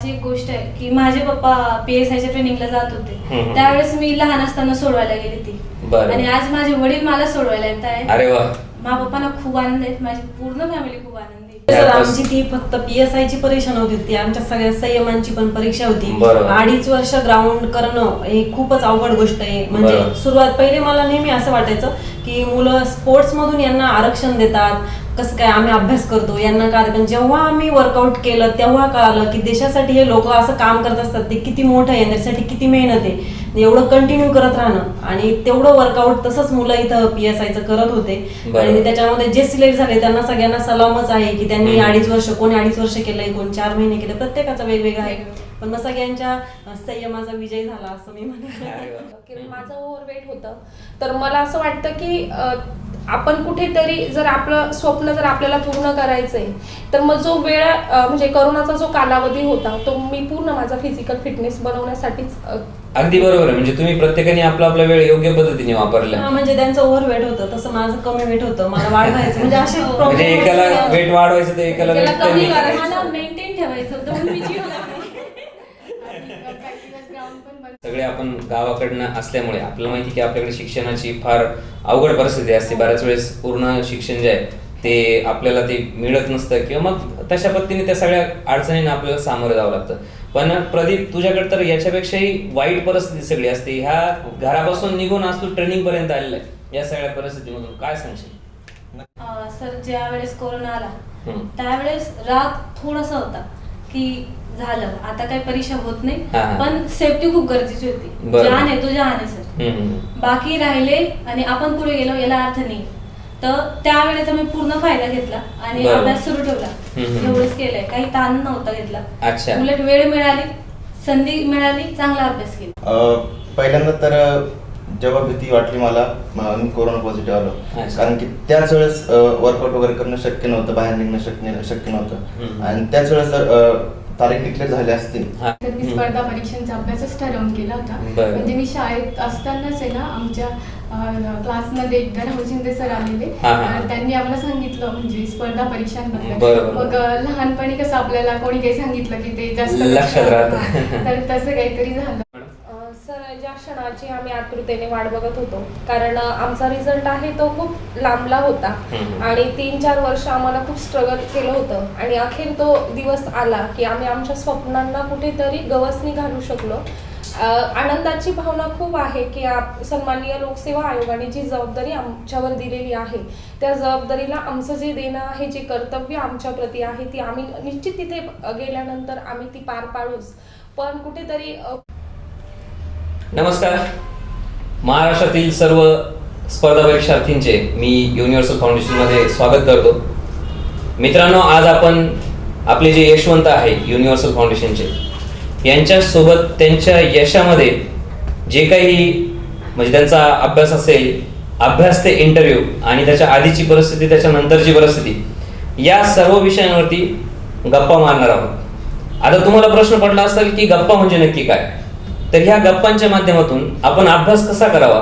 एक गोष्ट आहे की माझे पप्पा PSIच्या ट्रेनिंगला जात होते, त्यावेळेस मी लहान असताना सोडवायला गेली ती, आणि आज माझे वडील मला सोडवायला येत आहे. अरे वा. माझ्या पप्पांना खूप आनंद आहे, माझी पूर्ण फॅमिली खूप आनंदी. सर आमची ती फक्त PSIची परीक्षा नव्हती, ती आमच्या सगळ्या संयमांची पण परीक्षा होती. 2.5 वर्ष ग्राउंड करणं हे खूपच अवघड गोष्ट आहे. म्हणजे सुरुवात पहिले मला नेहमी असं वाटायचं की मुलं स्पोर्ट्स मधून यांना आरक्षण देतात, कसं काय आम्ही अभ्यास करतो यांना काय. पण जेव्हा आम्ही वर्कआउट केलं तेव्हा कळालं की देशासाठी हे लोक असं काम करत असतात, ते किती मोठं आहे, त्यासाठी किती मेहनत आहे. एवढं कंटिन्यू करत राहणं आणि तेवढं वर्कआउट तसंच मुलं इथं PSIचं करत होते. आणि त्याच्यामध्ये जे सिलेक्ट झाले त्यांना सगळ्यांना सलामच आहे की त्यांनी 2.5 वर्ष, कोणी 2.5 वर्ष केलंय, कोण 4 महिने केले, प्रत्येकाचा वेगवेगळा आहे. पण मग सगळ्यांच्या संयमाचा विजय झाला असं मी म्हणते. माझं ओव्हरवेट होतं, तर मला असं वाटतं की आपण कुठेतरी जर आपलं स्वप्न जर आपल्याला पूर्ण करायचंय, तर मग जो वेळ म्हणजे करोनाचा जो कालावधी होता तो मी पूर्ण माझा फिजिकल फिटनेस बनवण्यासाठीच. अगदी बरोबर आहे. म्हणजे तुम्ही प्रत्येकाने आपला वेळ योग्य पद्धतीने वापरला. म्हणजे त्यांचं ओव्हरवेट होतं, तसं माझं कमी वेट होतं, मला वाढवायचं म्हणजे असे म्हणजे एकाला वेट वाढवायचं तर एकाला वेट कमी करायचं, मेंटेन ठेवायचं होतं. सगळे आपण गावाकडनं असल्यामुळे आपल्याला माहिती की आपल्याकडे शिक्षणाची फार अवघड परिस्थिती असते. बऱ्याच वेळेस पूर्ण शिक्षण जे आहे ते आपल्याला ते मिळत नसतं, किंवा मग तशा पद्धतीने त्या सगळ्या अडचणींना आपल्याला सामोरं जावं लागतं. पण प्रदीप, तुझ्याकडे तर याच्यापेक्षाही वाईट परिस्थिती सगळी असते. ह्या घरापासून निघून आज तू ट्रेनिंग पर्यंत आलेला आहे, या सगळ्या परिस्थितीमधून काय सांगशील? सर ज्या वेळेस कोरोना आला त्यावेळेस राग थोडासा होता की झालं आता काही परीक्षा होत नाही, पण सेफ्टी खूप गरजेची होती. जान आहे तो जान आहे सर, बाकी राहिले आणि आपण पुढे गेलो याला अर्थ नाही. तर त्यावेळेचा मी पूर्ण फायदा घेतला आणि अभ्यास सुरू ठेवला. एवढंच केलंय, काही ताण नव्हता घेतला. उलट वेळ मिळाली, संधी मिळाली, चांगला अभ्यास केला. पहिल्यांदा तर जेव्हा भीती वाटली मला, मी कोरोना पॉझिटिव्ह आलो, कारण की त्याच वेळेस वर्कआउट वगैरे करणं शक्य नव्हतं, बाहेर निघणं शक्य नव्हतं. आणि त्याच वेळेस जर तारीख डिक्लेअर झाली असती तर मी स्पर्धा परीक्षांचा अभ्यासच ठरवून केला होता. म्हणजे मी शाळेत असतानाच आहे ना, आमच्या क्लासमध्ये एकदा राहुल शिंदे सर आलेले, त्यांनी आम्हाला सांगितलं म्हणजे स्पर्धा परीक्षांबद्दल. मग लहानपणी कसं आपल्याला कोणी काही सांगितलं की ते जास्त लक्षात राहतं, तर तसं काहीतरी झालं. सर ज्या क्षणाची आम्ही आतुरतेने वाट बघत होतो, कारण आमचा रिझल्ट आहे तो खूप लांबला होता आणि 3-4 वर्ष आम्हाला खूप स्ट्रगल केलं होतं, आणि अखेर तो दिवस आला की आम्ही आमच्या स्वप्नांना कुठेतरी गवसणी घालू शकलो. आनंदाची भावना खूप आहे की सन्माननीय लोकसेवा आयोगाने जी जबाबदारी आमच्यावर दिलेली आहे, त्या जबाबदारीला आमचं जे देणं आहे, जे कर्तव्य आमच्या प्रती आहे, ती आम्ही निश्चित तिथे गेल्यानंतर आम्ही ती पार पाडूच. पण कुठेतरी नमस्कार. महाराष्ट्रातील सर्व स्पर्धा परीक्षार्थींचे मी युनिव्हर्सल फाउंडेशनमध्ये स्वागत करतो. मित्रांनो, आज आपण आपले जे यशवंत आहे युनिव्हर्सल फाउंडेशनचे, यांच्यासोबत त्यांच्या यशामध्ये जे काही म्हणजे त्यांचा अभ्यास असेल, अभ्यास ते इंटरव्ह्यू आणि त्याच्या आधीची परिस्थिती, त्याच्यानंतरची परिस्थिती, या सर्व विषयांवरती गप्पा मारणार आहोत. आता तुम्हाला प्रश्न पडला असेल की गप्पा म्हणजे नक्की काय? तर ह्या गप्पांच्या माध्यमातून आपण अभ्यास कसा करावा,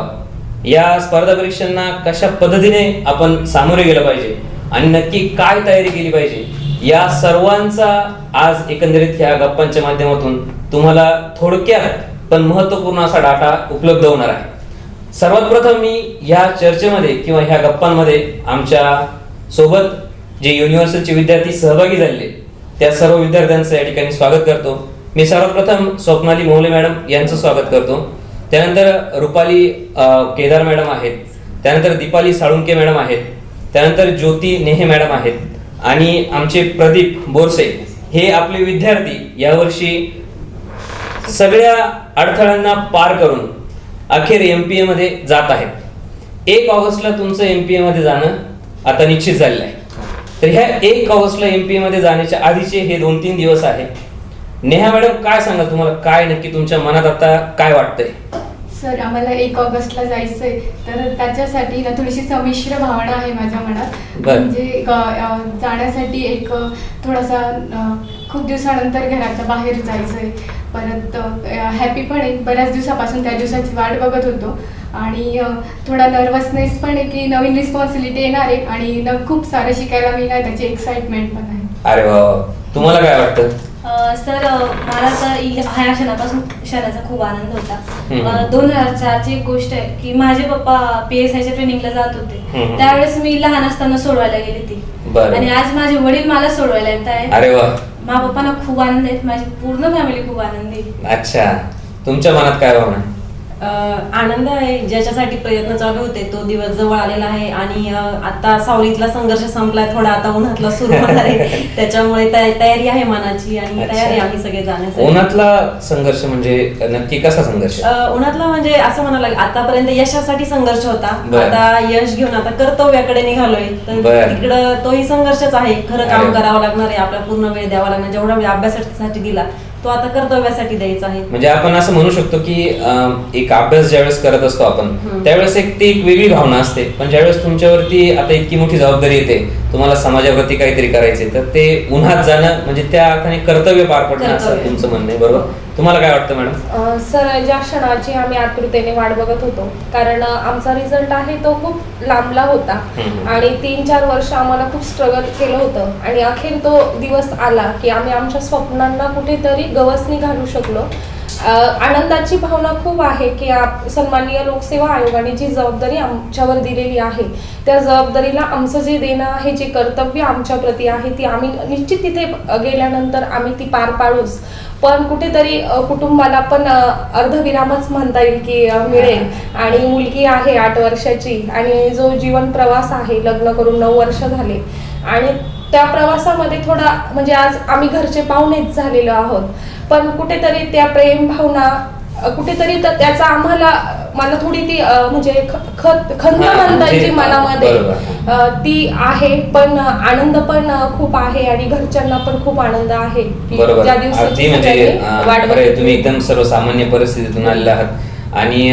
या स्पर्धा परीक्षांना कशा पद्धतीने आपण सामोरे गेलं पाहिजे आणि नक्की काय तयारी केली पाहिजे, या सर्वांचा आज एकंदरीत ह्या गप्पांच्या माध्यमातून तुम्हाला थोडक्यात पण महत्वपूर्ण असा डाटा उपलब्ध होणार आहे. सर्वात प्रथम मी ह्या चर्चेमध्ये किंवा ह्या गप्पांमध्ये आमच्या सोबत जे युनिव्हर्सलचे विद्यार्थी सहभागी झालेले त्या सर्व विद्यार्थ्यांचं या ठिकाणी स्वागत करतो. मी सर्वप्रथम स्वप्नाली मोहले मॅडम यांचं स्वागत करतो. त्यानंतर रुपाली केदार मॅडम आहेत, त्यानंतर दीपाली साळुंके मॅडम आहेत, त्यानंतर ज्योती नेहे मॅडम आहेत, आणि आमचे प्रदीप बोरसे हे आपले विद्यार्थी यावर्षी सगळ्या अडथळ्यांना पार करून अखेर MPA मध्ये जात आहेत. 1 ऑगस्टला तुमचं MPA मध्ये जाणं आता निश्चित झालेलं आहे. तर ह्या 1 ऑगस्टला MPA मध्ये जाण्याच्या आधीचे हे 2-3 दिवस आहे. नेहा मॅडम, काय सांगाल, तुम्हाला काय नक्की तुमच्या मनात आता काय वाटतंय? सर, आम्हाला 1 ऑगस्टला जायचंय, तर त्याच्यासाठी ना थोडीशी संमिश्र भावना आहे माझ्या मनात. म्हणजे जाण्यासाठी एक थोडासा खूप दिवसानंतर घराच्या बाहेर जायचंय, परत हॅपी पण आहे, बऱ्याच दिवसापासून त्या दिवसाची वाट बघत होतो, आणि थोडा नर्वसनेस पण आहे की नवीन रिस्पॉन्सिबिलिटी येणार आहे आणि खूप सारं शिकायला मिळणार, त्याची एक्साइटमेंट पण आहे. अरे वा, तुम्हाला काय वाटतं? सर मला तर ह्या क्षणाचा खूप आनंद होता. 2004ची एक गोष्ट आहे की माझे पप्पा PSIच्या ट्रेनिंगला जात होते. त्यावेळेस मी लहान असताना सोडवायला गेली ती, आणि आज माझे वडील मला सोडवायला येत आहे. अरे वा. माझ्या पप्पांना खूप आनंद आहे, माझी पूर्ण फॅमिली खूप आनंदी. अच्छा, तुमच्या मनात काय भावना आहे? आनंद आहे. ज्याच्यासाठी प्रयत्न चालू होते तो दिवस जवळ आलेला आहे, आणि आता सावलीतला संघर्ष संपलाय, थोडा आता उन्हातला सुरू होणार आहे. त्याच्यामुळे तयारी आहे मनाची, आणि तयारी आम्ही सगळे जाण्यासाठी. उन्हातला संघर्ष म्हणजे नक्की कसा संघर्ष? उन्हातला म्हणजे असं म्हणायला लागेल, आतापर्यंत यशासाठी संघर्ष होता, आता यश घेऊन आता कर्तव्याकडे निघालोय, तर तिकडं तोही संघर्षच आहे. खरं काम करावं लागणार आहे, आपला पूर्ण वेळ द्यावा लागणार. जेवढा वेळ अभ्यासासाठी दिला तो आता कर्तव्यासाठी द्यायचा आहे. म्हणजे आपण असं म्हणू शकतो की एक अभ्यास ज्यावेळेस करत असतो आपण, त्यावेळेस ती एक वेगळी भावना असते, पण ज्यावेळेस तुमच्यावरती आता इतकी मोठी जबाबदारी येते, तुम्हाला समाजाप्रती काहीतरी करायचे, तर ते उन्हात जाणं म्हणजे त्या अर्थाने कर्तव्य पार पडणं असं तुमचं म्हणणं आहे, बरोबर? तुम्हाला काय वाटतं मॅडम? सर, ज्या क्षणाची आम्ही आतुरतेने वाट बघत होतो, कारण आमचा रिझल्ट आहे तो खूप लांबला होता, आणि 3-4 वर्ष आम्हाला खूप स्ट्रगल केलं होतं, आणि अखेर तो दिवस आला की आम्ही आमच्या स्वप्नांना कुठेतरी गवसणी घालू शकलो. आनंदाची भावना खूप आहे की सन्माननीय लोकसेवा आयोगाने जी जबाबदारी आमच्यावर दिलेली आहे, त्या जबाबदारीला आमचं जे देणं आहे, जे कर्तव्य आमच्या प्रती आहे, ती आम्ही निश्चित तिथे गेल्यानंतर आम्ही ती पार पाडूच. पण कुठेतरी कुटुंबाला पण अर्धविरामच म्हणता येईल की मिळेल, आणि मुलगी आहे 8 वर्षाची, आणि जो जीवन प्रवास आहे, लग्न करून 9 वर्ष झाले, आणि त्या प्रवासामध्ये थोडा म्हणजे आज आम्ही घरचे पाहुणेच झालेलो आहोत, पण कुठेतरी त्या प्रेम भावना कुठेतरी त्याचा मला थोडी ती म्हणजे खंत म्हणता येईल मनामध्ये ती आहे, पण आनंद पण खूप आहे, आणि घरच्यांना पण खूप आनंद आहे की ज्या दिवशी म्हणजे तुम्ही एकदम सर्वसामान्य परिस्थितीतून आलेले आहात, आणि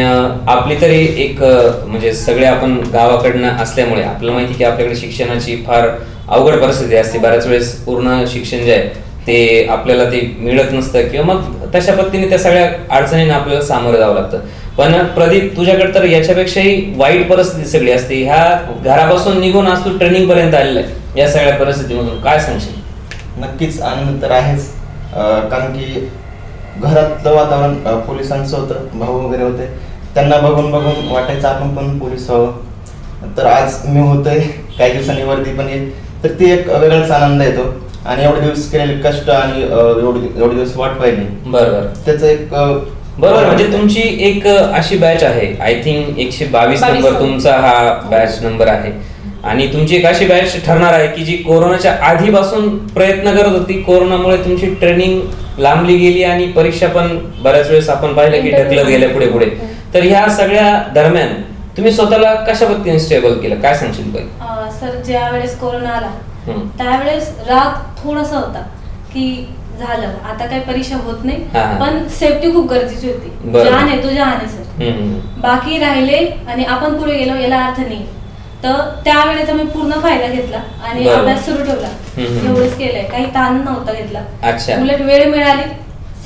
आपली तरी एक म्हणजे सगळे आपण गावाकडनं असल्यामुळे आपल्याला माहिती की आपल्याकडे शिक्षणाची फार अवघड परिस्थिती असते. बऱ्याच वेळेस पूर्ण शिक्षण जे आहे ते आपल्याला ते मिळत नसतं, किंवा मग तशा पद्धतीने त्या सगळ्या अडचणींना आपल्याला सामोरं जावं लागतं. पण प्रदीप, तुझ्याकडे तर याच्यापेक्षाही वाईट परिस्थिती सगळी असते. ह्या घरापासून निघून आज तू ट्रेनिंग पर्यंत आलेला आहे, या सगळ्या परिस्थितीमधून काय सांगशील? नक्कीच आनंद तर आहेच, कारण की घरातलं वातावरण पोलिसांचं होतं, भाऊ वगैरे होते, त्यांना बघून वाटायचं आपण पण पोलीस व्हावं. तर आज मी होतोय, काही दिवसांनी वर्दी पण येईल, तर ती एक वेगळाच आनंद येतो. आणि एवढे दिवस केलेले कष्ट आणि एवढे दिवस वाट पाहिली, बरोबर, त्याचं एक बरोबर. म्हणजे तुमची एक अशी बॅच आहे, आय थिंक 122 नंबर तुमचा हा बॅच नंबर आहे, आणि तुमची एक अशी बॅच ठरणार आहे की जी कोरोनाच्या आधीपासून प्रयत्न करत होती. कोरोनामुळे तुमची ट्रेनिंग लांबली गेली, आणि परीक्षा पण बऱ्याच वेळेस आपण पाहिलं की ढकलत गेल्या पुढे. तर ह्या सगळ्या दरम्यान तुम्ही स्वतःला कशा पद्धतीने स्टेबल केलं, काय सांगशील? सर, ज्या वेळेस कोरोना आला त्यावेळेस राग थोडासा होता की झालं, आता काही परीक्षा होत नाही, पण सेफ्टी खूप गरजेची होती. जान आहे तो जान आहे सर, बाकी राहिले आणि आपण पुढे गेलो याला अर्थ नाही. तर त्यावेळेचा मी पूर्ण फायदा घेतला आणि अभ्यास सुरू ठेवला, एवढंच केलंय, काही ताण नव्हता घेतला. उलट वेळ मिळाली,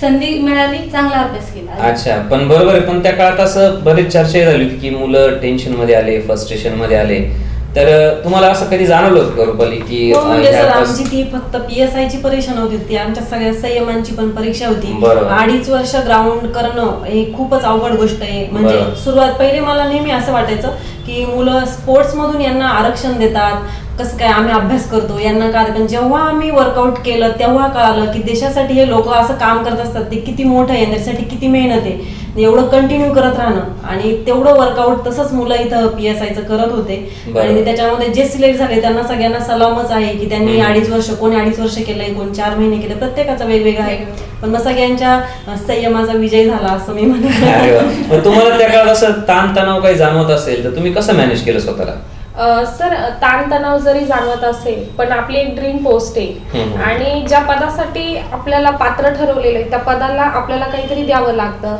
संधी मिळाली, चांगला अभ्यास केला. अच्छा, पण बरोबर आहे. पण त्या काळात असं बरेच चर्चा झाली होती की मुलं टेन्शन मध्ये आले, फ्रस्ट्रेशन मध्ये आले, तर तुम्हाला असं कधी जाणवलं होतं रुपाली की आमची ती फक्त PSIची परीक्षा नव्हती, ती आमच्या सगळ्या संयमांची पण परीक्षा होती. 2.5 वर्ष ग्राउंड करणं हे खूपच अवघड गोष्ट आहे. म्हणजे सुरुवात पहिले मला नेहमी असं वाटायचं की मुलं स्पोर्ट्स मधून यांना आरक्षण देतात, कसं काय आम्ही अभ्यास करतो यांना काय. पण जेव्हा आम्ही वर्कआउट केलं तेव्हा कळालं की देशासाठी हे लोक असं काम करत असतात, ते किती मोठं आहे, त्यासाठी किती मेहनत आहे. एवढं कंटिन्यू करत राहणं आणि तेवढं वर्कआउट तसंच मुलं इथं PSIचं करत होते, आणि त्याच्यामध्ये जे सिलेक्ट झाले त्यांना सगळ्यांना सलामच आहे की त्यांनी 2.5 वर्ष, कोणी 2.5 वर्ष केलंय, कोणी 4 महिने केले, प्रत्येकाचा वेगवेगळा आहे. पण मग सगळ्यांच्या संयमाचा विजय झाला असं मी म्हणतो. तुम्हाला त्या काळात असं ताणतणाव काही जाणवत असेल तर तुम्ही कसं मॅनेज केलं स्वतःला? सर, ताणतणाव जरी जाणवत असेल पण आपली एक ड्रीम पोस्ट आहे, आणि ज्या पदासाठी आपल्याला पात्र ठरवलेलं आहे त्या पदाला आपल्याला काहीतरी द्यावं लागतं.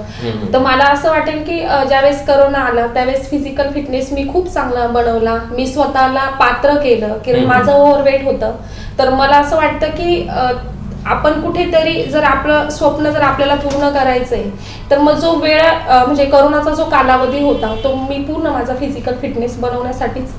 तर मला असं वाटेल की ज्यावेळेस करोना आला त्यावेळेस फिजिकल फिटनेस मी खूप चांगला बनवला, मी स्वतःला पात्र केलं, कारण माझं ओव्हरवेट होतं. तर मला असं वाटतं की आपण कुठेतरी जर आपलं स्वप्न जर आपल्याला पूर्ण करायचंय तर मग जो वेळ म्हणजे करोनाचा जो कालावधी होता तो मी पूर्ण माझा फिजिकल फिटनेस बनवण्यासाठीच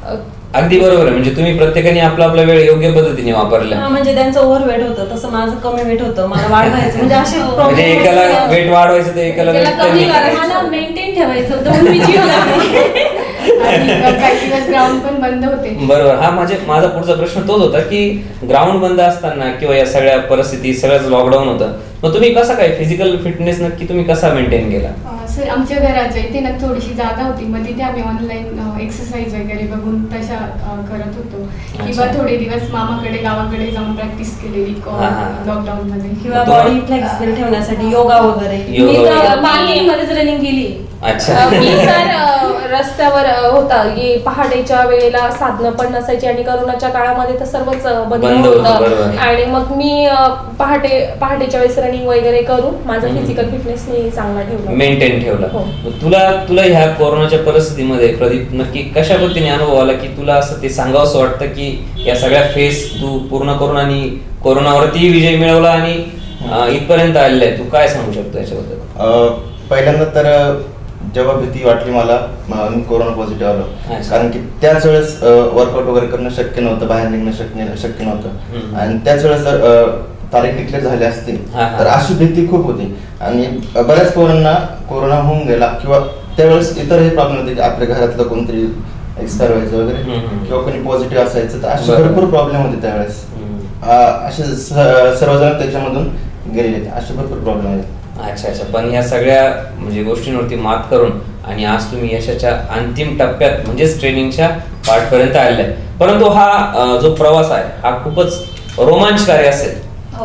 अगदी बरोबर आहे. म्हणजे तुम्ही प्रत्येकाने आपला आपला वेळ योग्य पद्धतीने वापरला. म्हणजे त्यांचं ओव्हर वेट होतं, तसं माझं कमी वेट होतं, मला वाढवायचं म्हणजे असे म्हणजे एकाला वेट वाढवायचं तर एकाला वेट कमी मला मेंटेन ठेवायचं होतं म्हणून मी gym ला गेले. आणि काही दिवस ग्राउंड पण बंद होते. बरोबर. हा माझा पुढचा प्रश्न तोच होता की ग्राउंड बंद असताना किंवा या सगळ्या परिस्थिती सगळंच लॉकडाऊन होतं, मग तुम्ही कसा काय फिजिकल फिटनेस नक्की तुम्ही कसा मेंटेन केला? सर आमच्या घराच्या इथे ना थोडीशी जागा होती, मग तिथे आम्ही ऑनलाईन एक्सरसाइज वगैरे बघून तशा करत होतो. किंवा थोडे दिवस मामाकडे गावाकडे जाऊन प्रॅक्टिस केलेली लॉकडाऊन मध्ये. किंवा बॉडी फ्लेक्सिबल ठेवण्यासाठी योगा वगैरे. मी तर पार्किंगमध्येच रनिंग केली. अच्छा. मी सर रस्त्यावर होता की पहाटेच्या वेळेला साधनं पण नसायची आणि करोनाच्या काळामध्ये तर सर्वच बंद होतं आणि मग मी पहाटेच्या वेळेस रनिंग वगैरे करून माझा फिजिकल फिटनेस मी चांगला ठेवला, मेंटेन ठेवला. तुला ह्या कोरोनाच्या परिस्थितीमध्ये प्रदीप नक्की कशा पद्धतीने अनुभव आला की तुला असं ते सांगावंसं वाटतं की या सगळ्या फेस तू पूर्ण करून आणि कोरोनावरती विजय मिळवला आणि इथपर्यंत आलेला आहे, तू काय सांगू शकतो याच्याबद्दल? पहिल्यांदा तर जेव्हा भीती वाटली मला मी कोरोना पॉझिटिव्ह आलो, कारण की त्याच वेळेस वर्कआउट वगैरे करणं शक्य नव्हतं, बाहेर निघणं शक्य नव्हतं. आणि त्याच वेळेस जर तारीख डिक्लेअर झाली असती तर अशी भीती खूप होती. आणि बऱ्याच पोरांना कोरोना होऊन गेला किंवा त्यावेळेस इतरही प्रॉब्लेम होते की आपल्या घरातलं कोणतरी एक्सपायर व्हायचं वगैरे किंवा कोणी पॉझिटिव्ह असायचं, तर असे भरपूर प्रॉब्लेम होते त्यावेळेस. असे सर्वजण त्याच्यामधून गेलेले, असे भरपूर प्रॉब्लेम आहेत. अच्छा. पण ह्या सगळ्या म्हणजे गोष्टींवरती मात करून आणि आज तुम्ही यशाच्या अंतिम टप्प्यात म्हणजेच ट्रेनिंगच्या पार्टपर्यंत आलेला आहे. परंतु हा जो प्रवास आहे हा खूपच रोमांचकारी असेल.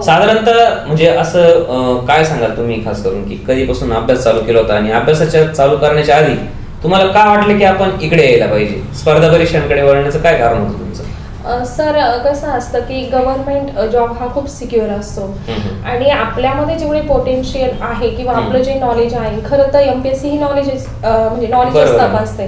साधारणतः म्हणजे असं काय सांगाल तुम्ही खास करून की कधीपासून अभ्यास चालू केला होता आणि अभ्यासाच्या चालू करण्याच्या आधी तुम्हाला काय वाटलं की आपण इकडे यायला पाहिजे, स्पर्धा परीक्षांकडे वळण्याचं काय कारण होतं तुमचं? सर कसं असतं की गव्हर्नमेंट जॉब हा खूप सिक्युअर असतो आणि आपल्यामध्ये जेवढे पोटेन्शियल आहे किंवा आपलं जे नॉलेज आहे, खरं तर एमपीएससी ही म्हणजे नॉलेज तपासते,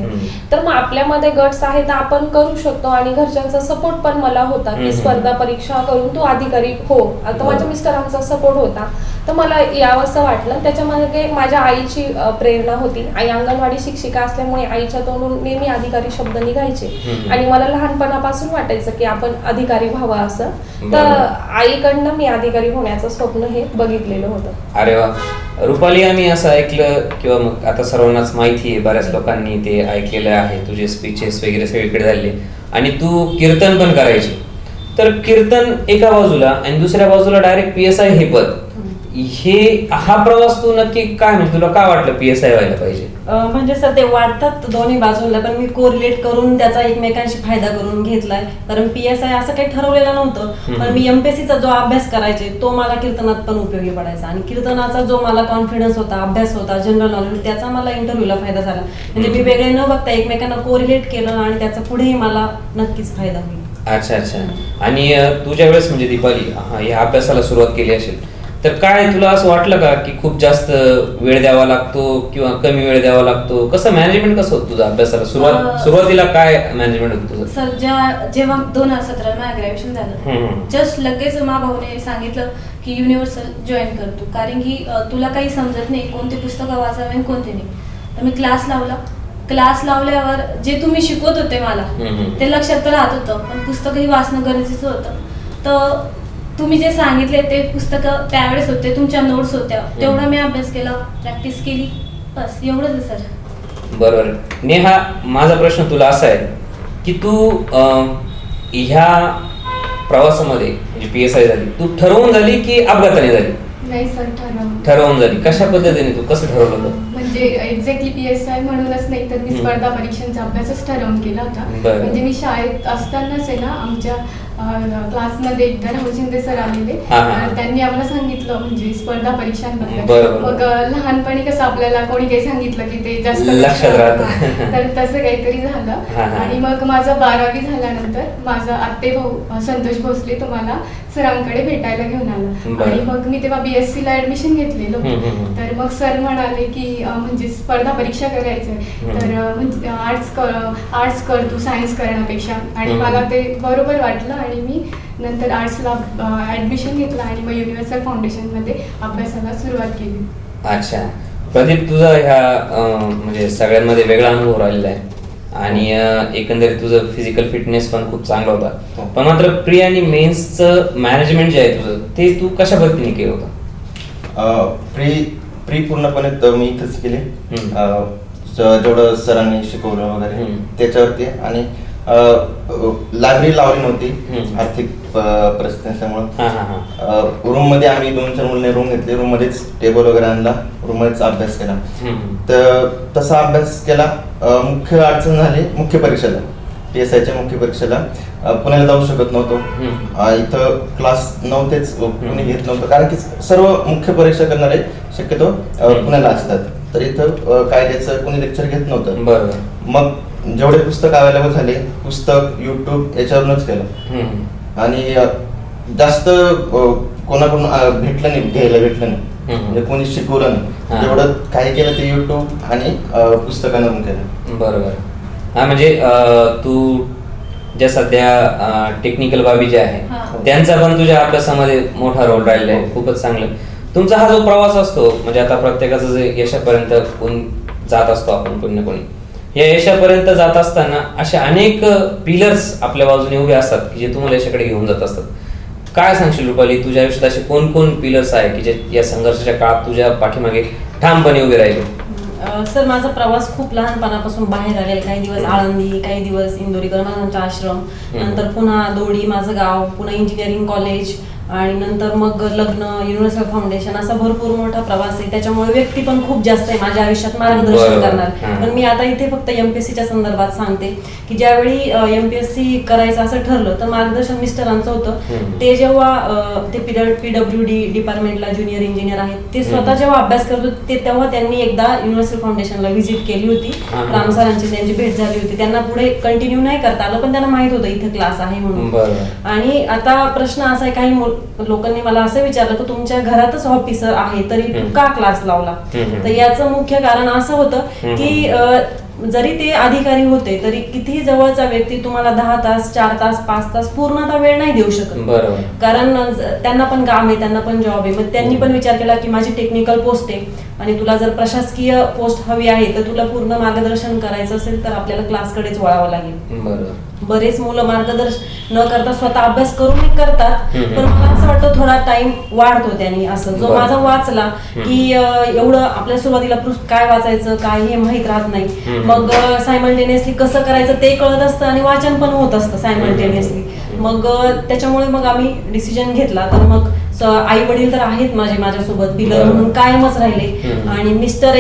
तर मग आपल्यामध्ये गट्स आहे तर आपण करू शकतो. आणि घरच्यांचा सपोर्ट पण मला होता की स्पर्धा परीक्षा करून तू अधिकारी हो. आता माझ्या मिस्टरांचा सपोर्ट होता तर मला यावंसं वाटलं. त्याच्यामध्ये माझ्या आईची प्रेरणा होती. आई अंगणवाडी शिक्षिका असल्यामुळे आईच्या तोंडून नेहमी अधिकारी शब्द निघायचे आणि मला लहानपणापासून वाटायचं की आपण अधिकारी व्हावं असं. तर आईकडनं मी अधिकारी होण्याचं स्वप्न हे बघितलेलं होतं. अरे वा. रुपाली, आम्ही असं ऐकलं किंवा मग आता सर्वांनाच माहिती आहे, बऱ्याच लोकांनी ते ऐकलेलं आहे, तुझे स्पीचेस वगैरे सगळीकडे झाले आणि तू कीर्तन पण करायची. तर कीर्तन एका बाजूला आणि दुसऱ्या बाजूला डायरेक्ट PSI हे पद, हा प्रवास तू नक्की काय म्हणजे तुला काय वाटलं PSI व्हायला पाहिजे? म्हणजे सर ते वाटतात दोन्ही बाजूला, पण मी कोरिलेट करून त्याचा एकमेकांशी फायदा करून घेतलाय. कारण PSI असं काही ठरवलेलं नव्हतं, पण मी MPSCचा जो अभ्यास करायचे तो मला कीर्तनात पण उपयोगी पडायचा आणि कीर्तनाचा जो मला कॉन्फिडन्स होता, अभ्यास होता, जनरल नॉलेज, त्याचा मला इंटरव्ह्यूला फायदा झाला. म्हणजे मी वेगळे न बघता एकमेकांना कोरिलेट केलं आणि त्याचा पुढेही मला नक्कीच फायदा होईल. अच्छा. आणि तुझ्या वेळेस म्हणजे दीपाली ह्या अभ्यासाला सुरुवात केली असेल तर काय तुला असं वाटलं का की खूप जास्त वेळ द्यावा लागतो किंवा कमी वेळ द्यावा लागतो? कसं मॅनेजमेंट कसं होतं तुझं अभ्यासाला? सुरुवातीला काय मॅनेजमेंट होतं तुझं? सर जेव्हा 2017 माझं ग्रॅज्युएशन झालं, जस्ट लगेच मा भाऊने सांगितलं की युनिव्हर्सल जॉईन कर तू, कारण की तुला काही समजत नाही कोणते पुस्तकं वाचावे आणि कोणते नाही. तर मी क्लास लावला. क्लास लावल्यावर जे तुम्ही शिकवत होते मला ते लक्षात तर राहत होतं, पण पुस्तकही वाचणं गरजेचं होतं. तर तुम्ही जे सांगितले ते पुस्तकं त्यावेळेस होते, तुमच्या नोट्स होत्या, तेवढा मी अभ्यास केला, प्रॅक्टिस केली, बस एवढंच आहे सर. बरोबर. नेहा, माझा प्रश्न तुला असा आहे की तू ह्या प्रवासामध्ये म्हणजे PSI झाली, तू ठरवून झाली की अपघाताने झाली? नाही सर, ठरवून झाली. कशा पद्धतीने तू कसं ठरवलं होतं? म्हणजे एक्झॅक्टली PSI म्हणूनच नाही तर मी स्पर्धा परीक्षांचा अभ्यासच ठरवून केला होता. म्हणजे मी शाळेत असतानाच आहे ना, आमच्या क्लासमध्ये एकदा राहुल शिंदे सर आलेले, त्यांनी आम्हाला सांगितलं म्हणजे स्पर्धा परीक्षांबद्दल. मग लहानपणी कसं आपल्याला कोणी काही सांगितलं की ते जास्त लक्षात राहतं, तर तसं काहीतरी झालं. आणि मग माझं 12वी झाल्यानंतर माझा आत्ते भाऊ संतोष भोसले तो मला सरांकडे भेटायला घेऊन आला आणि मग मी तेव्हा BSc ला ऍडमिशन घेतलेलं होतं. तर मग सर म्हणाले की म्हणजे स्पर्धा परीक्षा करायचंय तर म्हणजे आर्ट्स कर तू सायन्स करण्यापेक्षा. आणि मला ते बरोबर वाटलं आणि मी नंतर आर्ट्सला ॲडमिशन घेतलं आणि मग युनिव्हर्सल फाउंडेशनमध्ये अभ्यासाला सुरुवात केली. अच्छा प्रदीप, तुझा ह्या म्हणजे सगळ्यांमध्ये वेगळा अनुभव राहिलेला आहे आणि एकंदरीत तुझं फिजिकल फिटनेस पण खूप चांगला होता, पण मात्र प्री आणि मेन्सचं मॅनेजमेंट जे आहे तुझं ते तू कशा पद्धतीने केलं होतं? प्री पूर्णपणे तर मी इथंच केले, जेवढं सरांनी शिकवलं वगैरे त्याच्यावरती, आणि लायब्ररी लावली नव्हती आर्थिक परिस्थिती असल्यामुळं. रूम मध्ये आम्ही 2-4 मुलांनी रूम घेतली, रूम मध्येच टेबल वगैरे आणला, रूम मध्येच अभ्यास केला. तर तसा अभ्यास केला. मुख्य अडचण झाली मुख्य परीक्षेला, PSIच्या मुख्य परीक्षेला पुण्याला जाऊ शकत नव्हतो. इथं क्लास नव्हतेच, कोणी घेत नव्हतं, कारण की सर्व मुख्य परीक्षा करणारे शक्यतो पुण्याला असतात, तर इथं कायद्याचं कोणी लेक्चर घेत नव्हतं. बरोबर. मग जेवढे पुस्तक अवेलेबल झाले, पुस्तक युट्यूब याच्यावरूनच केलं, आणि जास्त कोणाकडून घ्यायला भेटलं नाही, म्हणजे कोणी शिकवलं नाही. जेवढं काही केलं ते युट्यूब आणि पुस्तकांवरून केलं. बरोबर. हा म्हणजे तू ज्या सध्या टेक्निकल बाबी ज्या आहे त्यांचा पण तुझ्या अभ्यासामध्ये मोठा रोल राहिलेला आहे. खूपच चांगलं. तुमचा हा जो प्रवास असतो, म्हणजे आता प्रत्येकाचं जे यशापर्यंत कोण जात असतो, आपण कोणी ना कोणी या यशापर्यंत जात असताना अशा अनेक पिलर्स आपल्या बाजूने उभे असतात की जे तुम्हाला यशाकडे घेऊन जात असतात. काय सांगशील रुपाली, तुझ्या आयुष्यात असे कोण कोण पिलर्स आहे की जे या संघर्षाच्या काळात तुझ्या पाठीमागे ठामपणे उभे राहिले? सर, माझा प्रवास खूप लहानपणापासून बाहेर आलेला. काही दिवस आळंदी, काही दिवस इंदोरीकर महाराजांचा आश्रम, नंतर पुन्हा दोडी माझं गाव, पुन्हा इंजिनिअरिंग कॉलेज, आणि नंतर मग लग्न, युनिव्हर्सल फाउंडेशन, असा भरपूर मोठा प्रवास आहे. त्याच्यामुळे व्यक्ती पण खूप जास्त आहे माझ्या आयुष्यात मार्गदर्शन करणार. पण मी आता इथे फक्त MPSCच्या संदर्भात सांगते की ज्यावेळी MPSC करायचं असं ठरलं तर मार्गदर्शन मिस्टरांचं होतं. ते जेव्हा ते PWD डिपार्टमेंटला ज्युनियर इंजिनियर आहेत, ते स्वतः जेव्हा अभ्यास करत होते तेव्हा त्यांनी एकदा युनिव्हर्सल फाउंडेशनला व्हिजिट केली होती. राम सरांची त्यांची भेट झाली होती. त्यांना पुढे कंटिन्यू नाही करता आलं, पण त्यांना माहित होतं इथे क्लास आहे म्हणून. आणि आता प्रश्न असा आहे, काही लोकांनी मला असं विचारलं की तुमच्या घरातच ऑफिसर आहे तरी तू का क्लास लावला? तर याचं मुख्य कारण असं होतं की जरी ते अधिकारी होते तरी कितीही जवळचा व्यक्ती तुम्हाला 10 तास, 4 तास, 5 तास पूर्णतः वेळ नाही देऊ शकत, कारण त्यांना पण काम आहे, त्यांना पण जॉब आहे. मग त्यांनी पण विचार केला की माझी टेक्निकल पोस्ट आहे आणि तुला जर प्रशासकीय पोस्ट हवी आहे तर तुला पूर्ण मार्गदर्शन करायचं असेल तर आपल्याला क्लासकडेच वळावं लागेल. बरेच मुलं मार्गदर्शन न करता स्वतः अभ्यास करून करतात, पण मला असं वाटतं थोडा टाइम वाढतो त्यांनी. असं जो माझा वाचला की एवढं आपल्या सुरुवातीला काय वाचायचं काय हे माहित राहत नाही, मग सायमल्टेनियसली कसं करायचं ते कळत असतं आणि वाचन पण होत असतं सायमल्टेनियसली. मग त्याच्यामुळे मग आम्ही डिसिजन घेतला. तर मग आई वडील तर आहेत माझ्यासोबत पिलर म्हणून कायमच राहिले, आणि मिस्टर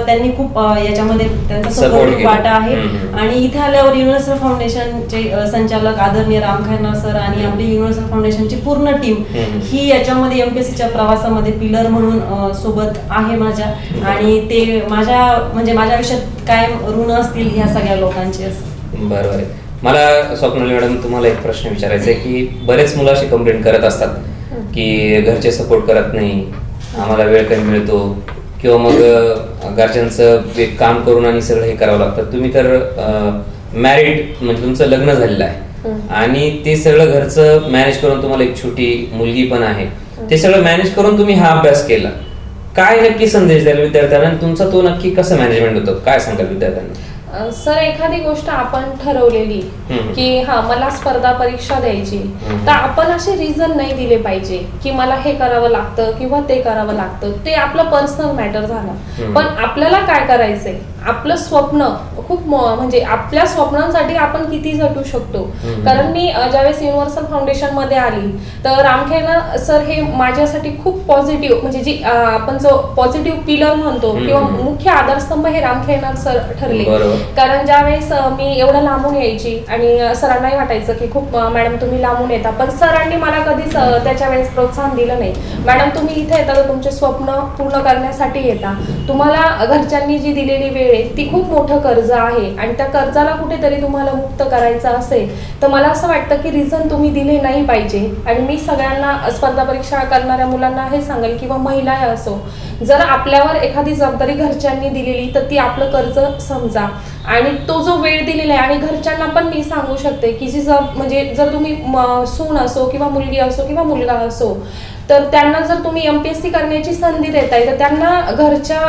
त्यांनी खूप याच्यामध्ये त्यांचा सपोर्ट वाटा आहे. आणि इथे आल्यावर युनिव्हर्सल फाउंडेशनचे संचालक आदरणीय राम खैरनार सर आणि आपली युनिव्हर्सल फाउंडेशनची पूर्ण टीम ही याच्यामध्ये MPSCच्या प्रवासामध्ये पिलर म्हणून सोबत आहे माझ्या, आणि ते माझ्या आयुष्यात कायम ऋण असतील ह्या सगळ्या लोकांचे. बरोबर आहे. मला स्वप्नाली मॅडम तुम्हाला एक प्रश्न विचारायचा आहे की बरेच मुलं अशी कंप्लेंट करत असतात की घरचे सपोर्ट करत नाही, आम्हाला वेळ कमी मिळतो, किंवा मग घरच्यांचं काम करून आणि सगळं हे करावं लागतं. तुम्ही तर मॅरिड, म्हणजे तुमचं लग्न झालेलं आहे आणि ते सगळं घरचं मॅनेज करून तुम्हाला एक छोटी मुलगी पण आहे, ते सगळं मॅनेज करून तुम्ही हा अभ्यास केला. काय नक्की संदेश द्याल विद्यार्थ्यांना, तुमचा तो नक्की कसं मॅनेजमेंट होतं, काय सांगाल विद्यार्थ्यांना? सर, एखादी गोष्ट आपण ठरवलेली की मला स्पर्धा परीक्षा द्यायची, तर आपण असे रिझन नाही दिले पाहिजे की मला हे करावं लागतं किंवा ते करावं लागतं. ते आपलं पर्सनल मॅटर झालं. पण आपल्याला काय करायचंय, आपलं स्वप्न खूप म्हणजे आपल्या स्वप्नांसाठी आपण किती झटू शकतो. कारण मी ज्यावेळेस युनिव्हर्सल फाउंडेशन मध्ये आली तर राम खैरनार सर हे माझ्यासाठी खूप पॉझिटिव्ह, म्हणजे जी आपण जो पॉझिटिव्ह पिलर म्हणतो किंवा मुख्य आधारस्तंभ हे राम खैरनार सर ठरले. कारण ज्यावेळेस मी एवढं लांबून यायची आणि सरांनाही वाटायचं की खूप मॅडम तुम्ही लांबून येता, पण सरांनी मला कधीच त्याच्या वेळेस प्रोत्साहन दिलं नाही. मॅडम तुम्ही इथे येता तर तुमचे स्वप्न पूर्ण करण्यासाठी येता, तुम्हाला घरच्यांनी जी दिलेली वेळ आहे ती खूप मोठं कर्ज आहे आणि त्या कर्जाला कुठेतरी तुम्हाला मुक्त करायचं असेल तर मला असं वाटतं की रिझन तुम्ही दिले नाही पाहिजे. आणि मी सगळ्यांना स्पर्धा परीक्षा करणाऱ्या मुलांना हे सांगेल किंवा महिला असो, जर आपल्यावर एखादी जबाबदारी घरच्यांनी दिलेली तर ती आपलं कर्ज समजा. आणि तो जो वेळ दिलेला आहे, आणि घरच्यांना पण मी सांगू शकते की म्हणजे जर तुम्ही सून असो किंवा मुलगी असो किंवा मुलगा असो, तर त्यांना जर तुम्ही MPSC करण्याची संधी देताय तर त्यांना घरच्या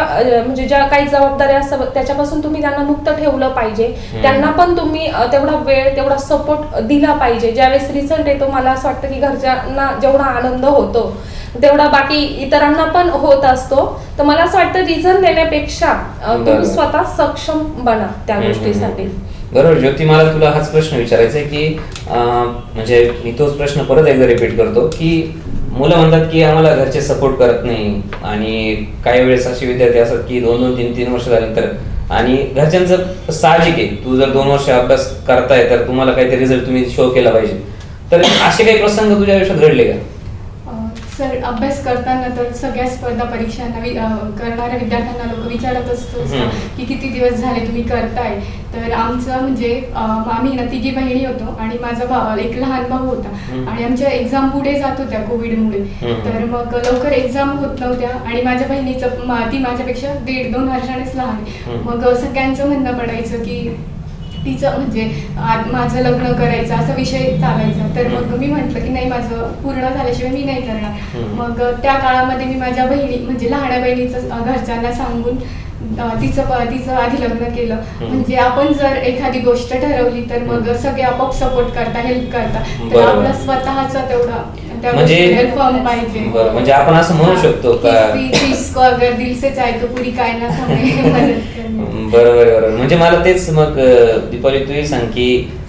म्हणजे ज्या काही जबाबदाऱ्या असतात त्याच्यापासून तुम्ही त्यांना मुक्त ठेवलं पाहिजे. त्यांना पण तुम्ही तेवढा वेळ तेवढा सपोर्ट दिला पाहिजे. ज्यावेळेस रिझल्ट येतो मला असं वाटतं की घरच्यांना जेवढा आनंद होतो तेवढा बाकी इतरांना पण होत असतो. तर मला असं वाटतं रिझल्ट देण्यापेक्षा तुम्ही स्वतः सक्षम बना त्या गोष्टीसाठी. बरोबर ज्योती, मला तुला हाच प्रश्न विचारायचा आहे की म्हणजे मी तोच प्रश्न परत एकदा रिपीट करतो की मुलं म्हणतात की आम्हाला घरचे सपोर्ट करत नाही, आणि काही वेळेस असे विद्यार्थी असतात की 2-3 वर्ष झाल्यानंतर, आणि घरच्यांचं साहजिक आहे, तू जर 2 वर्ष अभ्यास करताय तर तुम्हाला काहीतरी रिझल्ट तुम्ही शो केला पाहिजे. तर असे काही प्रसंग तुझ्या आयुष्यात घडले का? सर, अभ्यास करताना तर सगळ्या स्पर्धा परीक्षांना करणाऱ्या विद्यार्थ्यांना लोक विचारत असतो की किती दिवस झाले तुम्ही करताय. तर आमचं म्हणजे आम्ही ना 3 बहिणी होतो आणि माझा एक लहान भाऊ होता, आणि आमच्या एक्झाम पुढे जात होत्या कोविडमुळे. तर मग लवकर एक्झाम होत नव्हत्या, आणि माझ्या बहिणीचं ती माझ्यापेक्षा 1.5-2 वर्षानेच लहान आहे. मग सगळ्यांचं म्हणणं पडायचं की तिचं म्हणजे माझं लग्न करायचं असा विषय चालायचा. तर मग मी म्हटलं की नाही, माझं पूर्ण झाल्याशिवाय मी नाही करणार. मग त्या काळामध्ये मी माझ्या बहिणी म्हणजे लहान बहिणीचं घरच्यांना सांगून तिचं आधी लग्न केलं. म्हणजे आपण जर एखादी गोष्ट ठरवली तर मग सगळे आपोआप सपोर्ट करता, हेल्प करता. तर आपला स्वतःचा तेवढा म्हणजे पाहिजे. म्हणजे आपण असं म्हणू शकतो का अगर दिल से चाहे तो पूरी कायनात हमें बरोबर. म्हणजे मला तेच मग दीपाली तूही सांग की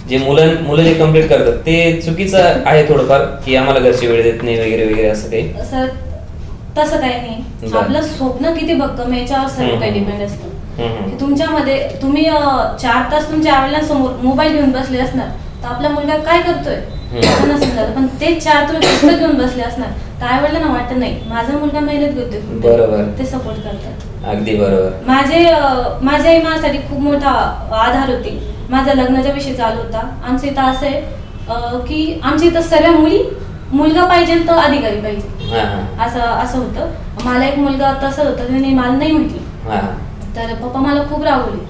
जे मुलं जे कम्प्लीट करतात ते चुकीचं आहे थोडंफार, की आम्हाला घरची वेळ देत नाही वगैरे वगैरे असं काही? सर तसं काही नाही. आपलं स्वप्न किती भक्कम याच्यावर सर्व काही डिपेंड असतं. तुमच्यामध्ये तुम्ही 4 तास तुमच्या आईला समोर मोबाईल घेऊन बसले असणार तर आपला मुलगा काय करतोय नसेल, पण ते 4 तुम्ही पुस्तक घेऊन बसले असणार तर आई वडिलांना वाटत नाही माझा मुलगा मेहनत घेतोय. बरोबर, ते सपोर्ट करतात. अगदी बरोबर. माझी आई माझ्यासाठी खूप मोठा आधार होती. माझा लग्नाचा विषय चालू होता. आमचं इथं असं आहे की आमच्या इथं सर्व मुली मुलगा पाहिजे तर अधिकारी पाहिजे असं होतं. मला एक मुलगा तसं होतं, त्याने मला नाही म्हटलं. तर पप्पा मला खूप रागवले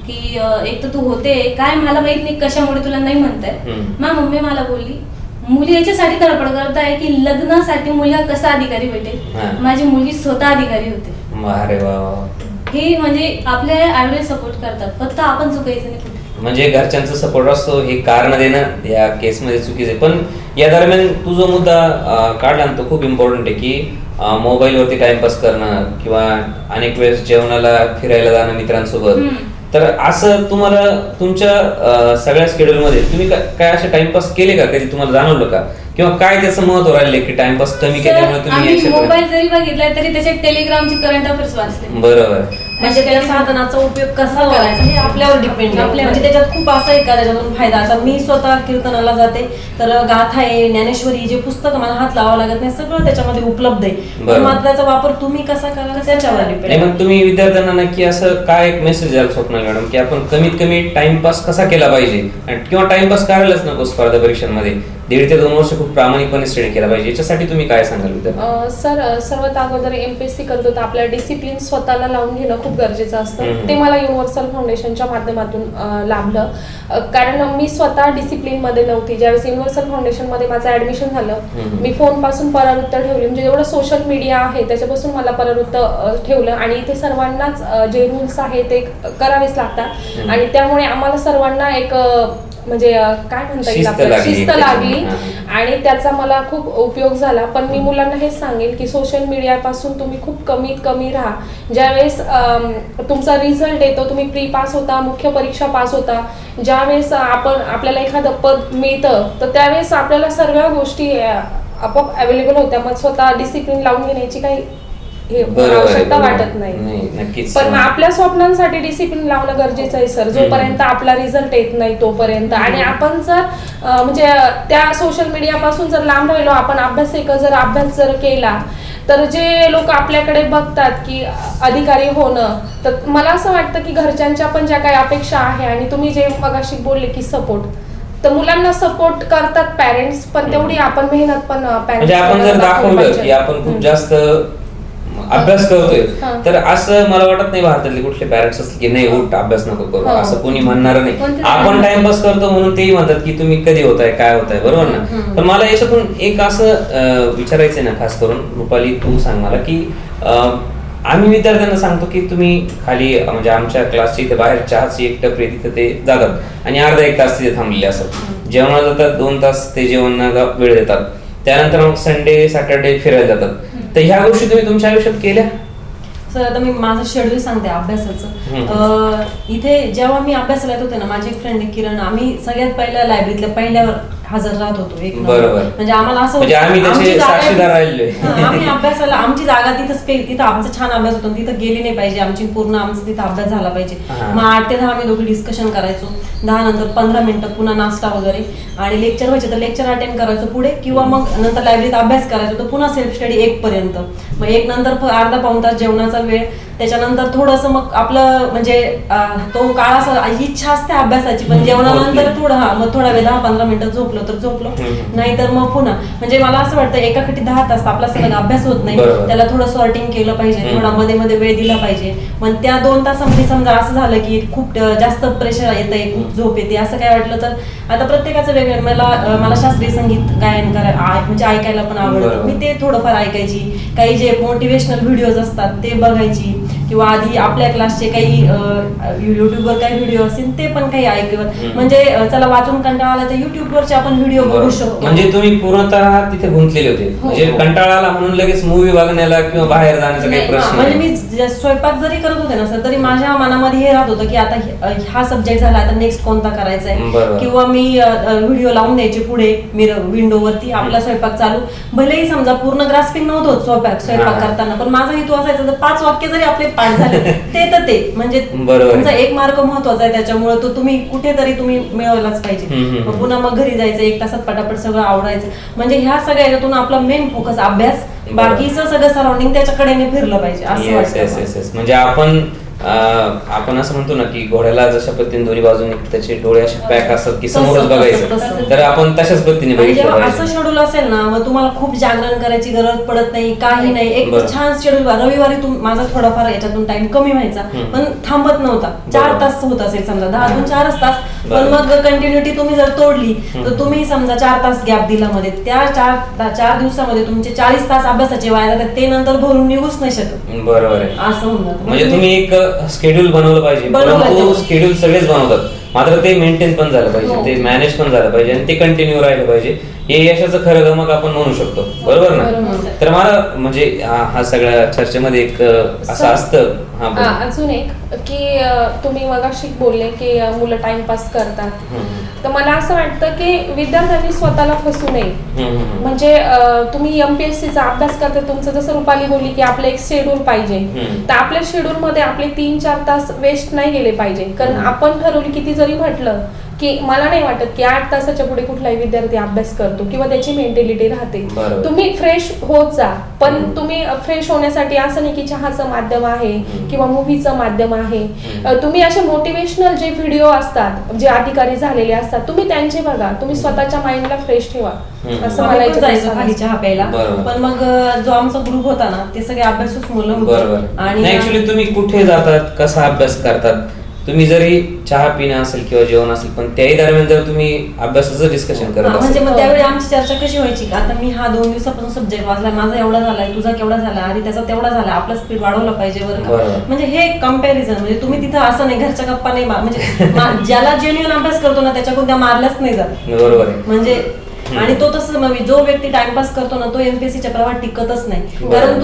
की एक तर तू होते काय, मला माहित नाही कशामुळे तुला नाही म्हणताय. माझी मम्मी मला बोलली मुली याच्यासाठी धडपड करताय की लग्नासाठी मुलगा कसा अधिकारी भेटेल. माझी मुलगी स्वतः अधिकारी होते. अरे वा. हे म्हणजे आपल्या आईवडील सपोर्ट करतात, फक्त आपण चुकायचं नाही. म्हणजे घरच्यांचा सपोर्ट असतो हे कारण देणं या केसमध्ये चुकीचं आहे. पण या दरम्यान तू जो मुद्दा काढला तो खूप इम्पॉर्टंट आहे की मोबाईलवरती टाइमपास करणं किंवा अनेक वेळेस जेवणाला फिरायला जाणं मित्रांसोबत. तर असं तुम्हाला तुमच्या सगळ्या शेड्यूलमध्ये तुम्ही काय असे टाइमपास केले का? कधी तुम्हाला जाणवलं का? किंवा काय त्याचं महत्व राहिले की टाइमपास कमी केल्यामुळे तुम्ही मोबाईल जरी बघितला तरी त्याचे टेलिग्रामची करंट अफेअर्स वाचले. बरोबर. म्हणजे त्या साधनाचा उपयोग कसा करायचा हे आपल्यावर डिपेंड आहे. म्हणजे त्याच्यात खूप असं आहे का त्याच्यातून फायदा. आता मी स्वतः कीर्तनाला जाते तर गाथा आहे, ज्ञानेश्वरी जे पुस्तक मला हात लावावं लागत नाही, सगळं त्याच्यामध्ये उपलब्ध आहे. पण मग त्याचा वापर तुम्ही कसा कराल त्याच्यावर डिपेंड आहे. मग तुम्ही विद्यार्थ्यांना नक्की असं काय एक मेसेज द्याल स्वप्नाली मॅडम की आपण कमीत कमी टाइमपास कसा केला पाहिजे, किंवा टाइमपास करायलाच नको स्पर्धा परीक्षांमध्ये 1.5 ते 2 वर्ष खूप प्रामाणिकपणे स्टडी केला पाहिजे, याच्यासाठी तुम्ही काय सांगाल? सर, सर्वात अगोदर MPSC करतो तर आपल्याला डिसिप्लिन स्वतःला लावून घेणं खूप गरजेचं असतं. ते मला युनिव्हर्सल फाउंडेशनच्या माध्यमातून लाभलं. कारण मी स्वतः डिसिप्लिन मध्ये नव्हती. ज्यावेळेस युनिव्हर्सल फाउंडेशन मध्ये माझं ऍडमिशन झालं, मी फोन पासून परावृत्त ठेवली. म्हणजे जेवढं सोशल मीडिया आहे त्याच्यापासून मला परावृत्त ठेवलं. आणि इथे सर्वांनाच जे रूल्स आहेत ते करावेच लागतात. आणि त्यामुळे आम्हाला सर्वांना एक म्हणजे काय म्हणता येईल शिस्त लागली, आणि त्याचा मला खूप उपयोग झाला. पण मी मुलांना हेच सांगेल की सोशल मीडिया पासून तुम्ही खूप कमीत कमी राहा. ज्यावेळेस तुमचा रिझल्ट येतो, तुम्ही प्री पास होता, मुख्य परीक्षा पास होता, ज्यावेळेस आपल्याला एखादं पद मिळतं तर त्यावेळेस आपल्याला सर्व गोष्टी आपोआप अवेलेबल होत्या. मग स्वतः डिसिप्लिन लावून घेण्याची काही आवश्यकता वाटत नाही. पण आपल्या स्वप्नांसाठी डिसिप्लिन लावणं गरजेचं आहे सर, जोपर्यंत आपला रिझल्ट येत नाही तोपर्यंत. आणि आपण जर म्हणजे त्या सोशल मीडिया पासून जर लांब राहिलो, आपण अभ्यास जर केला तर जे लोक आपल्याकडे बघतात की अधिकारी होणं, तर मला असं वाटतं की घरच्यांच्या पण ज्या काही अपेक्षा आहे, आणि तुम्ही जे मगाशी बोलले की सपोर्ट, तर मुलांना सपोर्ट करतात पॅरेंट्स, पण तेवढी आपण मेहनत पण म्हणजे आपण जर दाखवलं की आपण खूप जास्त अभ्यास करतोय, तर असं मला वाटत नाही भारतातले कुठले पॅरेंट्स असतील की नाही उठ अभ्यास नको करू, असं कोणी म्हणणार नाही. आपण टाइमपास करतो म्हणून तेही म्हणतात की तुम्ही कधी होताय काय होताय, बरोबर ना. तर मला याच्यातून एक असं विचारायचंय ना, खास करून रुपाली तू सांग मला की आम्ही विद्यार्थ्यांना सांगतो की तुम्ही खाली म्हणजे आमच्या क्लासच्या इथे बाहेर चहाची एक टपरी तिथे ते जातात आणि अर्धा एक तास तिथे थांबलेले असतात, जेवणाला जातात 2 तास ते जेवणाला वेळ देतात, त्यानंतर मग संडे सॅटर्डे फिरायला जातात. तर ह्या गोष्टी तुम्ही तुमच्या आयुष्यात केल्या? सर आता मी माझं शेड्यूल सांगते अभ्यासाचं. इथे जेव्हा मी अभ्यासाला येत होते ना, माझी एक फ्रेंड किरण, आम्ही सगळ्यात पहिल्या लायब्ररीतल्या पहिल्यावर हजर राहत होतो. एक बरोबर. म्हणजे आम्हाला असं म्हणजे आम्ही त्याचे साक्षीदार राहिलोय. आम्ही अभ्यासाला आमची जागा तिथं आमचा छान अभ्यास होतो, तिथं गेली नाही पाहिजे, आमची पूर्ण आमचा तिथं अभ्यास झाला पाहिजे. मग 8 ते 10 आम्ही दोघी डिस्कशन करायचो, 10 नंतर 15 मिनिटं पुन्हा नाश्ता वगैरे, आणि लेक्चर व्हायचे तर लेक्चर अटेंड करायचो पुढे, किंवा मग नंतर लायब्ररीत अभ्यास करायचो, तर पुन्हा सेल्फ स्टडी 1 पर्यंत. मग 1 नंतर अर्धा पाऊण तास जेवणाचा वेळ, त्याच्यानंतर थोडस मग आपलं म्हणजे तो काळ असा इच्छा असते अभ्यासाची, पण जेवणानंतर मग थोडा वेळ 10-15 मिनिटं झोपलो तर झोपलो, नाहीतर मग पुन्हा. म्हणजे मला असं वाटतं एका खटी 10 तास आपला सगळं अभ्यास होत नाही, त्याला थोडं सॉर्टिंग केलं पाहिजे, थोडा मध्ये मध्ये वेळ दिला पाहिजे. मग त्या 2 तासामध्ये समजा असं झालं की खूप जास्त प्रेशर येत आहे, खूप झोप येते, असं काय वाटलं तर आता प्रत्येकाचं वेगळं. मला शास्त्रीय संगीत गायन म्हणजे ऐकायला पण आवडतं, मी ते थोडंफार ऐकायची. काही जे मोटिवेशनल व्हिडिओज असतात ते बघायची, किंवा आधी आपल्या क्लासचे काही युट्यूबवर काही व्हिडिओ असतील ते पण काही ऐकत. म्हणजे चला वाचून कंटाळा आला तर युट्यूबवरचे आपण व्हिडिओ बघू शकतो. म्हणजे तुम्ही पूर्णतः तिथे गुंतलेले होते, म्हणजे कंटाळा आला म्हणून लगेच मूवी बघण्याला किंवा बाहेर जाण्याचा काही प्रश्न म्हणजे मी स्वयंपाक जरी करत होते ना सर, तरी माझ्या मनामध्ये हे राहत होतं की आता हा सब्जेक्ट झाला, आता नेक्स्ट कोणता करायचा आहे, किंवा मी व्हिडिओ लावून द्यायचे पुढे विंडोवरती, आपला स्वयंपाक चालू. भलेही समजा पूर्ण ग्रास्पिंग नव्हतं स्वयंपाक करताना, पण माझा हेतू असायचा तर 5 वाक्य जरी आपले पाठ झाले ते म्हणजे तुमचा 1 मार्क महत्वाचा आहे, त्याच्यामुळे तो तुम्ही कुठेतरी तुम्ही मिळवलाच पाहिजे. पुन्हा मग घरी जायचं, 1 तासात पटापट सगळं आवडायचं. म्हणजे ह्या सगळ्या याच्यातून आपला मेन फोकस अभ्यास, बाकीचं सगळं सराउंडिंग त्याच्याकडे फिरलं पाहिजे असं वाटतं. म्हणजे आपण असं म्हणतो ना की घोड्याला जशा पद्धतीने दोन्ही बाजूने त्याचे डोळे असे पॅक असतात की समोरच बघायचं, तर आपण तशाच पद्धतीने बघितलं. असं शेड्यूल असेल ना, मग तुम्हाला खूप जागरण करायची गरज पडत नाही, काही नाही. एक छान शेड्यूल. रविवारी माझा थोडाफार याच्यातून टाइम कमी व्हायचा, पण थांबत नव्हता. 4 तास होत असेल समजा, 10 4 तास, पण मग कंटिन्युटी तुम्ही जर तोडली तर तुम्ही समजा 4 तास गॅप दिला मध्ये, त्या 4 दिवसामध्ये तुमचे 40 तास अभ्यासाचे वाया जातात, ते नंतर भरून निघूच नाही शकत. बरोबर आहे. असं होऊन जातं. म्हणजे तुम्ही एक शेड्यूल बनवलं पाहिजे, परंतु शेड्यूल सगळेच बनवतात, मात्र ते मेंटेन पण झालं पाहिजे, ते मॅनेज पण झालं पाहिजे, आणि ते कंटिन्यू राहिलं पाहिजे. हे यशाचं खरं गमक आपण म्हणू शकतो, बरोबर ना. तर मला म्हणजे हा सगळ्या चर्चेमध्ये एक असं असतं. अजून एक की तुम्ही मगाशी बोलले की मुलं टाइमपास करतात, तर मला असं वाटतं की विद्यार्थ्यांनी स्वतःला फसू नये. म्हणजे तुम्ही MPSCचा अभ्यास करता, तुमचं जसं रुपाली बोलली की आपलं एक शेड्यूल पाहिजे, तर आपल्या शेड्यूल मध्ये आपले 3-4 तास वेस्ट नाही गेले पाहिजे. कारण आपण ठरवली, किती जरी म्हटलं की मला नाही वाटत की 8 तासाच्या पुढे कुठलाही विद्यार्थी अभ्यास करतो किंवा त्याची मेंटॅलिटी राहते. तुम्ही फ्रेश होत जा, पण तुम्ही फ्रेश होण्यासाठी असं नाही की चहाचं माध्यम आहे किंवा मूवीचं माध्यम आहे. तुम्ही असे मोटिवेशनल जे व्हिडिओ असतात, जे अधिकारी झालेले असतात, तुम्ही त्यांचे बघा, तुम्ही स्वतःच्या माइंडला फ्रेश ठेवा. असं मला जायचं खाली चहा प्यायला, पण मग जो आमचा ग्रुप होता ना, ते सगळे अभ्यासूच मुलं होते. आणि ऍक्च्युली तुम्ही कुठे जातात, कसा अभ्यास करतात, तुम्ही जरी चहा पिणं असेल किंवा जेवण असेल, पण त्याही दरम्यान जर तुम्ही अभ्यासाचं डिस्कशन करत असाल, म्हणजे मग त्यावेळी आमची चर्चा कशी व्हायची, आता मी हा 2 दिवसापासून सब्जेक्ट वाचला, माझा एवढा झालाय, तुझा केवढा झाला, आणि त्याचा तेवढा झाला, आपला स्पीड वाढवला पाहिजे बरं का. म्हणजे हे कम्पॅरिझन, म्हणजे तुम्ही तिथं असं नाही घरच्या गप्पा नाही, म्हणजे ज्याला जेन्युइन अभ्यास करतो ना त्याच्याकडून त्या मारल्याच नाही जात, बरोबर आहे. म्हणजे आणि तो तसं जो व्यक्ती टाइमपास करतो ना, तो MPSCच्या प्रवाहात टिकतच नाही. कारण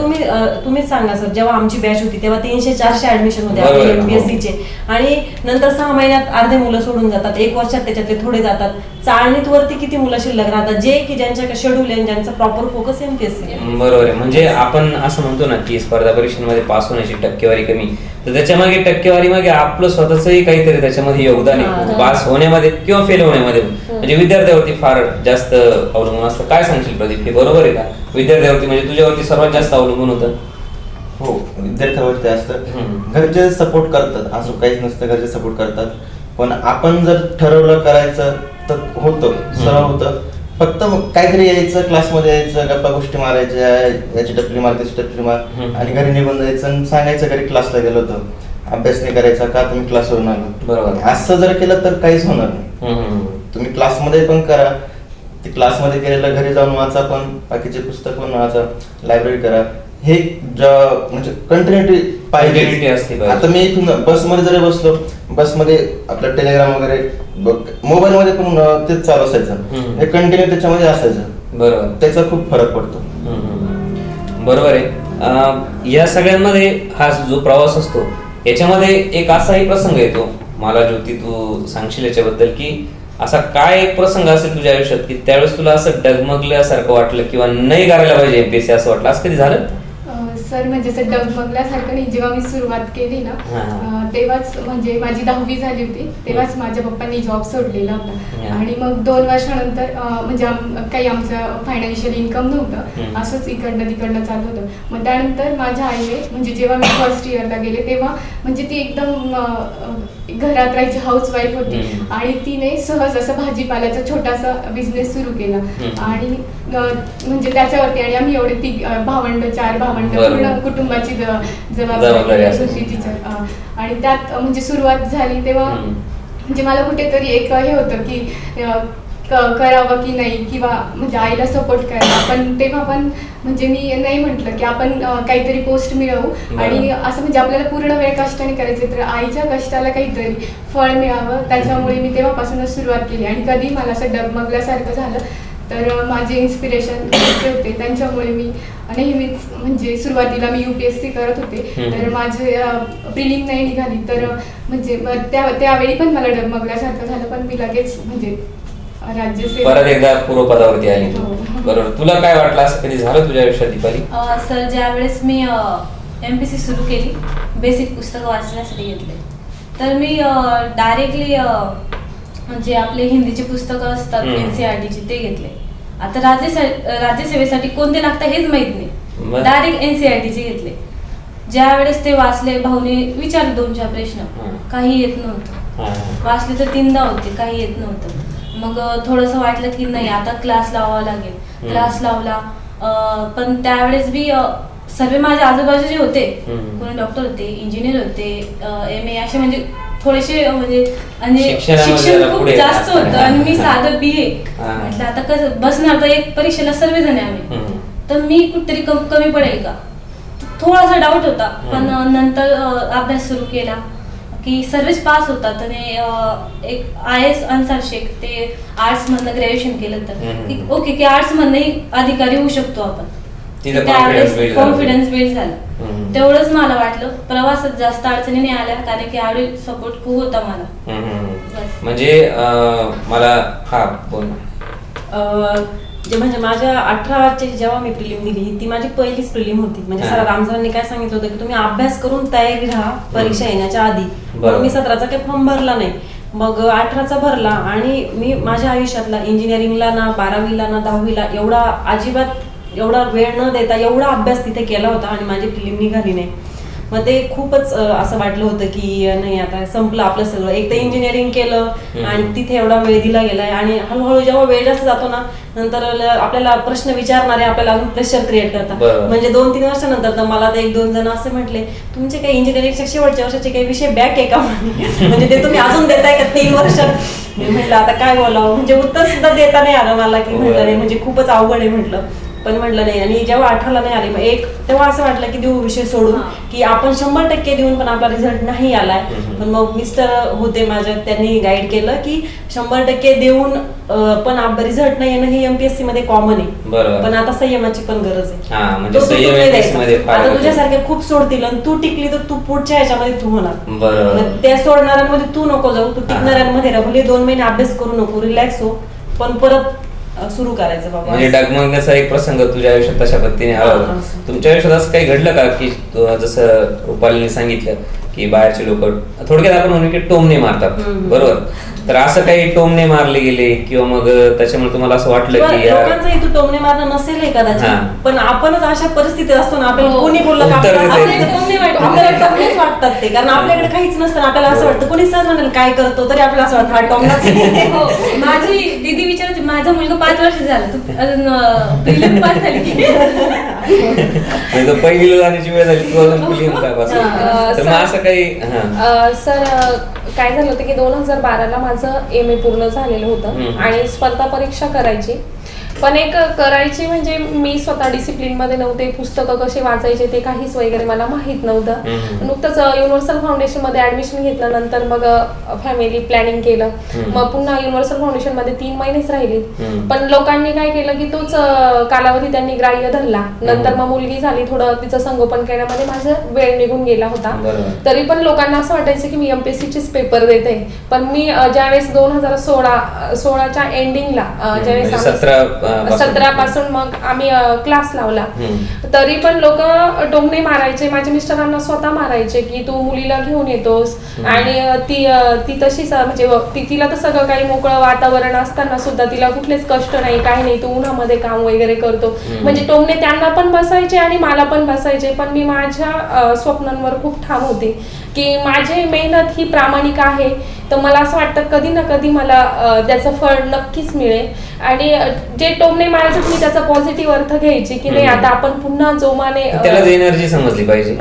तुम्हीच सांगा सर, जेव्हा आमची बॅच होती तेव्हा 300-400 ऍडमिशन होते आपले MPSCचे, आणि नंतर 6 महिन्यात अर्धे मुलं सोडून जातात, 1 वर्षात त्याच्यातले थोडे जातात. चाळणीत वरती किती मुलं शिल्लक राहतात, जे की ज्यांच्या शेड्यूल आहे, ज्यांचा प्रॉपर फोकस MPSC. बरोबर आहे. म्हणजे आपण असं म्हणतो ना की स्पर्धा परीक्षांमध्ये पास होण्याची टक्केवारी कमी, तर त्याच्या मागे टक्केवारी मागे आपलं स्वतःचंही काहीतरी त्याच्यामध्ये योगदान आहे, पास होण्यामध्ये किंवा फेल होण्यामध्ये. म्हणजे विद्यार्थ्यावरती फार जास्त अवलंबून असतं. काय सांगशील प्रदीप, हे बरोबर आहे का? विद्यार्थ्यावरती म्हणजे तुझ्यावरती सर्वात जास्त अवलंबून होतं? हो, विद्यार्थ्यावरती असतं. घरचे सपोर्ट करतात, असं काहीच नसतं, घरचे सपोर्ट करतात, पण आपण जर ठरवलं करायचं तर होतं, सरळ होतं. फक्त काहीतरी यायचं, क्लासमध्ये यायचं, गप्पा गोष्टी मारायच्या, याची टपरी मार त्याची टपरी मार, आणि घरी निघून जायचं आणि सांगायचं घरी क्लासला गेलो होतो, अभ्यास नाही करायचा का, तुम्ही क्लासवरून आलो. बरोबर. असं जर केलं तर काहीच होणार नाही. तुम्ही क्लासमध्ये पण करा, ते क्लासमध्ये केलेलं घरी जाऊन वाचा, पण बाकीचे पुस्तक पण वाचा, लायब्ररी करा. हे म्हणजे कंटिन्युटी Continuity असते पाहिजे. आता मी इथून बसमध्ये जरी बसलो, बसमध्ये आपलं टेलिग्राम वगैरे मोबाईल मध्ये पण तेच चालू असायचं, हे कंटिन्यू त्याच्यामध्ये असायचं. बरोबर. त्याचा खूप फरक पडतो. बरोबर आहे. या सगळ्यांमध्ये हा जो प्रवास असतो याच्यामध्ये एक असाही प्रसंग येतो, मला ज्योती तू सांगशील याच्याबद्दल, की असा काय एक प्रसंग असेल तुझ्या आयुष्यात की त्यावेळेस तुला असं डगमगल्यासारखं वाटलं किंवा नाही करायला पाहिजे एमपीएससी असं वाटलं, असं कधी झालं? सर म्हणजे असं डगमगल्यासारखं नाही, जेव्हा मी सुरुवात केली ना तेव्हाच म्हणजे माझी 10वी झाली होती, तेव्हाच माझ्या पप्पांनी जॉब सोडलेला होता. आणि मग 2 वर्षानंतर म्हणजे काही आमचं फायनान्शियल इन्कम नव्हतं, असंच इकडनं तिकडनं चालू होतं. मग त्यानंतर माझ्या आईने म्हणजे जेव्हा मी फर्स्ट इयरला गेले तेव्हा म्हणजे ती एकदम घरात राहायची हाऊसवाईफ होती, आणि तिने सहज असं भाजीपाल्याचा छोटासा बिझनेस सुरू केला. आणि म्हणजे त्याच्यावरती, आणि आम्ही एवढे 4 भावंड पूर्ण कुटुंबाची जबाबदारी होती तिच्या. आणि त्यात म्हणजे सुरुवात झाली तेव्हा म्हणजे मला कुठेतरी एक हे होतं की करावं की नाही, किंवा म्हणजे आईला सपोर्ट करायला. पण तेव्हा पण म्हणजे मी नाही म्हटलं की आपण काहीतरी पोस्ट मिळवू, आणि असं म्हणजे आपल्याला पूर्ण वेळ कष्टाने करायचे, तर आईच्या कष्टाला काहीतरी फळ मिळावं, त्याच्यामुळे मी तेव्हापासूनच सुरुवात केली. आणि कधी मला असं डगमगल्यासारखं झालं तर माझे इन्स्पिरेशन होते, त्यांच्यामुळे मी नेहमीच म्हणजे सुरुवातीला मी UPSC करत होते, तर माझे प्रिलिम नाही निघाली, तर म्हणजे त्यावेळी पण मला डगमगल्यासारखं झालं, पण मी लगेच म्हणजे परत एकदा पूर्वपदावरती आली तू. बरोबर. तुला काय वाटलं, असं कधी झालं तुझ्या आयुष्यात दीपाली? सर ज्या वेळेस मी MPSC सुरू केली, बेसिक पुस्तकं वाचण्यासाठी घेतले, तर मी डायरेक्टली म्हणजे आपले हिंदीचे पुस्तकं असतात NCERTचे ते घेतले. आता राज्यसेवेसाठी कोणते लागतात हेच माहित नाही, डायरेक्ट NCERTचे घेतले. ज्या वेळेस ते वाचले, भाऊने विचारले 2-4 प्रश्न, काही येत नव्हतं. वाचले तर 3दा होते, काही येत नव्हतं. मग थोडंसं वाटलं की नाही आता क्लास लावावा लागेल. क्लास लावला, पण त्यावेळेस बी सर्व माझ्या आजूबाजूचे होते, कोणी डॉक्टर होते, इंजिनियर होते, MA असे म्हणजे थोडेसे म्हणजे शिक्षण खूप जास्त होतं, आणि मी साधं BA. म्हटलं आता कसं बसणार, तर एक परीक्षेला सर्वजण आहे आम्ही, तर मी कुठेतरी कमी पडेल का, थोडासा डाऊट होता. पण नंतर अभ्यास सुरू केला की सर्वच पास होतात, आणि एक IAS अन्सार शेख ते आर्ट्स मधनं ग्रॅज्युएशन केलं, तर ओके की आर्ट्स मधनही अधिकारी होऊ शकतो आपण, त्यावेळेस कॉन्फिडन्स बिल्ड झाला. तेवढंच मला वाटलं. प्रवासात जास्त अडचणी नाही आल्या, कारण की यावेळी सपोर्ट खूप होता मला. म्हणजे मला हा बोल. म्हणजे माझ्या 18ची जेव्हा मी प्रिलिम दिली, ती माझी पहिलीच प्रिलिम होती. म्हणजे सर रामसरांनी काय सांगितलं होतं की तुम्ही अभ्यास करून तयारी राहा परीक्षा येण्याच्या आधी. मी 17चा काही फॉर्म भरला नाही, मग 18चा भरला. आणि मी माझ्या आयुष्यातला इंजिनिअरिंगला ना 12वीला ना 10वीला एवढा वेळ न देता एवढा अभ्यास तिथे केला होता, आणि माझी प्रिलिम निघाली नाही. मग ते खूपच असं वाटलं होतं की नाही आता संपलं आपलं सगळं. एक तर इंजिनिअरिंग केलं आणि तिथे एवढा वेळ दिला गेलाय, आणि हळूहळू जेव्हा वेळ जास्त जातो ना, नंतर आपल्याला प्रश्न विचारणारे आपल्याला अजून प्रेशर क्रिएट करतात. म्हणजे 2-3 वर्षानंतर तर मला ते 1-2 जण असे म्हटले, तुमचे काही इंजिनिअरिंगच्या शेवटच्या वर्षाचे काही विषय बॅक आहे का, म्हणजे ते तुम्ही अजून देताय का 3 वर्ष. म्हटलं आता काय बोलावं, म्हणजे उत्तर सुद्धा देता नाही आलं मला, की म्हटलं नाही म्हणजे खूपच अवघड आहे म्हटलं. पण म्हटलं नाही. आणि जेव्हा 18ला नाही आली, मग तेव्हा असं वाटलं की देऊ विषय सोडून, की आपण 100% देऊन पण आपला रिझल्ट नाही आलाय. पण मग मिस्टर होते माझ्या, त्यांनी गाईड केलं की 100% देऊन पण रिझल्ट नाही येणं हे MPSC मध्ये कॉमन आहे, पण आता संयमाची पण गरज आहे. आता तुझ्यासारखे खूप सोडतील, आणि तू टिकली तर तू पुढच्या ह्याच्यामध्ये तू होणार. त्या सोडणाऱ्यांमध्ये तू नको जाऊ, तू टिकणाऱ्यांमध्ये राहा. भले 2 महिने अभ्यास करू नको, रिलॅक्स हो, पण परत सुरू करायचं बाबा. म्हणजे डगमगण्याचा एक प्रसंग तुझ्या आयुष्यात तशा पद्धतीने आला. तुमच्या आयुष्यात असं काही घडलं का की जसं रुपालीने सांगितलं की बाहेरचे लोक थोडक्यात आपण म्हणू की टोमणे मारतात, बरोबर, तर असं काही टोमणे मारले गेले किंवा मग त्याच्यामुळे तुम्हाला असं वाटलं की लोकांचा हेतू टोमणे मारणं नसेल कदाचित, पण आपणच अशा परिस्थितीत असतो ना, आपल्याला कोणी बोललं का आपल्याला टोमणेच वाटतात ते, कारण आपल्याकडे काहीच नसतं. आपल्याला असं वाटतं कोणी सहज म्हणेल काय करतो, तरी आपल्याला असं वाटतं हा टोमणाच. माझी दीदी विचारायची, माझा मुलगा 5 वर्ष झाला, तू अजून प्रिलिम पास झाली की पहिलीला जाण्याची वेळ झाली किंवा तर मग असं काही. सर काय झालं होतं की 2012ला माझं MA पूर्ण झालेलं होतं आणि स्पर्धा परीक्षा करायची, पण एक करायची म्हणजे मी स्वतः डिसिप्लिन मध्ये नव्हते, पुस्तकं कसे वाचायचे ते काहीच वगैरे मला माहित नव्हतं. नुकतंच युनिव्हर्सल फाउंडेशन मध्ये ऍडमिशन घेतल्यानंतर मग फॅमिली प्लॅनिंग केलं, मग पुन्हा युनिव्हर्सल फाउंडेशन मध्ये 3 महिनेच राहिली, पण लोकांनी काय केलं की तोच कालावधी त्यांनी ग्राह्य धरला. नंतर मग मुलगी झाली, थोडं तिचं संगोपन करण्यामध्ये माझा वेळ निघून गेला होता. तरी पण लोकांना असं वाटायचं की मी MPSCचेच पेपर देते, पण मी ज्यावेळेस 2016च्या एंडिंगला ज्यावेळेस 17 पासून मग आम्ही क्लास लावला, तरी पण लोक टोमणे मारायचे, माझ्या मिस्टरांना स्वतः मारायचे की तू मुलीला घेऊन येतोस आणि ती तशीच म्हणजे तिला तर सगळं काही मोकळं वातावरण असताना सुद्धा तिला कुठलेच कष्ट नाही, काही नाही, तू उन्हामध्ये काम वगैरे करतो. म्हणजे टोमणे त्यांना पण बसायचे आणि मला पण बसायचे, पण मी माझ्या स्वप्नांवर खूप ठाम होते की माझी मेहनत ही प्रामाणिक आहे, तर मला असं वाटतं कधी ना कधी मला त्याचं फळ नक्कीच मिळेल. आणि जे टोमणे मारायचे मी त्याचा पॉझिटिव्ह अर्थ घ्यायची की नाही, आता आपण पुन्हा जोमाने एनर्जी समजली पाहिजे,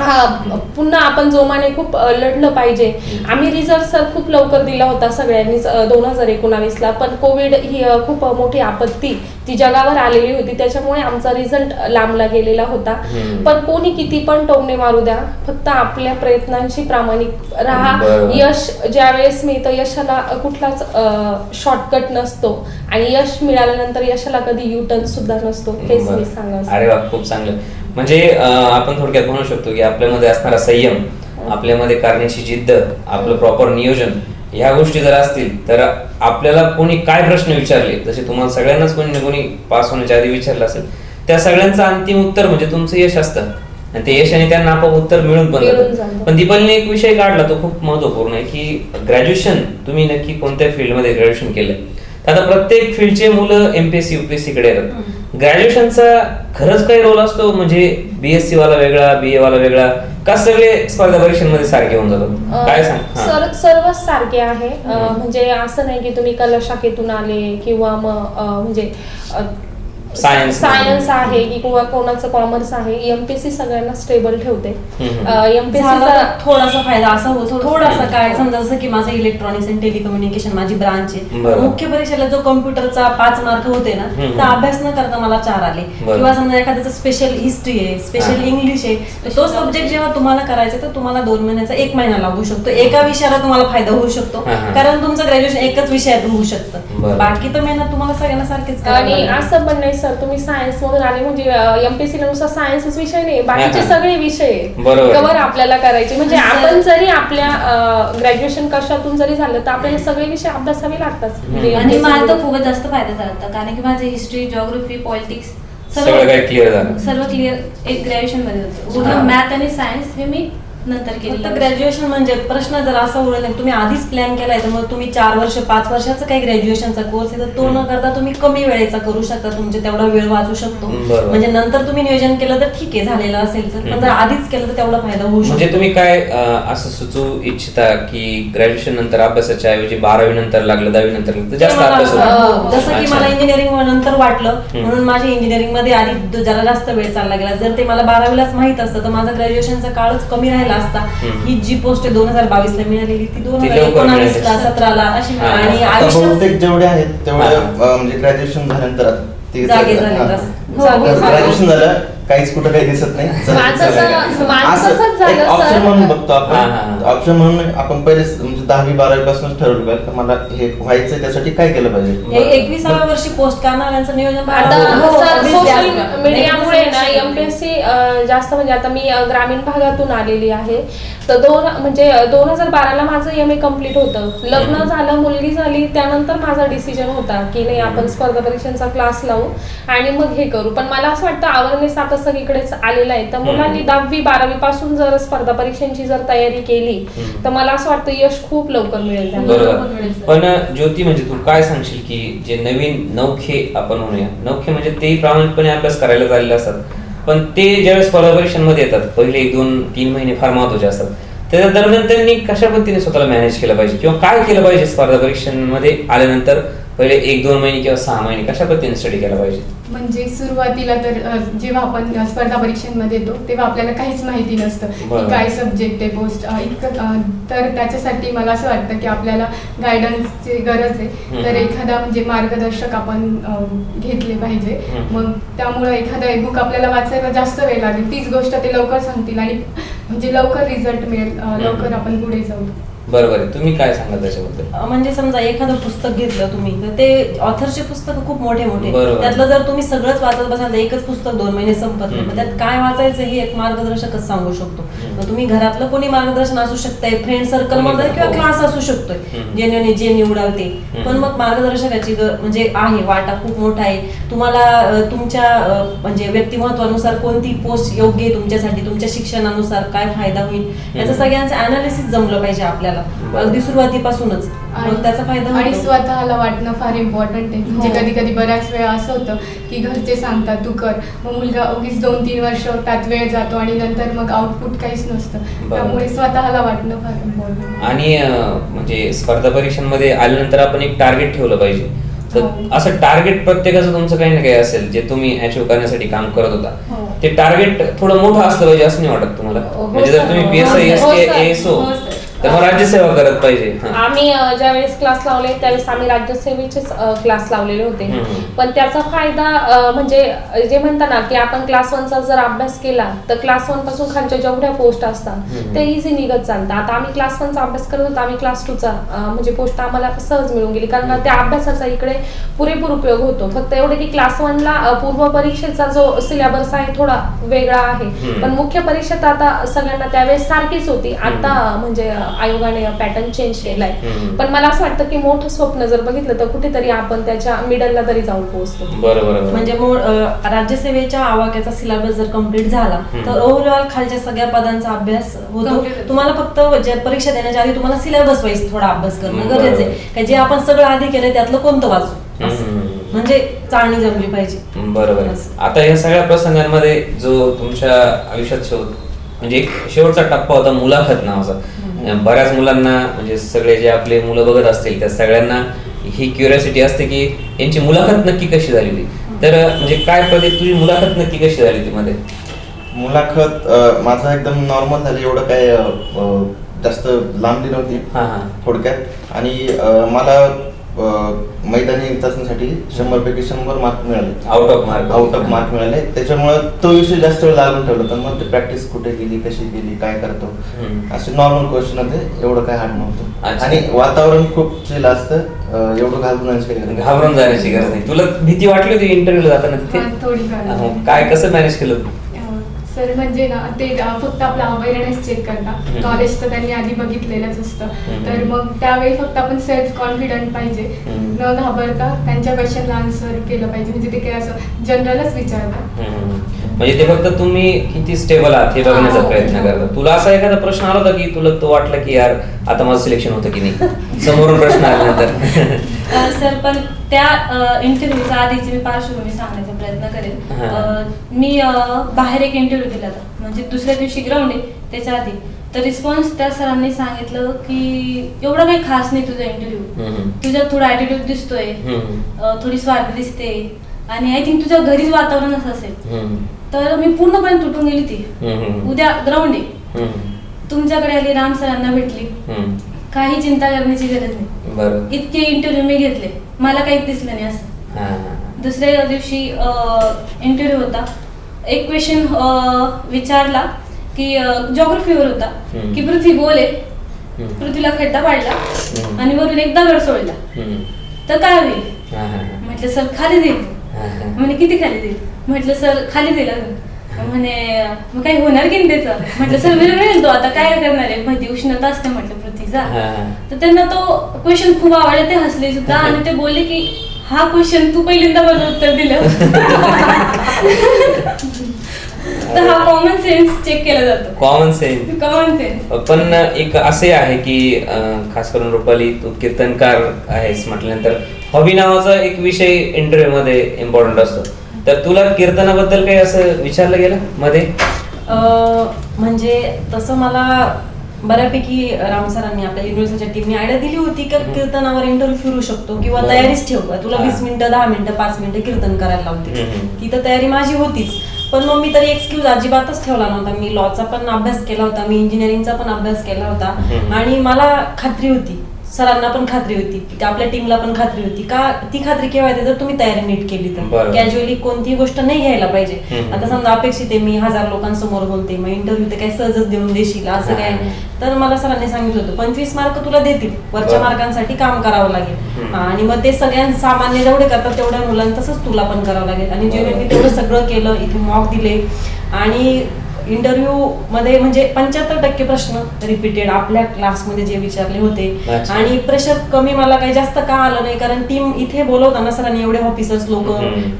पुन्हा आपण जोमाने खूप लढलं पाहिजे. आम्ही रिझल्ट सर खूप लवकर दिला होता सगळ्यांनीच 2019ला, पण कोविड ही खूप मोठी आपत्ती ती जगावर आलेली होती, त्याच्यामुळे आमचा रिझल्ट लांबला गेलेला होता. पण कोणी किती पण टोमणे मारू द्या, फक्त आपल्या प्रयत्नांशी प्रामाणिक राहा. यश ज्यावेळेस मिळतं, यशाला कुठलाच शॉर्टकट नसतो आणि यश मिळाल्यानंतर यशाला कधी युटर्न सुद्धा नसतो, हेच मी सांगायचं. अरे वा, खूप चांगलं. म्हणजे आपण थोडक्यात म्हणू शकतो की आपल्यामध्ये असणारा संयम, आपल्यामध्ये करण्याची जिद्द, आपलं प्रॉपर नियोजन, ह्या गोष्टी जर असतील तर आपल्याला कोणी काय प्रश्न विचारले, जसे तुम्हाला सगळ्यांनाच कोणी ना कोणी पास होण्याच्या आधी विचारलं असेल, त्या सगळ्यांचं अंतिम उत्तर म्हणजे तुमचं यश असतं आणि ते यशाने त्यांना आपोआप उत्तर मिळून पण जातं. पण दीपालीने एक विषय काढला तो खूप महत्वपूर्ण आहे की ग्रॅज्युएशन तुम्ही नक्की कोणत्या फील्डमध्ये ग्रॅज्युएशन केलंय. आता प्रत्येक फील्डचे मुलं MPSC UPSC कडे येतात, ग्रॅज्युएशनचा खरंच काही रोल असतो, म्हणजे BSc वाला वेगळा, BA वाला वेगळा, का सगळे स्पर्धा परीक्षांमध्ये सारखे होऊन जातात, काय सांग? सर्वच सारखे आहे. म्हणजे असं नाही की तुम्ही कला शाखेतून आले किंवा मग म्हणजे सायन्स आहे किंवा कोणाचं कॉमर्स आहे, MPSC सगळ्यांना स्टेबल ठेवते. MPSCचा थोडासा फायदा असा होतो, थोडासा काय समजा जसं की माझं इलेक्ट्रॉनिक्स अँड टेलिकम्युनिकेशन माझी ब्रांच आहे, मुख्य परीक्षेला जो कॉम्प्युटरचा 5 मार्क होते ना, तर अभ्यास न करता मला 4 आले. किंवा समजा एखाद्याचं स्पेशल हिस्ट्री आहे, स्पेशल इंग्लिश आहे, तर तो सब्जेक्ट जेव्हा तुम्हाला करायचा तर तुम्हाला 2 महिन्याचा 1 महिना लागू शकतो. एका विषयाला तुम्हाला फायदा होऊ शकतो, कारण तुमचं ग्रॅज्युएशन एकच विषयात होऊ शकतं, बाकी तर मेहनत तुम्हाला सगळ्यांना सारखीच. आणि असं पण नाही सर, तुम्ही सायन्स मधून आले म्हणजे MPSC नुसार सायन्सच विषय नाही, बाकीचे सगळे विषय कव्हर आपल्याला करायचे. म्हणजे आपण जरी आपल्या ग्रॅज्युएशन कशातून जरी झालं तर आपल्याला सगळे विषय अभ्यासावे लागतात. आणि मला तर खूपच जास्त फायदा झाला होता, कारण की माझे हिस्ट्री, जिओग्राफी, पॉलिटिक्स सगळं क्लिअर झालं, सर्व क्लिअर एक ग्रॅज्युएशन मध्ये होतं. मॅथ आणि सायन्स हे मी नंतर केलं. ग्रॅज्युएशन म्हणजे प्रश्न जर असा उडला तुम्ही आधीच प्लॅन केलाय तर मग तुम्ही 4 वर्ष 5 वर्षाचा काही ग्रॅज्युएशनचा कोर्स आहे तर तो न करता तुम्ही कमी वेळेचा करू शकता, तुमचे तेवढा वेळ वाचू शकतो. म्हणजे नंतर तुम्ही नियोजन केलं तर ठीक आहे, झालेलं असेल तर, पण जर आधीच केलं तर तेवढा फायदा होऊ शकतो. म्हणजे तुम्ही काय असं सुचवू इच्छिता की ग्रॅज्युएशन नंतर अभ्यासाच्या ऐवजी 12वी नंतर लागलं, 10वी नंतर लागलं, जास्त अभ्यास? जसं की मला इंजिनिअरिंग नंतर वाटलं म्हणून माझ्या इंजिनिअरिंग मध्ये आधी जरा जास्त वेळ चालला गेला. जर ते मला 12वीलाच माहित असतं तर माझा ग्रॅज्युएशनचा काळच कमी राहिला असता. ही जी पोस्ट 2022 ला मिळालेली ती 2019 ला 17 ला अशी. आणि बहुतेक जेवढे आहेत तेवढे म्हणजे ग्रॅज्युएशन झाल्यानंतर जागे झाले, ग्रॅज्युएशन झालं काहीच कुठं काही दिसत नाही. ऑप्शन म्हणून बघतो आपण, ऑप्शन म्हणून आपण पहिले म्हणजे 10वी 12वी पासूनच ठरवलं तर मला हे व्हायचं, त्यासाठी काय केलं पाहिजे. 21व्या वर्षी पोस्ट करणाऱ्यांचं नियोजन सोशल मीडियामुळे ना MPSC जास्त म्हणजे आता मी ग्रामीण भागातून आलेली आहे, तर 2012ला माझं MA कम्प्लीट होतं. लग्न झालं, मुलगी झाली, त्यानंतर माझा डिसिजन होता की नाही आपण स्पर्धा परीक्षांचा क्लास लावू आणि मग हे करू. पण मला असं वाटतं अवेअरनेस आता आता सगळीकडेच आलेला आहे. तर मुलांनी 10वी 12वी पासून जर स्पर्धा परीक्षांची जर तयारी केली तर मला असं वाटतं यश खूप लवकर मिळेल त्यांना. बरोबर. पण ज्योती, म्हणजे तू काय सांगशील की जे नवीन नवखे आपण म्हणूया, नवखे म्हणजे ते प्रामाणिकपणे अभ्यास करायला चाललेले असतात, पण ते ज्यावेळेस स्पर्धा परीक्षांमध्ये येतात पहिले 1-2-3 महिने फार महत्वाचे असतात, त्याच्या दरम्यान त्यांनी कशा पद्धतीने स्वतःला मॅनेज केलं पाहिजे किंवा काय केलं पाहिजे स्पर्धा परीक्षांमध्ये आल्यानंतर पहिले 1-2 महिने किंवा 6 महिने कशा पद्धतीने स्टडी केला पाहिजे? म्हणजे सुरुवातीला तर जेव्हा आपण स्पर्धा परीक्षांमध्ये येतो तेव्हा आपल्याला काहीच माहिती नसतं की काय सब्जेक्ट आहे, पोस्ट इतकं. तर त्याच्यासाठी मला असं वाटतं की आपल्याला गायडन्सची गरज आहे. तर एखादा म्हणजे मार्गदर्शक आपण घेतले पाहिजे. मग त्यामुळं एखादा बुक आपल्याला वाचायला जास्त वेळ लागेल, तीच गोष्ट ते लवकर सांगतील आणि म्हणजे लवकर रिझल्ट मिळेल, लवकर आपण पुढे जाऊ. बरोबर आहे. तुम्ही काय सांगा त्याच्याबद्दल? म्हणजे समजा एखादं पुस्तक घेतलं तुम्ही तर ते ऑथरचे पुस्तक खूप मोठे मोठे, त्यातलं जर तुम्ही सगळंच वाचत बसाल तर एकच पुस्तक 2 महिने संपत नाही. त्यात काय वाचायचं हे एक मार्गदर्शकच सांगू शकतो. मग तुम्ही घरातलं कोणी मार्गदर्शन असू शकतंय, फ्रेंड सर्कल मध्ये किंवा क्लास असू शकतोय, जे निवडाल ते. पण मग मार्गदर्शकाची म्हणजे आहे वाटा खूप मोठा आहे. तुम्हाला तुमच्या म्हणजे व्यक्तिमत्वानुसार कोणती पोस्ट योग्य आहे तुमच्यासाठी, तुमच्या शिक्षणानुसार काय फायदा होईल याचं सगळ्यांचं अनालिसिस जमलं पाहिजे आपल्याला अगदी सुरुवातीपासूनच. त्याचा फायदा आणि स्वतःला वाटणं फार इम्पॉर्टंट आहे. म्हणजे कधी कधी बऱ्याच वेळा असं होतं की घरचे सांगतात तू कर, मग मुलगा उगीच 2-3 वर्ष त्यात वेळ जातो आणि नंतर मग आउटपुट काहीच नसतं. त्यामुळे स्वतःला वाटणं फार इम्पॉर्टंट. आणि म्हणजे स्पर्धा परीक्षांमध्ये आल्यानंतर आपण एक टार्गेट ठेवलं पाहिजे. तर असं टार्गेट प्रत्येकाचं तुमचं काही ना काही असेल जे तुम्ही अचीव्ह करण्यासाठी काम करत होता, ते टार्गेट थोडं मोठं असलं पाहिजे असं नाही वाटत तुम्हाला? म्हणजे जर तुम्ही PSI SK ASO तर मग राज्यसेवा करत पाहिजे. आम्ही ज्यावेळेस क्लास लावले त्यावेळेस आम्ही राज्यसेवेचेच क्लास लावलेले होते. पण त्याचा फायदा म्हणजे जे म्हणता ना की आपण क्लास 1चा जर अभ्यास केला तर क्लास 1 पासून खालच्या जेवढ्या पोस्ट असतात ते इझी निघत चालतात. आता आम्ही क्लास 1चा अभ्यास करत होतो, आम्ही क्लास 2चा म्हणजे पोस्ट आम्हाला सहज मिळून गेली, कारण त्या अभ्यासाचा इकडे पुरेपूर उपयोग होतो. फक्त एवढे की क्लास 1ला पूर्व परीक्षेचा जो सिलेबस आहे थोडा वेगळा आहे, पण मुख्य परीक्षेत आता सगळ्यांना त्यावेळेस सारखीच होती. आता म्हणजे आयोगाने पॅटर्न चेंज केलाय. पण मला असं वाटतं की मोठं स्वप्न जर बघितलं तर कुठेतरी आपण त्याच्या मिडलला तरी जाऊन पोहोचतो. बरोबर. म्हणजे राज्यसेवेच्या आवाक्याचा सिलेबस जर कम्प्लीट झाला तर ओव्हरऑल खालच्या सगळ्या पदांचा अभ्यास होतो. तुम्हाला फक्त परीक्षा देण्याच्या आधी तुम्हाला सिलेबस वाईज थोडा अभ्यास करणं गरजेचं आहे. जे आपण सगळं आधी केलं त्यातलं कोणतं वाचू, म्हणजे चाळणी जमली पाहिजे. बरोबर. आता या सगळ्या प्रसंगांमध्ये जो तुमच्या आयुष्यात म्हणजे शेवटचा टप्पा होता मुलाखत नावाचा. बऱ्याच मुलांना म्हणजे सगळे जे आपले मुलं बघत असतील त्या सगळ्यांना ही क्युरियोसिटी असते की यांची मुलाखत नक्की कशी झाली होती. तर म्हणजे काय प्रदीप, तुझी मुलाखत नक्की कशी झाली होती? मध्ये मुलाखत माझा एकदम नॉर्मल झाली, एवढं काय जास्त लांबली नव्हती थोडक्यात. आणि मला मैदानी चाचणीसाठी 100 पैकी 100 मार्क मिळाले, आउट ऑफ मार्क मिळाले. त्याच्यामुळे तो विषय जास्त वेळ लागून ठेवला. तर मग प्रॅक्टिस कुठे केली, कशी केली, काय करतो, असे नॉर्मल क्वेश्चन होते, एवढं काय हार्ड नव्हतं. आणि वातावरण खूप चिल असतं, एवढं घाबरून जाण्याची गरज नाही. तुला भीती वाटली होती इंटरव्ह्यूला जाताना तिथे? थोडी. काय कसं मॅनेज केलं? सर म्हणजे ना ते फक्त आपला अवेअरनेस चेक करतात, नॉलेज तर त्यांनी आधी बघितलेलंच असतं. तर मग त्यावेळी फक्त आपण सेल्फ कॉन्फिडंट पाहिजे, न घाबरता त्यांच्या क्वेश्चनला आन्सर केलं पाहिजे. म्हणजे ते काय असं जनरलच विचारतात. म्हणजे ते फक्त तुम्ही किती स्टेबल आहात हे बघण्याचा प्रयत्न करतात. तुला असा एखादा प्रश्न आला होता की तुला तो वाटलं की यार आता माझं सिलेक्शन होतं की नाही, समोरून प्रश्न आल्यानंतर? सर पण त्या इंटरव्ह्यूच्या आधीची मी पार्श्वभूमी सांगण्याचा प्रयत्न करेन. मी बाहेर एक इंटरव्ह्यू दिला होता, म्हणजे दुसऱ्या दिवशी ग्राउंड आहे त्याच्या आधी. तर रिस्पॉन्स त्या सरांनी सांगितलं की एवढं काही खास नाही तुझा इंटरव्ह्यू, तुझ्यात थोडा ॲटिट्यूड दिसतोय, थोडी स्वार्थ दिसते आणि आय थिंक तुझ्या घरीच वातावरण असं असेल. तर मी पूर्णपणे तुटून गेली ती. उद्या ग्राउंड आहे, तुमच्याकडे आली, राम सरांना भेटली, काही चिंता करण्याची गरज नाही. इतके इंटरव्ह्यू मी घेतले, मला काहीच दिसलं नाही असं. दुसऱ्या दिवशी इंटरव्ह्यू होता, एक क्वेश्चन विचारला की जॉग्रफीवर होता की पृथ्वी गोल आहे, पृथ्वीला खड्डा पाडला आणि वरून एक दगड सोडला तर काय होईल? म्हटलं सर खाली जाईल. म्हणे किती खाली जाईल? म्हटलं सर खाली जाईल. म्हणे मग काही होणार की नाही त्याचं? म्हटलं सर वेळ तो आता काय करणार आहे, माहिती उष्णता असते म्हटलं पृथ्वीचा. तर त्यांना तो क्वेश्चन खूप आवडला, ते हसले सुद्धा आणि ते बोलले की हा क्वेश्चन तू पहिल्यांदा बरोबर उत्तर दिलं. फक्त हा कॉमन सेन्स चेक केला जातो. Common sense. Common sense. पण एक असे आहे की खास करून रुपाली, तू कीर्तनकार आहेस म्हटल्यानंतर हॉबी नावाचा एक विषय इंटरव्ह्यू मध्ये इम्पॉर्टंट असतो. तर तुला कीर्तनाबद्दल काही असं विचारलं गेलं मध्ये? म्हणजे तसं मला बऱ्यापैकी राम सरांनी आपल्या युनिव्हर्सिटीच्या टीमने आयडिया दिली होती की कीर्तनावर इंटरव्ह्यू फिरू शकतो किंवा तयारीच ठेव, तुला 20 मिनिटं 10 मिनिटं 5 मिनिटं कीर्तन करायला लावते. ती तर तयारी माझी होतीच. पण मग मी तरी एक्सक्यूज अजिबातच ठेवला नव्हता. मी लॉचा पण अभ्यास केला होता, मी इंजिनिअरिंगचा पण अभ्यास केला होता आणि मला खात्री होती, सरांना पण खात्री होती, आपल्या टीमला पण खात्री होती. का ती खात्री केव्हा येते? जर तुम्ही तयारी नीट केली तर. कॅज्युअली कोणतीही गोष्ट नाही घ्यायला पाहिजे. आता समजा अपेक्षित आहे मी 1000 लोकांसमोर बोलते, मग इंटरव्ह्यू ते काही सहजच देऊन देशील असं काय? तर मला सरांनी सांगितलं होतं 25 मार्क तुला देतील, वरच्या मार्कांसाठी काम करावं लागेल आणि मग ते सगळ्यांना सामान्य जेवढे करतात तेवढ्या मुलांना तसंच तुला पण करावं लागेल. आणि जेव्हा मी तेवढं सगळं केलं, इथे मॉक दिले आणि इंटरव्ह्यू मध्ये म्हणजे 75% प्रश्न रिपीटेड आपल्या क्लासमध्ये जे विचारले होते. आणि प्रेशर कमी मला काही जास्त का आलं नाही, कारण टीम इथे बोलवताना सरांनी एवढे ऑफिसर्स लोक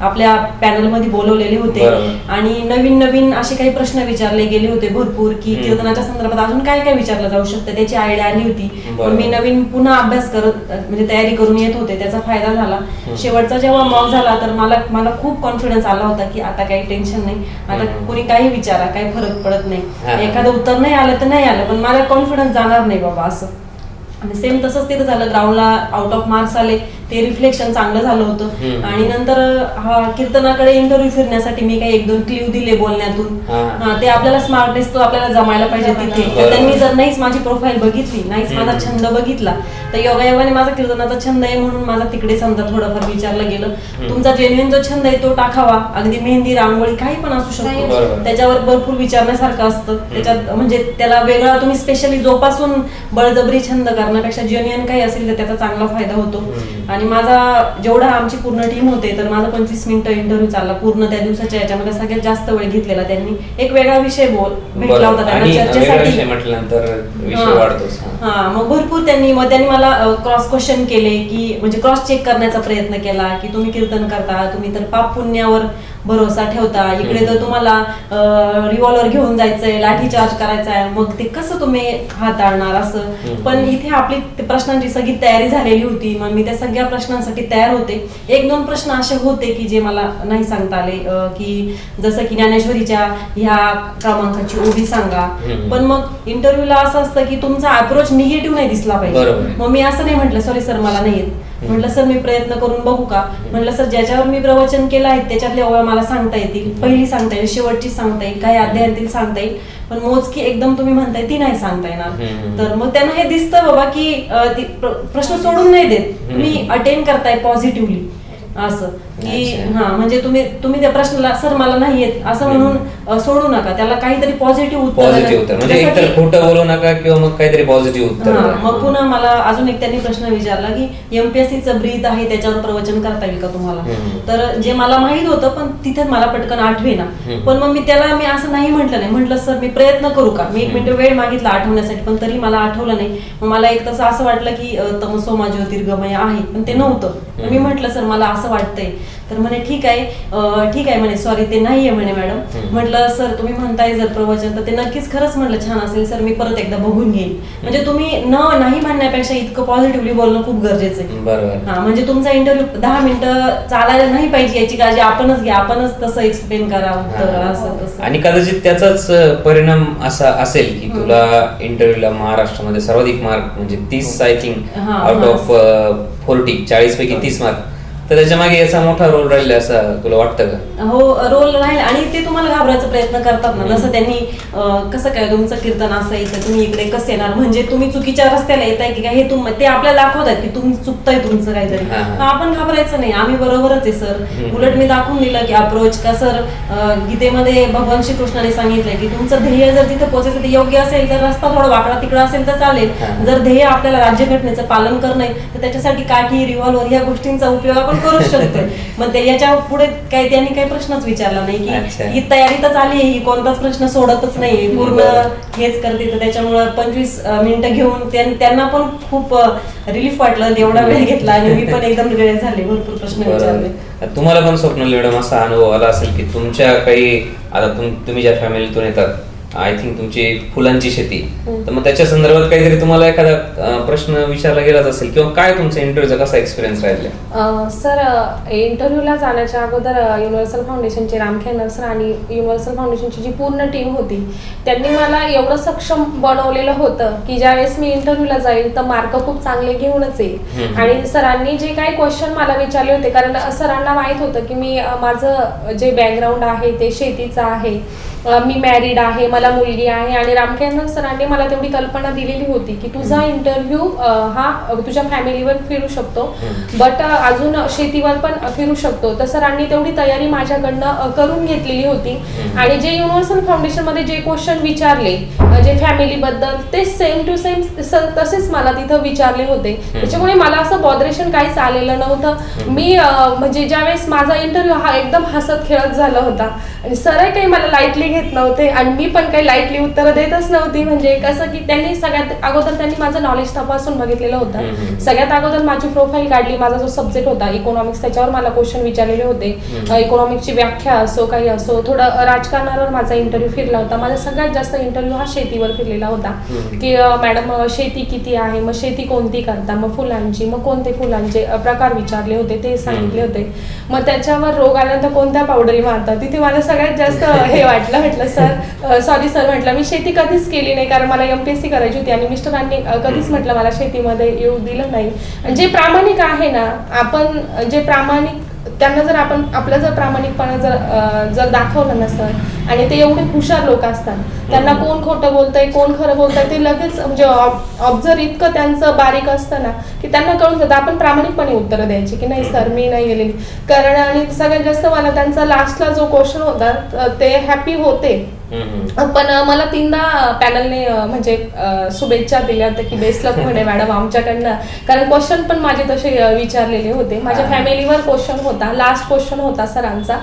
आपल्या पॅनल मध्ये बोलवलेले होते आणि नवीन नवीन असे काही प्रश्न विचारले गेले होते भरपूर, की कीर्तनाच्या संदर्भात अजून काय काय विचारलं जाऊ शकतं त्याची आयडिया आली होती. मी नवीन पुन्हा अभ्यास करत म्हणजे तयारी करून येत होते, त्याचा फायदा झाला. शेवटचा जेव्हा मॉक झाला तर मला खूप कॉन्फिडन्स आला होता की आता काही टेन्शन नाही, आता कोणी काही विचारा काही फरक पडत नाही, एखादं उत्तर नाही आलं तर नाही आलं पण माझा कॉन्फिडन्स जाणार नाही बाबा असं. आणि सेम तसंच तिथं झालं. ग्राउंडला आउट ऑफ मार्क्स आले, ते रिफ्लेक्शन चांगलं झालं होतं. आणि नंतर हा कीर्तनाकडे इंटरव्ह्यू फिरण्यासाठी मी काही 1-2 क्ल्यू दिले बोलण्यातून. ते आपल्याला स्मार्टनेस तो आपल्याला जमायला पाहिजे तिथे. तर त्यांनी जर नाहीच माझी प्रोफाईल बघितली, नाहीच माझा छंद बघितला, तर योगायोगाने माझा कीर्तनाचा छंद आहे म्हणून माझा तिकडे समजा थोडंफार विचारलं गेलं. तुमचा जेन्युइन जो छंद आहे तो टाकावा, अगदी मेहंदी रांगोळी काही पण असू शकतो, त्याच्यावर भरपूर विचारण्यासारखं असतं. त्याच्यात म्हणजे त्याला वेगळा तुम्ही स्पेशली जोपासून बळजबरी छंद करण्यापेक्षा जेन्युइन काही असेल तर त्याचा चांगला फायदा होतो. आणि माझा जेवढा आमची पूर्ण टीम होते तर माझा 25 मिनिटं इंटरव्ह्यू चालला पूर्ण. त्या दिवसाच्या याच्यामध्ये सगळ्यात जास्त वेळ घेतलेला त्यांनी. एक वेगळा विषय भेटला होता त्यांना चर्चेसाठी. मग भरपूर त्यांनी मला क्रॉस क्वेश्चन केले, की म्हणजे क्रॉस चेक करण्याचा प्रयत्न केला की तुम्ही कीर्तन करता, तुम्ही तर पाप पुण्यावर भरोसा ठेवता, इकडे तर तुम्हाला रिव्हॉल्वर घेऊन जायचंय, लाठी चार्ज करायचा आहे, मग ते कसं तुम्ही हाताळणार असं. पण इथे आपली प्रश्नांची सगळी तयारी झालेली होती. मग मी त्या सगळ्या प्रश्नांसाठी तयार होते. 1-2 प्रश्न असे होते की जे मला नाही सांगता आले, की जसं की ज्ञानेश्वरीच्या ह्या क्रमांकाची ओवी सांगा. पण मग इंटरव्ह्यूला असं असतं की तुमचा अप्रोच निगेटिव्ह नाही दिसला पाहिजे. मग मी असं नाही म्हटलं सॉरी सर मला नाही येत, म्हटलं सर मी प्रयत्न करून बघू का. म्हटलं सर ज्याच्यावर मी प्रवचन केलं आहे त्याच्यातल्या ओव्या मला सांगता येतील, पहिली सांगता येईल, शेवटची सांगता येईल, काही अध्यायातील सांगता येईल, पण मोजकी एकदम तुम्ही म्हणताय ती नाही सांगता येणार. तर मग त्यांना हे दिसतं बाबा की प्रश्न सोडून नाही देत, तुम्ही अटेंड करताय पॉझिटिव्हली असं की म्हणजे तुम्ही त्या प्रश्नाला सर मला नाही येत असं म्हणून सोडू नका, त्याला काहीतरी पॉझिटिव्ह उत्तर म्हणजे एकतर खोटं बोलू नका किंवा मग काहीतरी पॉझिटिव्ह उत्तर. मग पुन्हा मला अजून एक त्यांनी प्रश्न विचारला की एमपीएससीचं ब्रीथ आहे त्याच्यावर प्रवचन करता येईल का तुम्हाला. तर जे मला माहित होतं पण तिथे मला पटकन आठवेना. पण मग मी असं नाही म्हटलं नाही, म्हटलं सर मी प्रयत्न करू का. मी 1 मिनिट वेळ मागितला आठवण्यासाठी पण तरी मला आठवलं नाही. मग मला एक तसं असं वाटलं की तमसोमा ज्योतिर्गमय आहे पण ते नव्हतं. मी म्हटलं सर मला असं वाटतंय. तर म्हणे ठीक आहे म्हणे सॉरी ते नाहीये म्हणे मॅडम. म्हटलं सर तुम्ही म्हणताय जर प्रवचन तर ते नक्कीच खरंच म्हटलं छान असेल सर, मी परत एकदा बघून घेईन. म्हणजे तुम्ही नाही म्हणण्यापेक्षा इतकं पॉझिटिव्हली बोलणं खूप गरजेचं आहे. म्हणजे तुमचा इंटरव्ह्यू 10 मिनिटं चालायला नाही पाहिजे याची काळजी आपणच घ्या, आपणच तसं एक्सप्लेन करा असं तसं. आणि कदाचित त्याचाच परिणाम असा असेल की तुला इंटरव्ह्यूला महाराष्ट्रामध्ये सर्वाधिक मार्क म्हणजे 30 आय थिंक आउट ऑफ 40 40 पैकी 30 मार्क. तर त्याच्या मागे याचा मोठा रोल राहील असं तुला वाटतं का? हो रोल राहील. आणि ते तुम्हाला घाबरायचा प्रयत्न करतात ना, जसं त्यांनी कसं काय तुमचं कीर्तन असं तर तुम्ही इकडे कसं येणार, म्हणजे तुम्ही चुकीच्या रस्त्याला येताय की काय, हे ते आपल्याला दाखवतात की तुम्ही चुकताय तुमचं काहीतरी. आपण घाबरायचं नाही, आम्ही बरोबरच आहे सर. उलट मी दाखवून दिलं की अप्रोच का सर. गीतेमध्ये भगवान श्रीकृष्णाने सांगितलंय की तुमचं ध्येय जर तिथे पोहोचायचं ते योग्य असेल तर रस्ता थोडा वाकडा तिकडा असेल तर चालेल. जर ध्येय आपल्याला राज्यघटनेचं पालन करणं तर त्याच्यासाठी काठी रिव्हॉल्वर या गोष्टींचा उपयोग आपण आपण करू शकतो. मग ते याच्या पुढे काही त्यांनी काही प्रश्नच विचारला नाही की ही तयारी तर झाली, ही कोणताच प्रश्न सोडतच नाही, पूर्ण हेच करते. तर त्याच्यामुळे 25 मिनिटं घेऊन त्यांना पण खूप रिलीफ वाटलं, एवढा वेळ घेतला आणि मी पण एकदम रिलॅक्स झाले, भरपूर प्रश्न विचारले. तुम्हाला पण स्वप्नाली मॅडम असा अनुभव आला असेल की तुमच्या काही आता तुम्ही ज्या फॅमिलीतून येतात, आय थिंक तुमची फुलांची शेती, तर मग त्याच्या संदर्भात काहीतरी तुम्हाला एखादा प्रश्न विचारला गेलाच असेल, किंवा काय तुमचा इंटरव्ह्यूचा कसा एक्सपिरियन्स राहिला? सर, इंटरव्ह्यूला जाण्याच्या अगोदर युनिव्हर्सल फाउंडेशनचे रामखेंडर सर आणि युनिव्हर्सल फाउंडेशनची जी पूर्ण टीम होती त्यांनी मला एवढं सक्षम बनवलेलं होतं की ज्यावेळेस मी इंटरव्ह्यूला जाईल तर मार्क खूप चांगले घेऊनच येईल. आणि सरांनी जे काही क्वेश्चन मला विचारले होते, कारण सरांना माहित होतं की मी माझं जे बॅकग्राऊंड आहे ते शेतीचं आहे, मी मॅरिड आहे, मला मुलगी आहे, आणि रामखेंडर सरांनी मला तेवढी कल्पना दिलेली होती की तुझा इंटरव्ह्यू हा तुझ्या फॅमिलीवर फिरू शकतो, बट अजून शेतीवर पण फिरू शकतो. तर सरांनी तेवढी तयारी माझ्याकडनं करून घेतलेली होती. आणि जे युनिव्हर्सल फाउंडेशन मध्ये जे क्वेश्चन विचारले जे फॅमिलीबद्दल, ते सेम टू सेम तसेच मला तिथं विचारले होते. त्याच्यामुळे मला असं बॉदरेशन काहीच आलेलं नव्हतं. मी म्हणजे ज्यावेळेस माझा इंटरव्ह्यू हा एकदम हसत खेळत झाला होता, आणि सरही काही मला लाईटली घेत नव्हते आणि मी पण काही लाईटली उत्तर देतच नव्हती. म्हणजे कसं की त्यांनी सगळ्यात अगोदर त्यांनी माझं नॉलेज तपासून बघितलेलं होतं. सगळ्यात अगोदर माझी प्रोफाईल काढली, माझा जो सब्जेक्ट होता इकॉनॉमिक्स, त्याच्यावर मला क्वेश्चन विचारलेले होते. इकॉनॉमिक्सची व्याख्या असो काही असो, थोडं राजकारणावर माझा इंटरव्ह्यू फिरला होता. माझा सगळ्यात जास्त इंटरव्ह्यू हा शेतीवर फिरलेला होता की मॅडम शेती किती आहे, मग शेती कोणती करता, मग फुलांची, मग कोणते फुलांचे प्रकार विचारले होते ते सांगितले होते. मग त्याच्यावर रोग आल्यानंतर कोणत्या पावडरी मारतात, तिथे मला सगळ्यात जास्त हे वाटलं. म्हटलं सर सॉरी सर, म्हटलं मी शेती कधीच केली नाही, कारण मला MPSC करायची होती आणि मिस्टरांनी कधीच म्हटलं मला शेतीमध्ये येऊ दिलं नाही. आणि जे प्रामाणिक आहे ना, आपण जे प्रामाणिक त्यांना जर आपण आपलं जर प्रामाणिकपणा जर दाखवलं ना सर, आणि ते एवढे हुशार लोक असतात, त्यांना कोण खोटं बोलतंय कोण खरं बोलतंय ते लगेच म्हणजे ऑब्झर्व इतकं त्यांचं बारीक असतं ना की त्यांना कळून जातं. आपण प्रामाणिकपणे उत्तरं द्यायची की नाही सर मी नाही गेलेली. कारण आणि सगळ्यात जास्त मला त्यांचा लास्टला जो क्वेश्चन होता ते हॅपी होते, पण मला 3दा पॅनलने म्हणजे शुभेच्छा दिल्या होत्या की बेस्ट लक म्हणे मॅडम आमच्याकडनं. कारण क्वेश्चन पण माझे तसे विचारलेले होते, माझ्या फॅमिलीवर क्वेश्चन होता. लास्ट क्वेश्चन होता सरांचा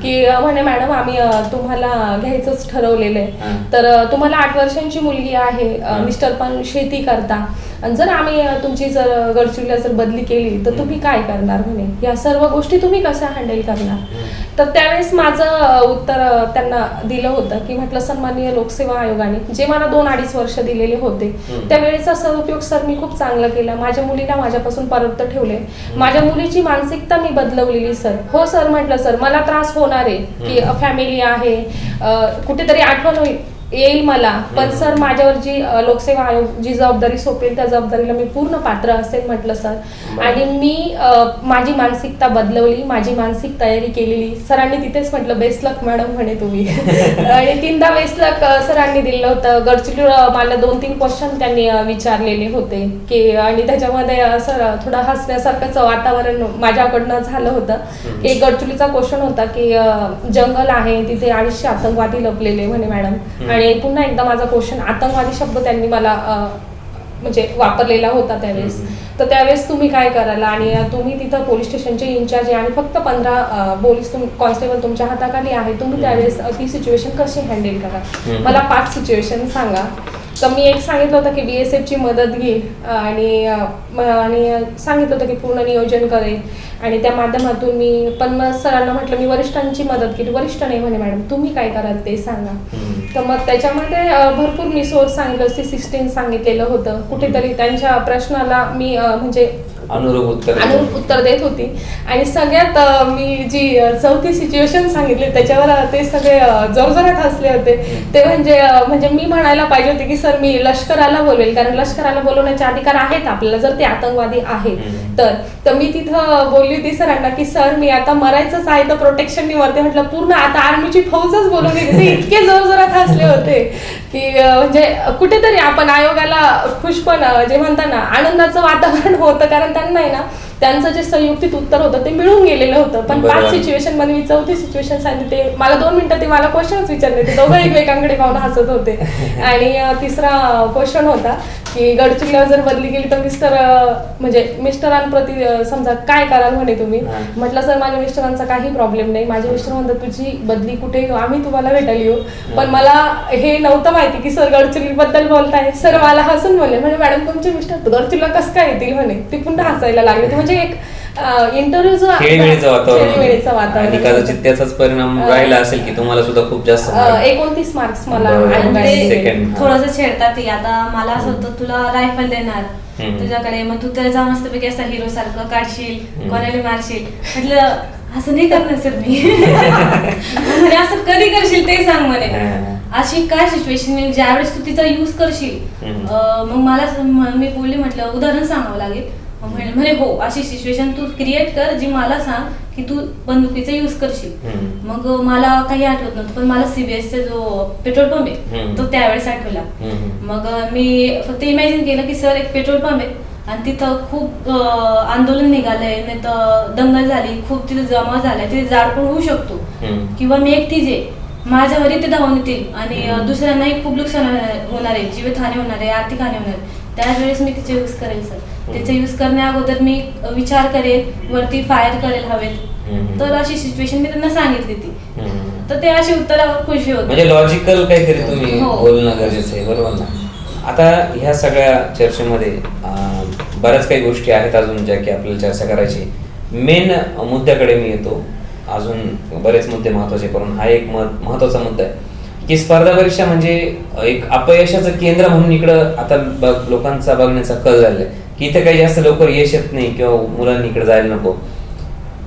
की म्हणे मॅडम आम्ही तुम्हाला घ्यायचंच ठरवलेलं आहे, तर तुम्हाला 8 वर्षांची मुलगी आहे, मिस्टर पण शेती करता, आणि जर आम्ही तुमची जर गडचिरोलीला जर बदली केली तर तुम्ही काय करणार म्हणे, या सर्व गोष्टी तुम्ही कशा हँडल करणार. तर त्यावेळेस माझं उत्तर त्यांना दिलं होतं की म्हटलं सन्माननीय लोकसेवा आयोगाने जे मला 2-2.5 वर्ष दिलेले होते त्यावेळेचा सदुपयोग सर मी खूप चांगला केला. माझ्या मुलीला माझ्यापासून परत ठेवले, माझ्या मुलीची मानसिकता मी बदलवलेली सर. हो सर म्हटलं सर मला त्रास होणार आहे की फॅमिली आहे, कुठेतरी आठवण येईल मला, पण सर माझ्यावर जी लोकसेवा आयोग जी जबाबदारी सोपेल त्या जबाबदारीला मी पूर्ण पात्र असेल म्हटलं सर. आणि मी माझी मानसिकता बदलवली, माझी मानसिक तयारी केलेली. सरांनी तिथेच म्हटलं बेस्ट लक मॅडम म्हणे तुम्ही. आणि 3दा बेस्ट लक सरांनी दिलं होतं. गडचिरोली मला 2-3 क्वेश्चन त्यांनी विचारलेले होते की, आणि त्याच्यामध्ये सर थोडं हसण्यासारखंच वातावरण माझ्याकडनं झालं होतं. एक गडचिरोलीचा क्वेश्चन होता की जंगल आहे तिथे 250 आतंकवादी लपलेले म्हणे मॅडम, आणि पुन्हा एकदा माझा क्वेश्चन आतंकवादी शब्द त्यांनी मला म्हणजे वापरलेला होता त्यावेळेस. तर त्यावेळेस तुम्ही काय कराल, आणि तुम्ही तिथं पोलीस स्टेशनचे इन्चार्ज आहे आणि फक्त 15 पोलीस कॉन्स्टेबल तुमच्या हाताखाली आहे, तुम्ही त्यावेळेस ती सिच्युएशन कशी हँडल करा, मला 5 सिच्युएशन सांगा. तर मी एक सांगितलं होतं की BSFची मदत घे, आणि सांगितलं होतं की पूर्ण नियोजन करेल, आणि त्या माध्यमातून मी पण मग सरांना म्हटलं मी वरिष्ठांची मदत केली. वरिष्ठ नाही म्हणे मॅडम तुम्ही काय कराल ते सांगा. तर मग त्याच्यामध्ये भरपूर मी सोर्स सांगितलं, C16 सांगितलेलं होतं. कुठेतरी त्यांच्या प्रश्नाला मी म्हणजे अनुरूप उत्तर देत होती. आणि सगळ्यात मी जी 4थी सिच्युएशन सांगितली त्याच्यावर ते सगळे जोरजोरात हसले होते. ते म्हणजे मी म्हणायला पाहिजे होते की सर मी लष्कराला बोलवेल, कारण लष्कराला बोलवण्याचे अधिकार आहेत आपल्याला जर ते आतंकवादी आहेत तर मी तिथं बोलली होती सरांना की सर मी आता मरायचंच आहे तर प्रोटेक्शननी मरते. म्हटलं पूर्ण आता आर्मीची फौजच बोलवली. ते इतके जोरजोरात हसले होते की म्हणजे कुठेतरी आपण आयोगाला खुश पण जे म्हणतात ना आनंदाचं वातावरण होतं, कारण त्यांना आहे ना त्यांचं जे संयुक्तित उत्तर होतं ते मिळून गेलेलं होतं. पण 5 सिच्युएशन मध्ये मी 4थी सिच्युएशन सांगितली. ते मला 2 मिनिटं ते मला क्वेश्चनच विचारले, ते दोघं एकमेकांकडे पाहून हसत होते. आणि 3रा क्वेश्चन होता की गडचिरोलीला जर बदली केली तर म्हणजे मिस्टरांप्रती समजा काय कराल म्हणे तुम्ही. म्हटलं सर माझ्या मिस्टरांचा काही प्रॉब्लेम नाही. माझे मिस्टर म्हणतात तुझी बदली कुठे आम्ही तुम्हाला भेटायला येऊ. पण मला हे नव्हतं माहिती की सर गडचिरोली बद्दल बोलताय. सर मला हसून बोलले म्हणजे मॅडम तुमचे मिस्टर गडचिरोलीला कसं काय येतील म्हणे. ते पुन्हा हसायला लागले. म्हणजे एक इंटरव्ह्यूचा खेळीमेळीचं वातावरण आणि कदाचित त्याचाच परिणाम राहिला असेल की तुम्हाला सुद्धा खूप जास्त 29 मार्क्स मला थोडस छेडतात. आता मला असं होतं तुला रायफल देणार तुझ्याकडे, मग तू त्याचा मस्तपैकी असा हिरो सारखं काढशील, कोणाला मारशील. म्हटलं असं नाही करणार सर मी. म्हणजे असं कधी करशील ते सांग म्हणे. अशी काय सिच्युएशन ज्यावेळेस तू तिचा युज करशील. मग मला मी बोलली म्हटलं उदाहरण सांगावं लागेल. म्हणे हो अशी सिच्युएशन तू क्रिएट कर जी मला सांग की तू बंदुकीचा युज करशील. मग मला काही आठवत नव्हतं पण मला CBSचा जो पेट्रोल पंप आहे तो त्यावेळेस आठवला. मग मी फक्त इमॅजिन केलं की सर एक पेट्रोल पंप आहे आणि तिथं खूप आंदोलन निघालंय, नाही तर दंगल झाली, खूप तिथे जमा झालाय, तिथे जाळपोळ होऊ शकतो किंवा मी एकटीच आहे, माझ्यावरही ते धावून येतील आणि दुसऱ्यांनाही खूप नुकसान होणार आहे, जीवितहानी होणार आहे, आर्थिक हानी होणार आहे. त्यावेळेस मी तिचे युज करेल सर. त्याचा युज करण्या अगोदर मी विचार करेल, वरती फायर करेल हवेत. तर अशी सिच्युएशन मी त्यांना सांगितली ती. तर ते अशी उत्तरावर खुशी होते. म्हणजे लॉजिकल काहीतरी तुम्ही बोलणं गरजेचं आहे, बरोबर ना. आता ह्या सगळ्या चर्चेमध्ये बऱ्याच काही गोष्टी आहेत अजून ज्या की आपल्याला चर्चा करायची. मेन मुद्द्याकडे मी येतो. अजून बरेच मुद्दे महत्वाचे, पण हा एक महत्वाचा मुद्दा आहे की स्पर्धा परीक्षा म्हणजे एक अपयशाचं केंद्र म्हणून इकडं आता लोकांचा बघण्याचा कल झालाय की इथे काही जास्त लवकर यश येत नाही किंवा मुलांनी इकडे जायला नको.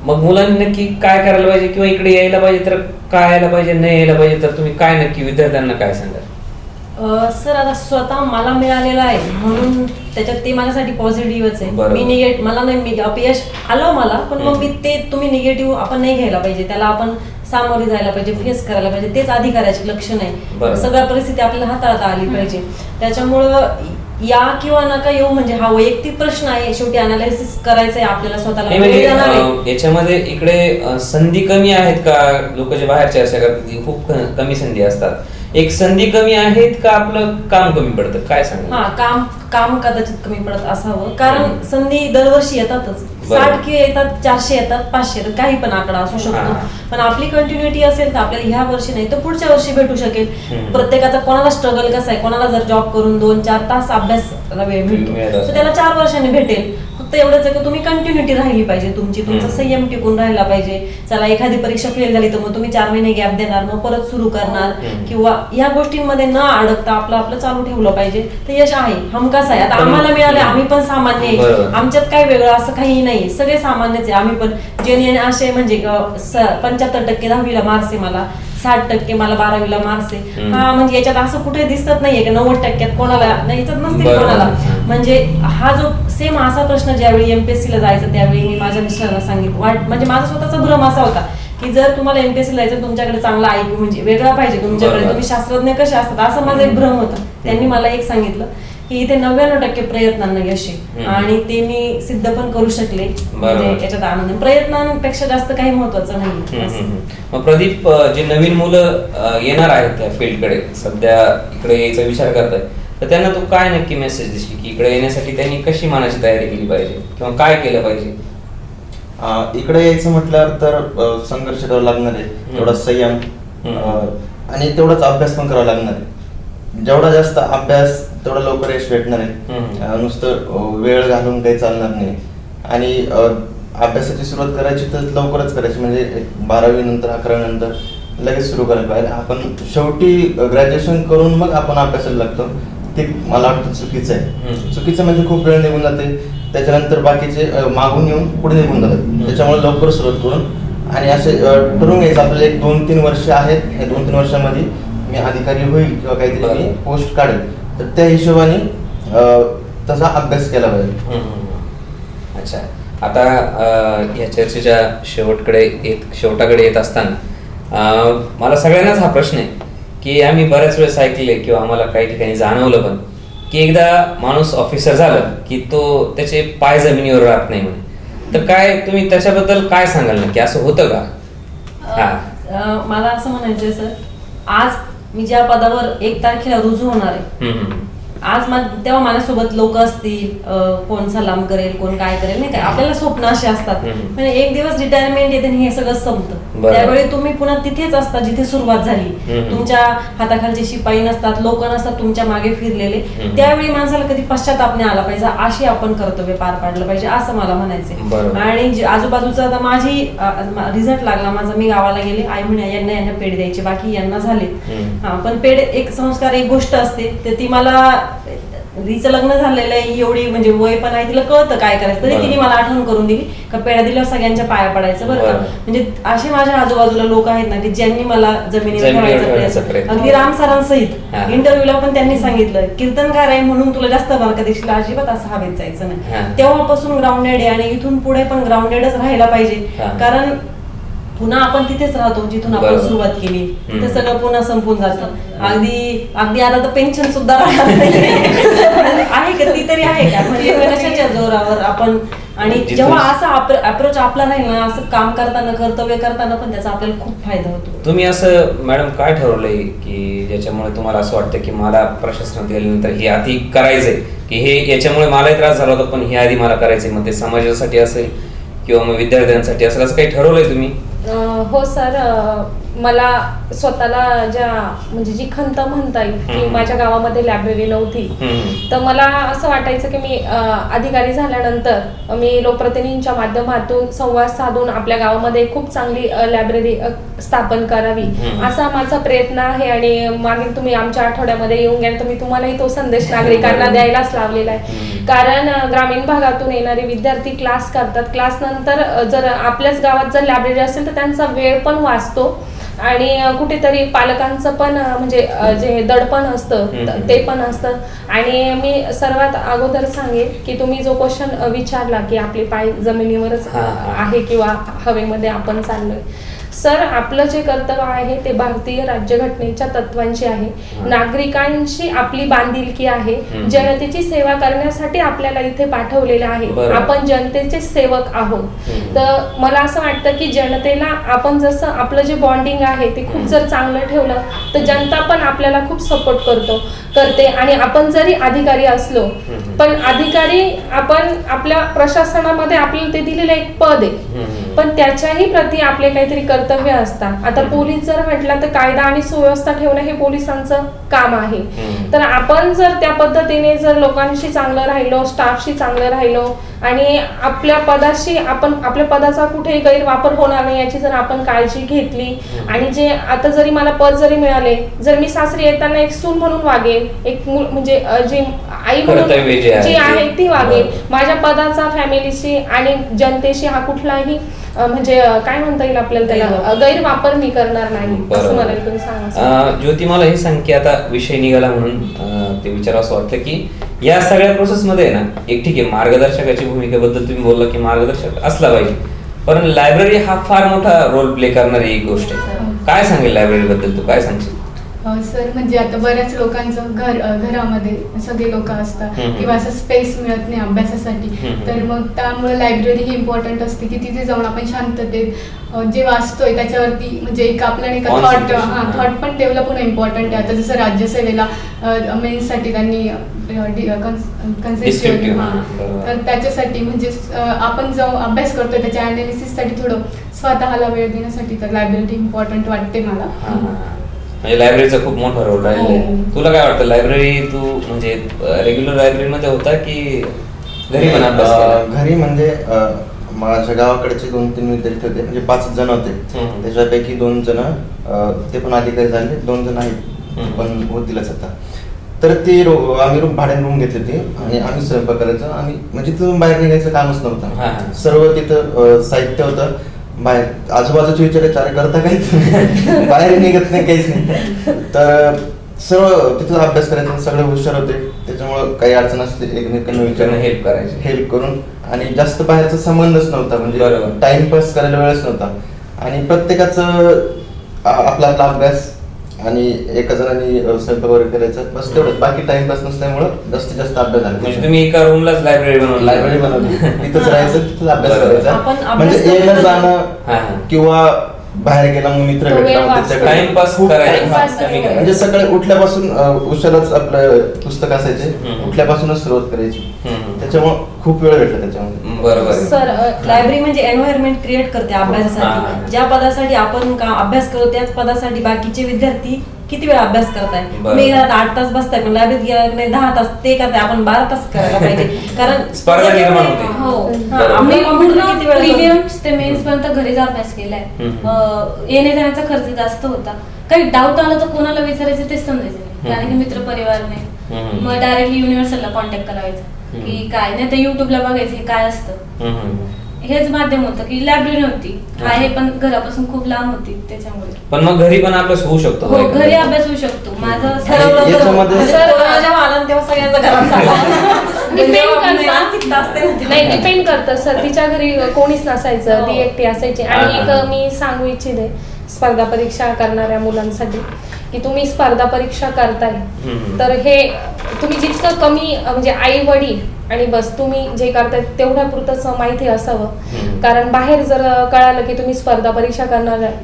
मग मुलांनी नक्की काय करायला पाहिजे किंवा इकडे यायला पाहिजे तर काय यायला पाहिजे, नाही यायला पाहिजे तर तुम्ही काय नक्की विद्यार्थ्यांना काय सांगाल? सर आता स्वतः मला मिळालेलं आहे म्हणून त्याच्यात ते माझ्यासाठी पॉझिटिव्हच आहे. मी मला नाही अपयश आलं मला, पण मग मी ते तुम्ही निगेटिव्ह आपण नाही घ्यायला पाहिजे. त्याला आपण सामोरे जायला पाहिजे, फेस करायला पाहिजे. तेच अधिकाराचे लक्षण आहे. सगळ्या परिस्थिती आपल्याला हाताळता आली पाहिजे. त्याच्यामुळं या किंवा नका येऊ म्हणजे हा वैयक्तिक प्रश्न आहे. शेवटी अनालिसिस करायचं आहे आपल्याला स्वतःला. याच्यामध्ये इकडे संधी कमी आहेत का? लोक जे बाहेर चर्चा करतात खूप कमी संधी असतात. एक संधी कमी आहेत का आपलं काम कमी पडतं, काय सांगा? काम कदाचित कमी पडत असावं, कारण संधी दरवर्षी येतातच. 60 येतात, 400 येतात, 500 येतात, काही पण आकडा असू शकतो. पण आपली कंटिन्युटी असेल तर आपल्याला ह्या वर्षी नाही तर पुढच्या वर्षी भेटू शकेल. प्रत्येकाचा कोणाला स्ट्रगल कसा आहे, कोणाला जर जॉब करून 2-4 तास अभ्यासाला वेळ भेटतो तर त्याला 4 वर्षांनी भेटेल. फक्त एवढंच आहे की तुम्ही कंटिन्युटी राहिली पाहिजे तुमचा संयम टिकून राहिला पाहिजे. चला एखादी परीक्षा फेल झाली तर मग तुम्ही 4 महिने गॅप देणार, मग परत सुरू करणार किंवा या गोष्टींमध्ये न अडकता आपलं चालू ठेवलं पाहिजे. तर यश आहे, हमखास आहे. आता आम्हाला मिळाले, आम्ही पण सामान्य आहे, आमच्यात काय वेगळं असं काही नाही, सगळे सामान्यच आहे. आम्ही पण जेन्युइन असे म्हणजे 75% 10वीला मार्क्स आहे मला, 60% मला 12वीला मार्क्स आहे. म्हणजे याच्यात असं कुठे दिसत नाहीये की 90% कोणाला नाही, याच्यात नसतील कोणाला. म्हणजे हा जो सेम असा प्रश्न ज्यावेळी MPSC ला जायचं त्यावेळी मी माझ्या मिस्टरांना सांगितलं. म्हणजे माझा स्वतःचा भ्रम असा होता की जर तुम्हाला MPSC जायचं तुमच्याकडे चांगला IQ म्हणजे वेगळा पाहिजे तुमच्याकडे, तुम्ही शास्त्रज्ञ कसे असतात असं माझा एक भ्रम होता. त्यांनी मला एक सांगितलं की इथे 99% प्रयत्नांना यश आहे आणि ते मी सिद्ध पण करू शकले. म्हणजे याच्यात आनंद, प्रयत्नांपेक्षा जास्त काही महत्वाचं नाही. मग प्रदीप, जे नवीन मुलं येणार आहेत त्या फील्डकडे, सध्या इकडे यायचा विचार करतायत, तर त्यांना तू काय नक्की मेसेज देशील की इकडे येण्यासाठी त्यांनी कशी मनाची तयारी केली पाहिजे किंवा काय केलं पाहिजे? इकडे यायचं म्हटल्यावर तर संघर्ष करावा लागणार आहे, तेवढा संयम आणि तेवढाच अभ्यास पण करावा लागणार आहे. जेवढा जास्त अभ्यास तेवढा लवकर यश भेटणार आहे. नुसतं वेळ घालून काही चालणार नाही. आणि अभ्यासाची सुरुवात करायची तर लवकरच करायची, म्हणजे 12वी नंतर 11वी नंतर लगेच सुरू करायला पाहिजे. आपण शेवटी ग्रॅज्युएशन करून मग आपण अभ्यासाला लागतो, ते मला वाटतं चुकीचं आहे. चुकीचं म्हणजे खूप वेळ निघून जाते, त्याच्यानंतर बाकीचे मागून येऊन पुढे निघून जातात. त्याच्यामुळे लवकर सुरुवात करून आणि असे ठरवून घ्यायचं आपल्याला 1-2-3 वर्ष आहेत, या 2-3 वर्षामध्ये मी अधिकारी होईल किंवा काहीतरी मी पोस्ट काढेल, तर त्या हिशोबाने तसा अभ्यास केला पाहिजे. अच्छा, आता या चर्चेच्या शेवटाकडे येत असताना मला सगळ्यांनाच हा प्रश्न आहे की आम्ही बऱ्याच वेळेस ऐकले किंवा आम्हाला काही ठिकाणी जाणवलं पण की एकदा माणूस ऑफिसर झाला की तो त्याचे पाय जमिनीवर राहत नाही म्हणे. तर काय तुम्ही त्याच्याबद्दल काय सांगाल नक्की, असं होतं का? मला असं म्हणायचंय सर, आज मी ज्या पदावर 1 तारखेला रुजू होणार आहे तेव्हा माझ्यासोबत लोक असतील, कोण सलाम करेल, कोण काय करेल, नाही काय आपल्याला स्वप्न असे असतात. म्हणजे एक दिवस रिटायरमेंट येते आणि हे सगळं संपतं. त्यावेळी तुम्ही पुन्हा तिथेच असता जिथे सुरुवात झाली. तुमच्या हाताखालचे शिपाई नसतात, लोक नसतात तुमच्या मागे फिरलेले. त्यावेळी माणसाला कधी पश्चाताप नाही आला पाहिजे, अशी आपण कर्तव्य पार पाडलं पाहिजे असं मला म्हणायचंय. आणि आजूबाजूचा आता माझी रिझल्ट लागला माझा, मी गावाला गेले, आई म्हणे यांना पेड द्यायचे, बाकी यांना झाले. पण पेड एक संस्कार, एक गोष्ट असते. तर ती मला तिचं लग्न झालेलं आहे, एवढी म्हणजे वय पण आहे, तिला कळतं काय करायचं, तरी तिने मला आठवण करून दिली का पेढा दिल्यावर सगळ्यांच्या पाया पडायचं बरं का. म्हणजे असे माझ्या आजूबाजूला लोक आहेत ना की ज्यांनी मला जमिनीवर ठेवायचा प्रयत्न, अगदी राम सरांसहित इंटरव्ह्यूला पण त्यांनी सांगितलं कीर्तनकार आहे म्हणून तुला जास्त मार्क देशील, अजिबात असं हवेत जायचं नाही. तेव्हापासून ग्राउंडेड आहे आणि इथून पुढे पण ग्राउंडेडच राहायला पाहिजे. कारण पुन्हा आपण तिथेच राहतो जिथून आपण सुरुवात केली, तिथे सगळं पुन्हा संपून जातं. अगदी आता तर पेन्शन सुद्धा राहणार नाही आहे का, ती तरी आहे का, म्हणजे कशाच्या जोरावर आपण. आणि जेव्हा असा अप्रोच आपला राहील ना, असं काम करताना, कर्तव्य करताना पण त्याचा आपल्याला खूप फायदा होतो. तुम्ही असं मॅडम काय ठरवलंय की ज्याच्यामुळे तुम्हाला असं वाटतं की मला प्रशासनात गेल्यानंतर हे आधी करायचंय, की हे याच्यामुळे मलाही त्रास झाला होता पण हे आधी मला करायचंय, मग ते समाजासाठी असेल किंवा मग विद्यार्थ्यांसाठी असेल, असं काही ठरवलंय तुम्ही? हो सर, मला स्वतःला म्हणजे जी खंत म्हणता येईल की माझ्या गावामध्ये लायब्ररी नव्हती, तर मला असं वाटायचं की मी अधिकारी झाल्यानंतर मी लोकप्रतिनिधींच्या माध्यमातून संवाद साधून आपल्या गावामध्ये खूप चांगली लायब्ररी स्थापन करावी, असा माझा प्रयत्न आहे. आणि मागील तुम्ही आमच्या आठवड्यामध्ये येऊन गेला तर मी तुम्हालाही तो संदेश नागरिकांना द्यायलाच लावलेला आहे. कारण ग्रामीण भागातून येणारे विद्यार्थी क्लास करतात, क्लास नंतर जर आपल्याच गावात जर लायब्ररी असेल तर त्यांचा वेळ पण वाचतो आणि कुठेतरी पालकांचं पण म्हणजे जे दडपण असतं ते पण असतं. आणि मी सर्वात अगोदर सांगेन की तुम्ही जो क्वेश्चन विचारला की आपले पाय जमिनीवरच आहे किंवा हवेमध्ये आपण चाललोय, सर आपलं जे कर्तव्य आहे ते भारतीय राज्यघटनेच्या तत्वांची आहे. नागरिकांची आपली बांधिलकी आहे, जनतेची सेवा करण्यासाठी आपल्याला इथे पाठवलेलं आहे. आपण जनतेचे सेवक आहोत. तर मला असं वाटतं की जनतेला आपण जसं आपलं जे बॉन्डिंग आहे ते खूप जर चांगलं ठेवलं तर जनता पण आपल्याला खूप सपोर्ट करते. आणि आपण जरी अधिकारी असलो पण अधिकारी आपण आपल्या प्रशासनामध्ये आपल्याला ते दिलेलं एक पद आहे, पण त्याच्याही प्रती आपले काहीतरी कर्तव्य असतात. आता पोलीस जर म्हटलं तर कायदा आणि सुव्यवस्था ठेवणं हे पोलिसांचं काम आहे. तर आपण जर त्या पद्धतीने जर लोकांशी चांगलं राहिलो, स्टाफशी चांगलं राहिलो आणि आपल्या पदाशी आपण आपल्या पदाचा कुठेही गैरवापर होणार नाही याची जर आपण काळजी घेतली आणि जे आता जरी मला पद जरी मिळाले, जर मी सासरी येताना एक सून म्हणून वागेल, एक म्हणजे जी आई म्हणून जी आहे ती वागेल, माझ्या पदाचा फॅमिलीशी आणि जनतेशी हा कुठलाही म्हणजे काय म्हणता येईल आपल्याला त्याला गैरवापर मी करणार नाही असं मला इथून सांगा. ज्योती मला हे सांग की आता विषय निघाला म्हणून ते विचारावं असं वाटतं की या सगळ्या प्रोसेस मध्ये ना एक ठीक आहे मार्गदर्शकाची भूमिकेबद्दल तुम्ही बोलला की मार्गदर्शक असला पाहिजे, पण लायब्ररी हा फार मोठा रोल प्ले करणारी एक गोष्ट आहे. काय सांगेल लायब्ररी बद्दल, तू काय सांगशील? सर म्हणजे आता बऱ्याच लोकांचं घरामध्ये सगळे लोक असतात किंवा असं स्पेस मिळत नाही अभ्यासासाठी, तर मग त्यामुळे लायब्ररी ही इम्पॉर्टंट असते की तिथे जाऊन आपण शांततेत जे वाचतोय त्याच्यावरती म्हणजे एक आपल्याला थॉट पण डेव्हलप होणं इम्पॉर्टंट आहे. आता जसं राज्यसेवेला मेन्ससाठी त्यांनी तर त्याच्यासाठी म्हणजे आपण जाऊन अभ्यास करतोय त्याच्या अनालिसिससाठी थोडं स्वतःला वेळ देण्यासाठी तर लायब्ररी इम्पॉर्टंट वाटते मला. म्हणजे लायब्ररीचा खूप मोठा रोल आहे. तुला काय वाटतं, लायब्ररी तू म्हणजे रेग्युलर लायब्ररीमध्ये होता की घरी पण अभ्यास? घरी म्हणजे माझ्या गावाकडचे 2-3 विद्यार्थी होते, म्हणजे 5 जण होते. त्याच्यापैकी 2 जण ते पण अधिकारी झाले, 2 जण आहेत पण होतीलच आता. तर ते आम्ही भाड्याने रूम घेतले होते आणि आम्ही स्वयंपाक करायचो. आम्ही म्हणजे तिथून बाहेर निघायचं कामच नव्हतं. सर्व तिथं साहित्य होतं. बाहेर आजूबाजूचे विचारायचे अरे करता काहीच बाहेर निघत नाही, काहीच नाही. तर सर्व तिथं अभ्यास करायचा, सगळे हुशार होते. त्याच्यामुळं काही अडचण असते एकमेकांना विचारून हेल्प करायची, हेल्प करून. आणि जास्त बाहेरचा संबंधच नव्हता, म्हणजे टाइमपास करायला वेळच नव्हता. आणि प्रत्येकाचं आपला आपला अभ्यास आणि एका जणांनी स्वयंपाक वगैरे करायचा, बस तेवढंच. बाकी टाइमपास नसल्यामुळं जास्तीत जास्त अभ्यास झाला. तुम्ही एका रूमलाच लायब्ररी बनवली? तिथंच राहायचं, तिथंच अभ्यास करायचा. म्हणजे येणं जाणं किंवा बाहेर गेला मग मित्र तो भेटला वेळ मग वाचतो. त्याच्याकडे टाइमपास खूप करायला time टाइमपास वाचतो. करायला. म्हणजे सकाळी उठल्यापासून उशिराच आपलं पुस्तक असायचे, उठल्यापासूनच सुरुवात करायची. त्याच्यामुळे खूप वेळ भेटला त्याच्यामध्ये. बरोबर आहे. सर लायब्ररी म्हणजे एन्व्हायरमेंट क्रिएट करते हा. अभ्यासासाठी. ज्या पदासाठी आपण अभ्यास करतो त्याच पदासाठी बाकीचे विद्यार्थी किती वेळ अभ्यास करताय. बरोबर. तुम्ही घरात 8 तास बसताय पण लायब्ररीत गेला नाही 10 तास ते करताय, आपण 12 तास करायला पाहिजे. कारण स्पर्धा निर्माण होते. हो हा, मी आपण पूर्ण किती वेळ प्रीलियम्स ते मेन्स पर्यंत घरीच अभ्यास केलाय. येण्या जाण्याचा खर्च जास्त होता. काही डाऊट आला तर कोणाला विचारायचं तेच समजायचं नाही, कारण की मित्र परिवार नाही. मग डायरेक्टली युनिव्हर्सलला कॉन्टॅक्ट करायचं की काय नाही तर युट्यूबला बघायचं हे काय असतं. हेच माध्यम होतं की लायब्ररी नव्हती आहे पण घरापासून खूप लांब होती त्याच्यामुळे. पण मग घरी पण अभ्यास होऊ शकतो. हो घरी अभ्यास होऊ शकतो. माझं ठरवलं तर याच्यामध्ये- म्हणजे कोरोना जेव्हा आला ना तेव्हा सगळ्यांचा घरात झाला. डिपेंड करतं. मानसिकता असते ना ती. नाही डिपेंड करतं सर. तिच्या घरी कोणीच नसायचं, ती एकटी असायची. आणि एक मी सांगू इच्छिते स्पर्धा परीक्षा करणाऱ्या मुलांसाठी की तुम्ही स्पर्धा परीक्षा करताय तर हे तुम्ही जितकं कमी म्हणजे आई वडील आणि बस तुम्ही जे करताय तेवढ्या पुरतच माहिती असावं. कारण बाहेर जर कळालं की तुम्ही स्पर्धा परीक्षा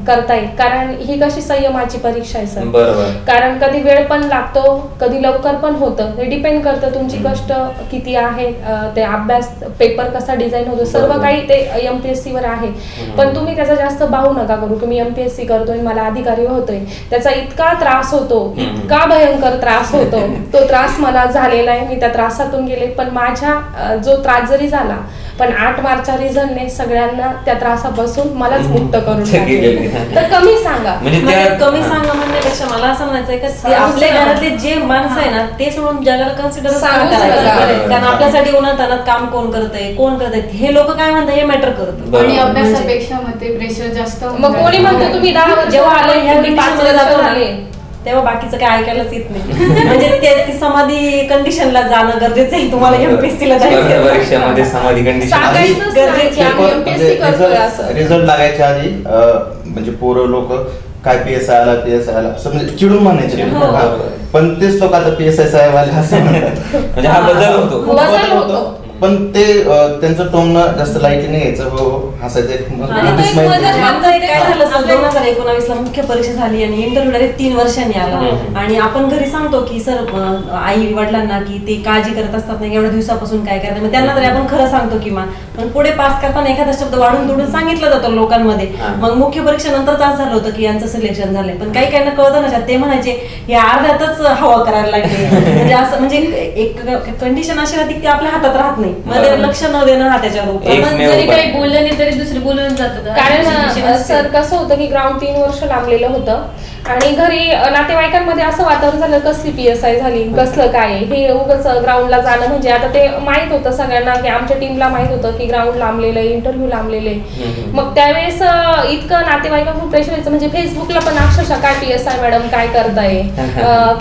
करताय, कारण ही कशी संयमाची परीक्षा आहे सर. बरोबर. कारण कधी वेळ पण लागतो, कधी लवकर पण होतं. हे डिपेंड करतं तुमची कष्ट किती आहे, ते अभ्यास पेपर कसा डिझाईन होतो, सर्व बरोबर. काही ते MPSC वर आहे. पण तुम्ही त्याचा जास्त भाव नका करू की मी MPSC करतोय मला अधिकारी होतोय. त्याचा इतका त्रास होतो, इतका भयंकर त्रास होतो. तो त्रास मला झालेला आहे, मी त्या त्रासातून गेले. पण माझ्या जो त्रास जरी झाला पण 8 मार्चच्या रिझल्टने सगळ्यांना त्या त्रासापासून मलाच मुक्त करून टाकले. तर कमी सांगा. म्हणजे म्हणजे त्या कमी सांगा म्हणण्यापेक्षा मला असं म्हणायचंय का ते आपल्या घरातले जे माणसं आहे ना ते सोडून जगाला कन्सिडर सांगूच करायचं. नका. कारण आपल्यासाठी उन्हात आणत काम कोण करतंय कोण करतंय हे लोक काय म्हणतात हे मॅटर करतं. बरोबर. आणि अभ्यासापेक्षा मग ते प्रेशर जास्त होऊन मग कोणी जातं. म्हणतो तुम्ही 10 वर्ष जेव्हा आले ह्या तुम्ही 5 कंडिशनमध्ये वर्ष जातो ना, झाले. तेव्हा बाकीचं काय ऐकायलाच येत नाही. म्हणजे ती समाधी कंडिशनला जाणं गरजेचं आहे. तुम्हाला MPSC ला स्पर्धा जायचं परीक्षेमध्ये समाधी कंडिशन. सांगायचंच नाही की आम्ही MPSC करतोय असं. रिझल्ट लागायच्या आधी म्हणजे पोरं लोक काय PSI आला PSI आला असं म्हणजे चिडून म्हणायचे. हो. हा. पण तेच लोक आता PSI साहेब आले असं म्हणतात. म्हणजे हा बदल होतो. खूप बदल बदल होतो. होतो. पण ते त्यांचं टोमणं जास्त लाईटीने घ्यायचं. हो हसायचं आणि तो एक smile मजा द्यायची. आमचं एक काय झालं सर 2019 ला मुख्य परीक्षा झाली आणि इंटरव्ह्यू डायरेक्ट 3 वर्षांनी आला. आणि आपण घरी सांगतो की सर आई वडिलांना की ते काळजी करत असतात नाही एवढ्या दिवसापासून काय करतात, मग त्यांना तरी आपण खरं सांगतो किमान. पण पुढे पास करताना एखादा शब्द वाढून तोडून सांगितलं जातं लोकांमध्ये. मग मुख्य परीक्षेनंतरच असं झालं होतं की यांचं सिलेक्शन झालंय. पण काही काहींना कळतं ना ते म्हणायचे हे अर्ध्यातच हवा करायला लागले. म्हणजे असं म्हणजे एक कंडिशन अशी राहते की ती आपल्या हातात राहत नाही. मध्ये लक्ष न देणं हा त्याच्यावर एक आपण मेव जरी उपाय. काही बोललं नाही तरी दुसरे बोलून जातात. कारण सर कसं होतं की ग्राउंड 3 वर्ष लांबलेलं होतं आणि घरी नातेवाईकांमध्ये असं वातावरण झालं कसली PSI झाली कसलं काय आहे. हे उगाच ग्राउंडला जाणं म्हणजे आता ते माहित होतं सगळ्यांना की आमच्या टीमला माहित होतं की ग्राउंड लांबलेलं आहे, इंटरव्ह्यू लांबलेले. मग त्यावेळेस इतकं नातेवाईकांकडून प्रेशर यायचं म्हणजे फेसबुकला पण अक्षरशः काय PSI मॅडम काय करताय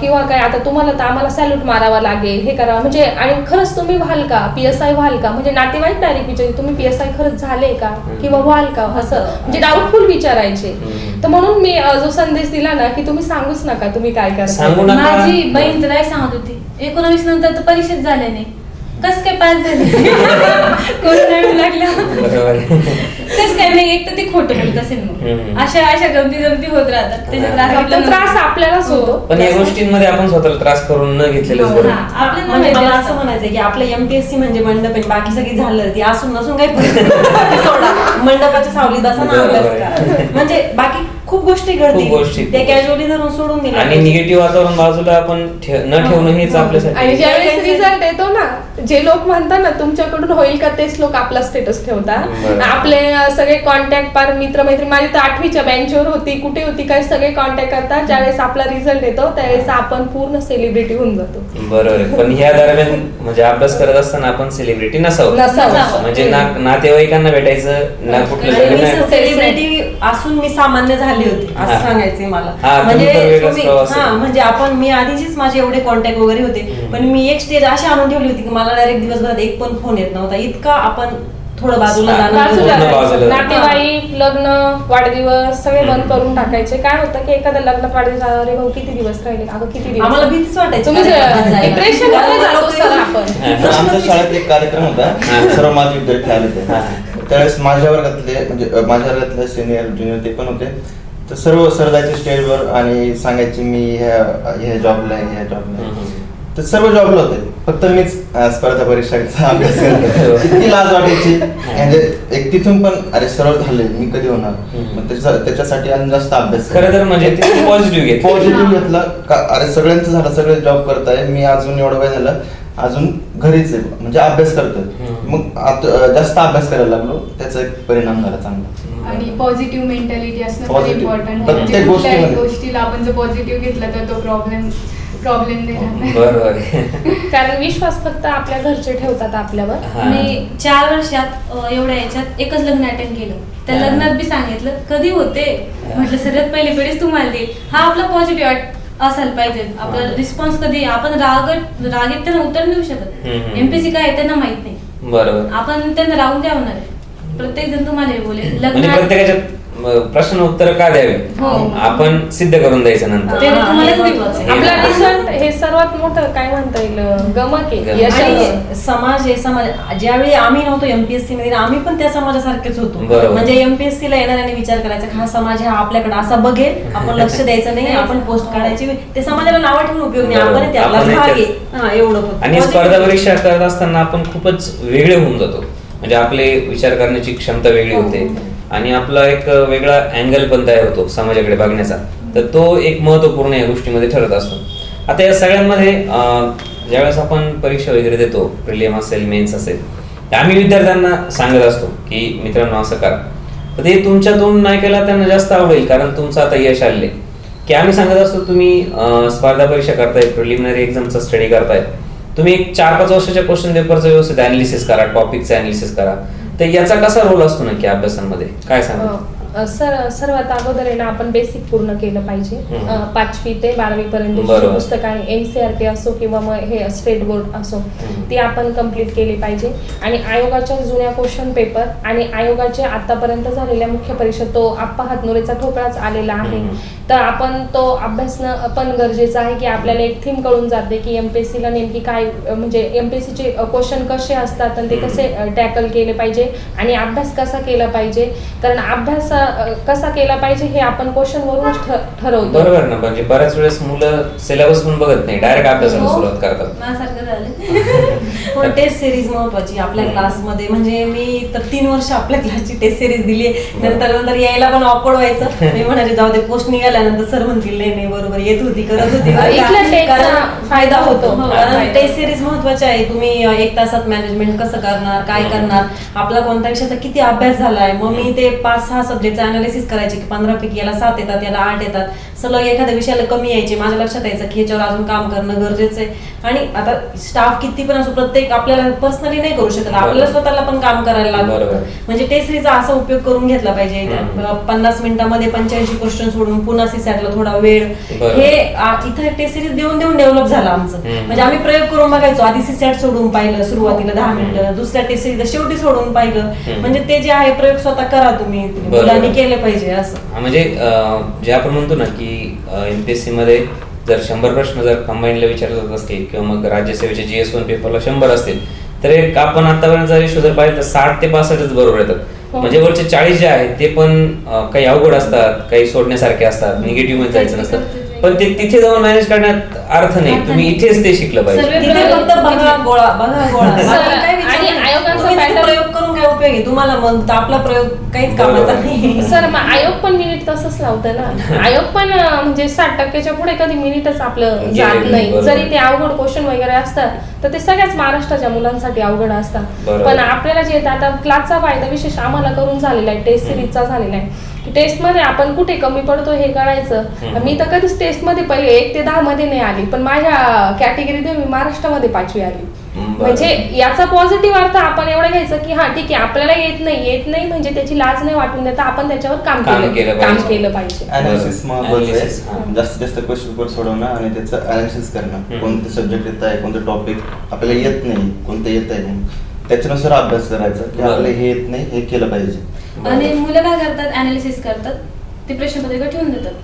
किंवा काय आता तुम्हाला तर आम्हाला सॅल्यूट मारावा लागेल हे करावं म्हणजे. आणि खरंच तुम्ही व्हाल का PSI व्हाल का म्हणजे नातेवाईक डायरेक्ट विचारायचे तुम्ही PSI खरंच झाले का किंवा व्हाल का असं म्हणजे डाऊटफुल विचारायचे. तर म्हणून मी जो संदेश दिला ना की तुम्ही सांगूच नका तुम्ही काय सांगू करता. नका. माझी बहीण तर काय सांगत होती 19 नंतर तर परीक्षेत झाले नाही कस काय पास झाले कोरोना लागला बरोबर. कस काय नाही. एक तर ते खोटं बोलत असेल मग अशा गमती होत राहतात त्याच्यात तो त्रास आपल्यालाच होतो. पण या गोष्टींमध्ये आपण स्वतःला त्रास करून न घेतलेलंच बरं. म्हणजे मला असं म्हणायचं की आपलं MPSC म्हणजे मंडप आहे, बाकी सगळी झालं ती असून नसून काही फरक नाही. सोडा मंडपाच्या सावलीत असा ना अभ्यास करा. म्हणजे बाकी खूप गोष्टी खूप गोष्टी. घडतील ते कॅज्युअली धरून सोडून दिलं आणि निगेटिव्ह वातावरण बाजूला आपण न ठेवणं हेच आपल्यासाठी. आणि ज्यावेळेस रिझल्ट येतो ना जे लोक म्हणतात ना तुमच्याकडून होईल का तेच लोक आपला स्टेटस ठेवतात. आपले सगळे कॉन्टॅक्ट पार मित्रमैत्री माझी तर 8वीच्या बेंचवर होती कुठे होती काय सगळे कॉन्टॅक्ट करतात. ज्यावेळेस आपला रिझल्ट येतो त्यावेळेस आपण पूर्ण सेलिब्रिटी होऊन जातो. बरोबर आहे. पण ह्या दरम्यान म्हणजे अभ्यास करत असताना आपण सेलिब्रिटी नसावं. म्हणजे ना भेटायचं ना कुठलं सेलिब्रिटी असून मी सामान्य झाली होती असं सांगायचंय मला. हा, म्हणजे तुम्ही तर वेगळाच तुम्ही प्रवास आहे. म्हणजे आपण मी आधीचीच माझे एवढे कॉन्टॅक्ट वगैरे होते पण मी एक स्टेज अशी आणून ठेवली होती की मला डायरेक्ट दिवसभरात एक पण फोन येत नव्हता. इतका आपण थोडं बाजूला बाजूला जाणं बाजूला. नातेवाईक लग्न वाढदिवस सगळे बंद करून टाकायचे. काय होतं की एखाद्या लग्नात वाढदिवस अरे भाऊ किती दिवस राहिले अगं किती दिवस आम्हाला भीतीच वाटायची तुम्ही कार्यक्रमात जायला. डिप्रेशन मध्ये जातो सर आपण. आमच्या शाळेत एक कार्यक्रम होता सर्व माझे विद्यार्थी आले होते. त्यावेळेस माझ्या वर्गातले म्हणजे माझ्या वर्गातले सिनियर ज्युनियर ते पण होते. तर सर्व सर जायचे स्टेजवर आणि सांगायचे मी ह्या जॉबला आहे, ह्या जॉबला आहे. तर सर्व जॉबला होते, फक्त मीच स्पर्धा परीक्षाचा अभ्यास करतो. इतकी लाज वाटायची म्हणजे एक तिथून पण अरे सरळ झाले मी कधी होणार, मग त्याच्यासाठी अजून जास्त अभ्यास. खरं तर म्हणजे पॉझिटिव्ह घेतला का अरे सगळ्यांचं झालं, सगळे जॉब करताय, मी अजून एवढं वेळ झालं अजून घरीच आहे म्हणजे अभ्यास करतोय. मग जास्त अभ्यास करायला लागलो, त्याचा एक परिणाम झाला चांगला. आणि पॉझिटिव्ह मेंटॅलिटी असणं खूप Positive. इम्पॉर्टंट. प्रत्येक कुठल्याही गोष्टीला आपण जर पॉझिटिव्ह घेतलं तर तो प्रॉब्लेम नाही राहणार. बरोबर. कारण विश्वास फक्त आपल्या घरचे ठेवतात आपल्यावर. मी 4 वर्षात एवढ्या याच्यात एकच लग्न अटेंड केलं. त्या लग्नात बी सांगितलं कधी होते, म्हटलं सगळ्यात पहिली पिढीच तुम्हाला देईल. हा आपला पॉझिटिव्ह असायला पाहिजे. आपला रिस्पॉन्स कधी आपण रागेत त्यांना उत्तर देऊ शकत. एमपीसी काय आहे त्यांना माहित नाही. बरोबर. आपण त्यांना राहून द्या होणार आहे. प्रत्येक जण तुम्हाला हे बोलेल म्हणजे लग्नात प्रत्येकाच्या प्रश्न उत्तर का द्यावे आपण सिद्ध करून द्यायचं नंतर. ते तुम्हाला महत्त्वाचं आहे. आपला रिझल्ट हे सर्वात मोठं काय म्हणता येईल गमक आहे. आणि समाज हे समाज ज्यावेळी आम्ही नव्हतो एमपीएससी मध्ये आम्ही पण त्या समाजासारखेच होतो. बरोबर. म्हणजे एमपीएससी ला येणाऱ्याने विचार करायचा हा समाज हा आपल्याकडे असा बघेल, आपण लक्ष द्यायचं नाही, आपण पोस्ट काढायची, ते समाजाला नाव ठेवून उपयोग नाही, आपण त्याला भाग आहे. हा एवढं होतं. आणि स्पर्धा परीक्षा करत असताना आपण खूपच वेगळे होऊन जातो. म्हणजे आपले विचार करण्याची क्षमता वेगळी होते आणि आपला एक वेगळा अँगल पण तयार होतो समाजाकडे बघण्याचा. तर तो एक महत्वपूर्ण या गोष्टीमध्ये ठरत असतो. आता या सगळ्यांमध्ये ज्यावेळेस आपण परीक्षा वगैरे देतो, प्रिलियम असेल, मेन्स असेल, तर आम्ही विद्यार्थ्यांना सांगत असतो की मित्रांनो असं करा. तर ते तुमच्या तोंड नाही केला त्यांना जास्त आवडेल, कारण तुमचं आता यश आले की आम्ही सांगत असतो तुम्ही स्पर्धा परीक्षा करताय, प्रिलिमिनरी एक्झामचा स्टडी करताय, तुम्ही एक 4-5 वर्षाच्या क्वेश्चन पेपरचं व्यवस्थित अनालिसिस करा, टॉपिकचं अनालिसिस करा. तर याचा कसा रोल असतो नक्की अभ्यासामध्ये काय सांगा? सर्वात अगोदर आहे ना आपण बेसिक पूर्ण केलं पाहिजे. 5वी ते 12वी पर्यंत पुस्तक आहे, एनसीईआरटी असो किंवा मग हे स्टेट बोर्ड असो, ती आपण कम्प्लीट केली पाहिजे. आणि आयोगाच्या जुन्या क्वेश्चन पेपर आणि आयोगाचे आतापर्यंत झालेल्या मुख्य परीक्षा, तो आप्पा हातनुरेचा ठोकळाच आलेला आहे. तर आपण तो अभ्यासणं पण गरजेचं आहे की आपल्याला एक थीम कळून जाते की एमपीएससीला नेमकी काय, म्हणजे एमपीएससीचे क्वेश्चन कसे असतात आणि ते कसे टॅकल केले पाहिजे आणि अभ्यास कसा केला पाहिजे. कारण अभ्यास कसा केला पाहिजे हे आपण क्वेश्चन वरूनच ठरवतो. बरोबर ना. म्हणजे बऱ्याच वेळेस मुलं सिलेबस पण बघत नाही, डायरेक्ट अभ्यासाला सुरुवात करतात. माझ्यासारखं झालं. पण टेस्ट सिरीज महत्वाची आपल्या क्लासमध्ये. म्हणजे मी तर 3 वर्ष आपल्या क्लासची टेस्ट सिरीज दिली. नंतर यायला पण ऑकवर्ड व्हायचं. मी म्हणाले जाऊ दे, पोस्ट निघाल्यानंतर सर म्हणतील नाही बरोबर येत होती, करत होती. फायदा होतो. कारण टेस्ट सिरीज महत्वाची आहे. तुम्ही 1 तासात मॅनेजमेंट कसं करणार, काय करणार, आपला कोणत्या विषयाचा किती अभ्यास झालाय. मग मी ते 5-6 सब्जेक्टचा अनालिसिस करायचे की 15 पैकी याला 7 येतात, याला 8 येतात. सलग एखाद्या विषयाला कमी यायचे, माझ्या लक्षात यायचं की ह्याच्यावर अजून काम करणं गरजेचं आहे. आणि आता स्टाफ किती पण असो, प्रत्येक आपल्याला पर्सनली नाही करू शकत, आपल्याला स्वतःला पण काम करायला लागतं. म्हणजे टेस्ट सिरीजचा असा उपयोग करून घेतला पाहिजे. 50 मिनिटांमध्ये 85 क्वेश्चन सोडून पुन्हा सीसॅटला थोडा वेळ, हे इथं टेस्ट सिरीज देऊन डेव्हलप झालं आमचं. म्हणजे आम्ही प्रयोग करून बघायचो. आधी सीसॅट सोडून पाहिलं सुरुवातीला 10 मिनिटं, दुसऱ्या टेस्ट सिरीज शेवटी सोडून पाहिलं. म्हणजे ते जे आहे प्रयोग स्वतः करा तुम्ही, मुलांनी केले पाहिजे असं. म्हणजे जे आपण म्हणतो ना की एमपीएससी मध्ये जर 100 प्रश्न जर कंबाईनला विचारले असतील किंवा मग राज्यसेवेचे GS1 पेपरला 100 असतील, तर एक आपण आतापर्यंत रेशो जर पाहिजे तर 60 ते 65 बरोबर येतात. म्हणजे वरचे 40 जे आहेत ते पण काही अवघड असतात, काही सोडण्यासारखे असतात, निगेटिव्ह मध्ये जायचं नसतं. पण ते तिथे जाऊन मॅनेज करण्यात अर्थ नाही. तुम्ही इथेच ते शिकलं पाहिजे. तिथे फक्त बघा गोळा. आणि आयोगाचा पॅटर्न प्रयोग करून काय उपयोग आहे तुम्हाला? मग आपला प्रयोग काहीच कामाचा नाही. सर मग आयोग पण मिनिट तसंच लावतं ना. आयोग पण म्हणजे 60% पुढे कधी मिनिटच आपलं जात नाही. जरी ते अवघड क्वेश्चन वगैरे असतात तर ते सगळ्याच महाराष्ट्राच्या मुलांसाठी अवघड असतात. पण आपल्याला जे आता क्लासचा फायदा विशेष आम्हाला करून झालेला आहे, टेस्ट सिरीजचा झालेला आहे. टेस्ट मध्ये आपण कुठे कमी पडतो हे कळायचं. मी तर कधीच टेस्ट मध्ये पहिले 1 ते 10 मध्ये नाही आली, पण माझ्या कॅटेगरीत मी महाराष्ट्रामध्ये 5वी आली. म्हणजे याचा पॉझिटिव्ह अर्थ आपण एवढं घ्यायचं की हा ठीक आहे, आपल्याला येत नाही म्हणजे त्याची लाज नाही वाटून देता आपण त्याच्यावर काम केलं पाहिजे. अनालिसिस महत्वाचं आहे. जास्तीत जास्त क्वेश्चन पेपर सोडवणं आणि त्याचं अनालिसिस करणं. कोणते सब्जेक्ट येत आहे, कोणतं टॉपिक आपल्याला येत नाही, कोणतं येत आहे, त्याच्यानुसार अभ्यास करायचा की आपल्याला हे येत नाही, हे केलं पाहिजे. आणि मुलं काय करतात, अनालिसिस करतात, ती प्रश्नपत्रिका ठेवून देतात.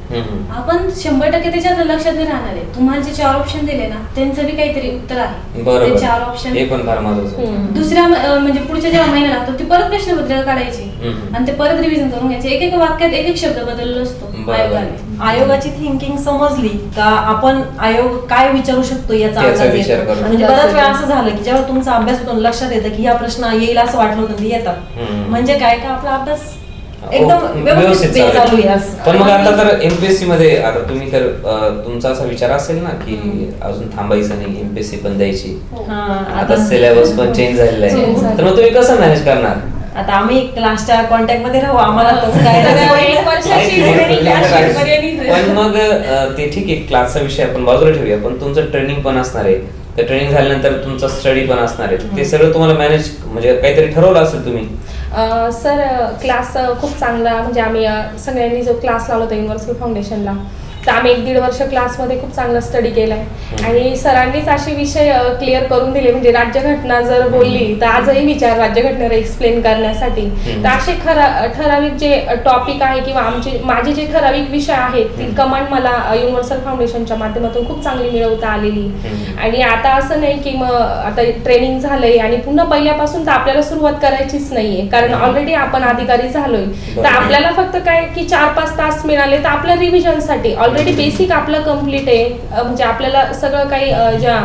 आपण 100% त्याच्यात लक्षात नाही राहणार आहे. तुम्हाला जे 4 ऑप्शन दिले ना त्यांचं बी काहीतरी उत्तर आहे. ते 4 ऑप्शन हे पण फार महत्त्वाचं. दुसऱ्या म्हणजे पुढच्या जेव्हा महिना लागतो ती परत प्रश्नपत्रिका काढायची आणि ते परत रिव्हिजन करून घ्यायचे. एक वाक्यात एक शब्द बदललेला असतो आयोगाने. आयोगाची थिंकिंग समजली का आपण आयोग काय विचारू शकतो याचा अंदाज विचार येतो. करू. म्हणजे बऱ्याच वेळा असं झालं की जेव्हा तुमचा अभ्यास होतो लक्षात येतं की हा प्रश्न येईल असं वाटलं होतं ते येतात. म्हणजे काय का आपला अभ्यास एकदम व्यवस्थित चालू आहे. पण मग आता तर एमपीएससी मध्ये आता तुम्ही तर तुमचा असा विचार असेल ना की अजून थांबायचं नाही, एमपीएससी पण द्यायची. आता सिलेबस पण चेंज झालेला आहे, तर मग तुम्ही कसं मॅनेज करणार? आता आम्ही क्लासच्या कॉन्टॅक्ट मध्ये राहू, आम्हाला तसं काय पण मग ते ठीक आहे, क्लासचा विषय आपण बाजूला ठेवूया, पण तुमचं ट्रेनिंग पण असणार आहे. तर ट्रेनिंग झाल्यानंतर तुमचा स्टडी पण असणार आहे. ते सगळं तुम्हाला मॅनेज म्हणजे काहीतरी ठरवलं असेल तुम्ही? सर क्लास खूप चांगला, म्हणजे आम्ही सगळ्यांनी जो क्लास लावला होता युनिव्हर्सल फाउंडेशनला, तर आम्ही 1-1.5 वर्ष क्लासमध्ये खूप चांगला स्टडी केलाय आणि सरांनीच असे विषय क्लिअर करून दिले. म्हणजे राज्यघटना जर बोलली तर आजही विचार राज्यघटनेवर एक्सप्लेन करण्यासाठी, तर असे ठराविक जे टॉपिक आहे किंवा माझे जे ठराविक विषय आहेत ती कमांड मला युनिव्हर्सल फाउंडेशनच्या माध्यमातून खूप चांगली मिळवता आलेली. आणि आता असं नाही की मग आता ट्रेनिंग झालंय आणि पुन्हा पहिल्यापासून तर आपल्याला सुरुवात करायचीच नाहीये, कारण ऑलरेडी आपण अधिकारी झालोय. तर आपल्याला फक्त काय की 4-5 तास मिळाले तर आपल्या रिव्हिजनसाठी ऑलरेडी बेसिक आपलं कम्प्लीट आहे. म्हणजे आपल्याला सगळं काही ज्या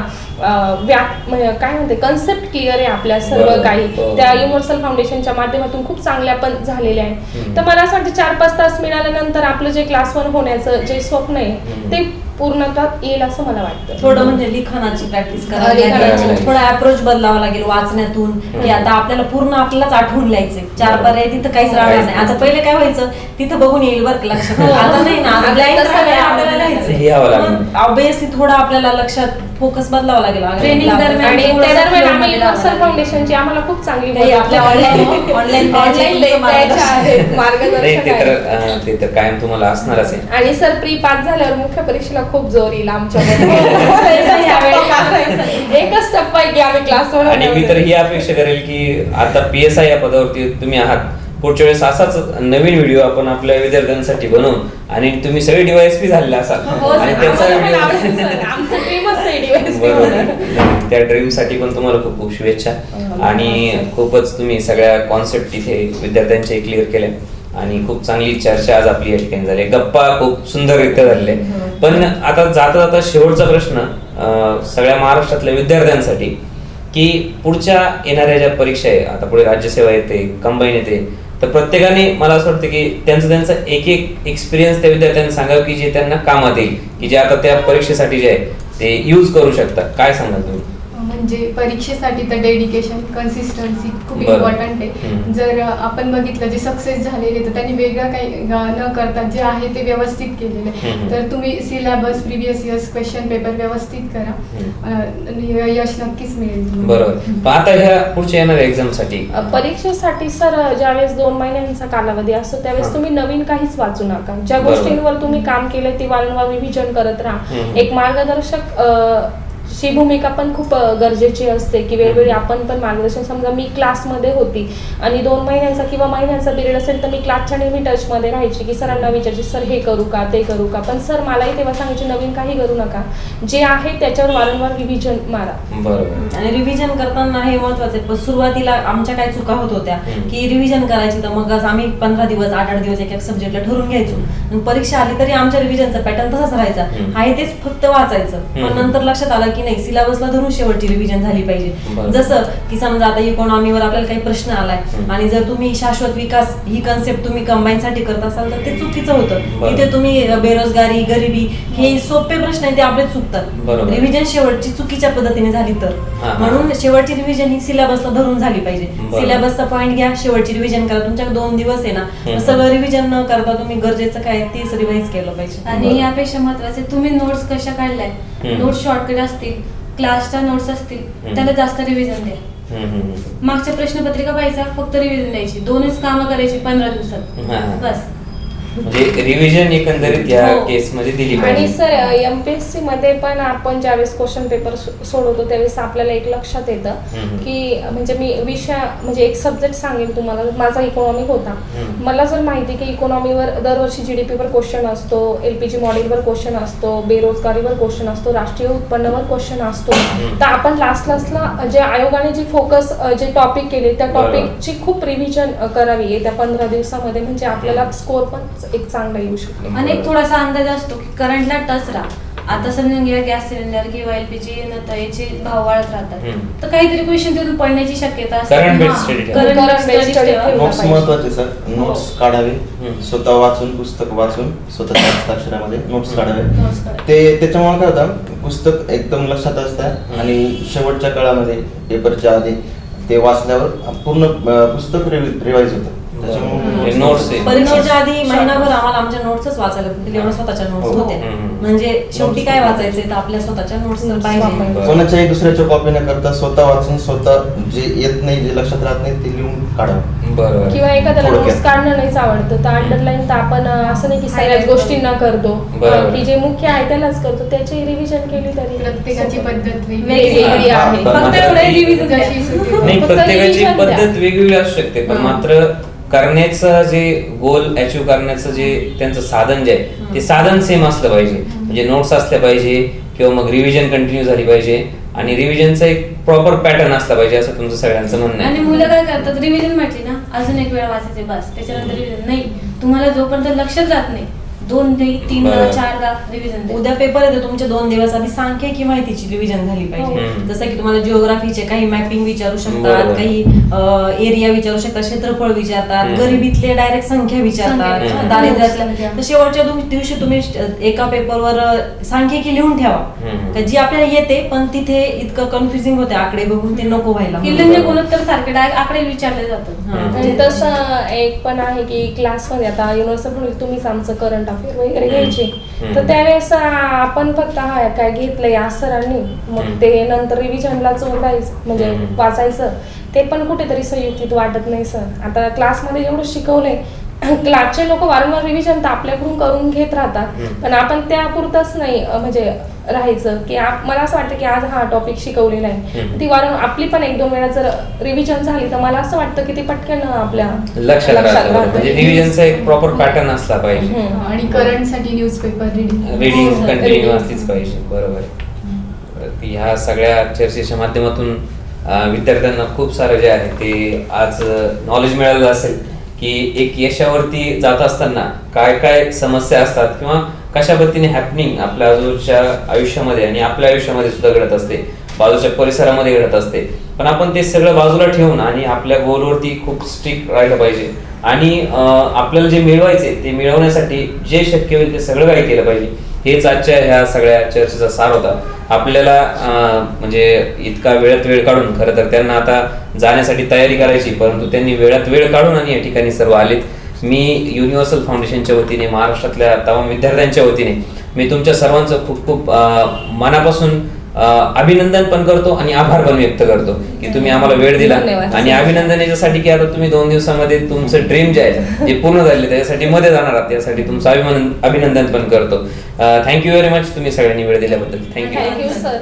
काय म्हणते कन्सेप्ट क्लिअर आहे आपल्या सर्व काही त्या युनिव्हर्सल फाउंडेशनच्या माध्यमातून खूप चांगल्या पण झालेल्या आहे. तर मला असं वाटतं 4-5 तास मिळाल्यानंतर आपलं जे क्लास 1 होण्याचं जे स्वप्न आहे ते पूर्णत्वात येईल असं मला वाटतं. थोडं म्हणजे लिखाणाची प्रॅक्टिस करावी लागेल, थोडा अप्रोच बदलावा लागेल वाचण्यातून, की आता आपल्याला पूर्ण आपल्यालाच आठवून लिहायचंय. 4 पर्याय तिथं काहीच राहणार नाही. आता पहिले काय व्हायचं, तिथं बघून येईल बरं लक्षात, आता नाही ना, आपल्याला लिहायचंय. ऑब्विसली थोडं आपल्याला लक्षात फोकस बदलावा लागेल. ट्रेनिंग दरम्यान युनिव्हर्सल फाउंडेशनची आम्हाला खूप चांगली आपल्या ऑनलाईन मार्गदर्शन ते तर कायम तुम्हाला असणारच आहे. आणि सर प्री पास झाल्यावर मुख्य परीक्षेला खूप जोर येईल आमच्यामध्ये. एकच टप्पा आहे की आम्ही क्लास. आणि मी तर ही अपेक्षा करेल की आता PSI या पदावरती तुम्ही आहात, पुढच्या वेळेस असाच नवीन व्हिडिओ आपण आपल्या विद्यार्थ्यांसाठी बनवू आणि तुम्ही सगळे DYSP झालेले असाल आणि त्या ड्रीम साठी पण तुम्हाला खूप खूप शुभेच्छा. आणि खूपच तुम्ही सगळ्या कॉन्सेप्ट इथे विद्यार्थ्यांचे क्लिअर केल्या आणि खूप चांगली चर्चा आज आपली या ठिकाणी झाली. गप्पा खूप सुंदररित्या झालेल्या. पण आता जाता जाता शेवटचा प्रश्न सगळ्या महाराष्ट्रातल्या विद्यार्थ्यांसाठी, की पुढच्या येणाऱ्या ज्या परीक्षा आहे, आता पुढे राज्यसेवा येते, कंबाईन येते, तर प्रत्येकाने मला असं वाटतं की त्यांचा एक एक्सपिरियन्स त्या विद्यार्थ्यांना सांगावं की जे त्यांना कामात येईल, की जे आता त्या परीक्षेसाठी जे आहे ते यूज करू शकतात. काय सांगाल तुम्ही? म्हणजे परीक्षेसाठी तर डेडिकेशन, कन्सिस्टन्सी खूप इम्पॉर्टंट आहे. जर आपण बघितलं जे सक्सेस झालेले तर त्यांनी वेगळं काही न करता जे आहे ते व्यवस्थित केलेलं आहे. तर तुम्ही syllabus, previous years question paper व्यवस्थित करा, यश नक्कीच मिळेल. बरोबर. आता ह्या पुढच्या येणाऱ्या एक्झाम साठी, परीक्षेसाठी सर ज्यावेळेस 2 महिन्यांचा कालावधी असतो त्यावेळेस तुम्ही नवीन काहीच वाचू नका. ज्या गोष्टींवर तुम्ही काम केलं ते वारंवार रिव्हिजन करत राहा. एक मार्गदर्शक ची भूमिका पण खूप गरजेची असते की वेळोवेळी आपण पण मार्गदर्शन. समजा मी क्लासमध्ये होती आणि 2 महिन्यांचा किंवा महिन्यांचा पिरियड असेल तर मी क्लासच्या नेहमी टचमध्ये राहायची की सरांना विचारायची सर हे करू का ते करू का, पण सर मलाही तेव्हा सांगायचे नवीन काही करू नका, जे आहे त्याच्यावर वारंवार रिव्हिजन मारा. बरोबर. आणि रिव्हिजन करताना हे महत्वाचं आहे. पण सुरुवातीला आमच्या काय चुका होत होत्या की रिव्हिजन करायची तर मग आम्ही 15 दिवस 8-8 दिवस एक सब्जेक्टला ठरवून घ्यायचो. परीक्षा आली तरी आमच्या रिव्हिजनचा पॅटर्न तसाच राहायचा, आहे तेच फक्त वाचायचं. पण नंतर लक्षात आलं की नाही, सिलेबसला धरून शेवटची रिव्हिजन झाली पाहिजे. जसं की समजा आता इकॉनॉमीवर आपल्याला काही प्रश्न आलाय आणि जर तुम्ही शाश्वत विकास ही कन्सेप्ट तुम्ही कंबाईन साठी करत असाल तर ते चुकीचं होतं. इथे तुम्ही बेरोजगारी, गरिबी हे सोपे प्रश्न आहेत ते आपले चुकतात. रिव्हिजन शेवटची चुकीच्या पद्धतीने झाली तर, म्हणून शेवटची रिव्हिजन ही सिलेबसला धरून झाली पाहिजे. सिलेबसचा पॉईंट घ्या, शेवटची रिव्हिजन करा. तुमच्याकडे 2 दिवस आहे ना, सगळं रिव्हिजन न करता तुम्ही गरजेचं काय तेच रिवाइज केलं पाहिजे. आणि यापेक्षा महत्वाचे तुम्ही नोट्स कशा काढलाय, नोट्स शॉर्टकट असतील, क्लासच्या नोट्स असतील, त्याला जास्त रिव्हिजन द्या. मागच्या प्रश्नपत्रिका पाहिजे, फक्त रिव्हिजन द्यायची. 2च कामं करायची 15 दिवसात बस. म्हणजे रिव्हिजन एकंदरीत या हो. केस मध्ये दिली आणि पाहिजे. सर एमपीएससी मध्ये पण आपण ज्यावेळेस क्वेश्चन पेपर सोडवतो त्यावेळेस आपल्याला एक लक्षात येतं की म्हणजे मी विषय म्हणजे एक सब्जेक्ट सांगेन तुम्हाला. माझा इकॉनॉमिक होता. मला जर माहिती की इकॉनॉमीवर दरवर्षी GDP वर क्वेश्चन असतो, LPG मॉडेलवर क्वेश्चन असतो, बेरोजगारीवर क्वेश्चन असतो, राष्ट्रीय उत्पन्नावर क्वेश्चन असतो, तर आपण लास्टला जे आयोगाने जे फोकस जे टॉपिक केले त्या टॉपिकची खूप रिव्हिजन करावी येत्या 15 दिवसामध्ये, म्हणजे आपल्याला स्कोर पण एक चांगला येऊ शकतो. आणि एक थोडासा अंदाज असतो की करंटला टच राहा. आता समजून घ्या गॅस सिलेंडर किंवा LPG नंतर याचे भाव वाढत राहतात, तर काहीतरी क्वेश्चन तिथून पडण्याची शक्यता असते. Current based study ठेवा. Current based study ठेवा. नोट्स महत्वाचे सर. नोट्स काढावे, स्वतः वाचून, पुस्तक वाचून स्वतःच्या हस्ताक्षरामध्ये नोट्स काढावे. Notes काढावे. ते त्याच्यामुळे काय होतं, पुस्तक एकदम लक्षात असतं आणि शेवटच्या काळामध्ये पेपरच्या आधी ते वाचल्यावर पूर्ण पुस्तक रिवाइज होतं. म्हणजे notes आहे. परीक्षेच्या आधी महिनाभर आम्हाला आमच्या नोट्सच वाचायला लागतील, एवढ्या स्वतःच्या नोट्स हो. होते. म्हणजे शेवटी काय वाचायचंय तर आपल्या स्वतःच्या नोट्स तर पाहिजे. कोणाच्याही दुसऱ्याच्या कॉपी न करता स्वतः वाचून, स्वतः जे येत नाही, जे लक्षात राहत नाही ते लिहून काढावं. बरोबर. किंवा एखाद्याला थोडक्यात. नोट्स काढणं नाहीच आवडतं तर अंडरलाईन तर आपण असं नाही की सगळ्याच गोष्टींना करतो, बरोबर. की जे मुख्य आहे त्यालाच करतो, त्याची रिव्हिजन केली तरी प्रत्येकाची पद्धत वेगवेगळी वेगळी आहे. फक्त एवढं रिव्हिजन जशी सुटी हो. नाही, फक्त प्रत्येकाची revision द्या. पद्धत वेगवेगळी असू शकते, पण मात्र करण्याचं जे गोल अचीव करण्याचं जे त्यांचं साधन जे आहे ते साधन सेम असलं पाहिजे. म्हणजे नोट्स असल्या पाहिजे किंवा मग रिव्हिजन कंटिन्यू झाली पाहिजे आणि रिव्हिजनचा एक प्रॉपर पॅटर्न असला पाहिजे, असं तुमचं सगळ्यांचं म्हणणं आणि आहे. मुलं काय करतात, रिव्हिजन म्हटली ना अजून एक वेळा वाचायचे बस, त्याच्यानंतर रिव्हिजन नाही. तुम्हाला जोपर्यंत लक्षात राहत नाही 2 नाही 3 बरं. 4दा रिव्हिजन उद्या पेपर येते तुमचे 2 दिवस आधी सांख्यिकी माहितीची रिव्हिजन झाली पाहिजे. जसं की तुम्हाला जिओग्राफीचे काही मॅपिंग विचारू शकतात, बरोबर. काही एरिया विचारू शकतात, क्षेत्रफळ विचारतात, गरिबीतले डायरेक्ट संख्या विचारतात, संख्या. दारिद्र्यातल्या. तर शेवटच्या दिवशी तुम्ही एका पेपरवर सांख्यिकी लिहून ठेवा का जी आपल्याला येते, पण तिथे इतकं कन्फ्युजिंग होते आकडे बघून, ते नको व्हायला. किल्ल्यांच्या गुणोत्तर सारखे आकडे विचारले जातात. आणि तसं एक पण आहे की क्लासमध्ये आता युनिव्हर्सिटी तुम्हीच आमचं करंट अफेअर वगैरे घ्यायचे, तर त्यावेळेस आपण फक्त हा काय घेतलंय या सरांनी, मग ते नंतर रिव्हिजनला चोरायचं म्हणजे वाचायचं, ते पण कुठेतरी संयुक्तित वाटत नाही सर. आता क्लासमध्ये जेवढं शिकवलंय, क्लासचे लोक वारंवार रिव्हिजन तर आपल्याकडून करून घेत राहतात, पण आपण त्यापुरतच नाही म्हणजे राहायचं की मला असं वाटतं की आज हा टॉपिक शिकवलेला आहे, ती वारंवार आपली पण 1-2 वेळा जर रिव्हिजन झाली तर मला असं वाटतं की ती पटकन आपल्या लक्षात राहतं. म्हणजे रिव्हिजनचा एक प्रॉपर पॅटर्न असला पाहिजे आणि करंट साठी न्यूजपेपर रीडिंग कंटिन्यू असलीच पाहिजे. बरोबर आहे. ह्या सगळ्या चर्चेच्या माध्यमातून विद्यार्थ्यांना खूप सारं जे आहे ते आज नॉलेज मिळालं असेल की एक यशावरती जात असताना काय काय समस्या असतात किंवा कशा पद्धतीने हॅपनिंग आपल्या आजूबाजूच्या आयुष्यामध्ये आणि आपल्या आयुष्यामध्ये सुद्धा घडत असते, बाजूच्या परिसरामध्ये घडत असते. पण आपण ते सगळं बाजूला ठेवून आणि आपल्या गोलवरती खूप स्ट्रिक्ट राहिलं पाहिजे आणि आपल्याला जे मिळवायचे ते मिळवण्यासाठी जे शक्य होईल ते सगळं काही केलं पाहिजे. हेच आजच्या ह्या सगळ्या चर्चेचा सार होता. आपल्याला म्हणजे इतका वेळात वेळ काढून, खरं तर त्यांना आता जाण्यासाठी तयारी करायची, परंतु त्यांनी वेळात वेळ काढून आणि या ठिकाणी सर्व आलेत. मी युनिव्हर्सल फाउंडेशनच्या वतीने, महाराष्ट्रातल्या तमाम विद्यार्थ्यांच्या वतीने मी तुमच्या सर्वांचं खूप खूप मनापासून अभिनंदन पण करतो आणि आभार पण व्यक्त करतो की तुम्ही आम्हाला वेळ दिला. आणि अभिनंदन याच्यासाठी की आता तुम्ही 2 दिवसामध्ये तुमचं ड्रीम जे आहे ते पूर्ण झाले, त्याच्यासाठी मध्ये जाणार आहात, त्यासाठी तुमचं अभिनंदन पण करतो. थँक्यू व्हेरी मच तुम्ही सगळ्यांनी वेळ दिल्याबद्दल. Thank you sir.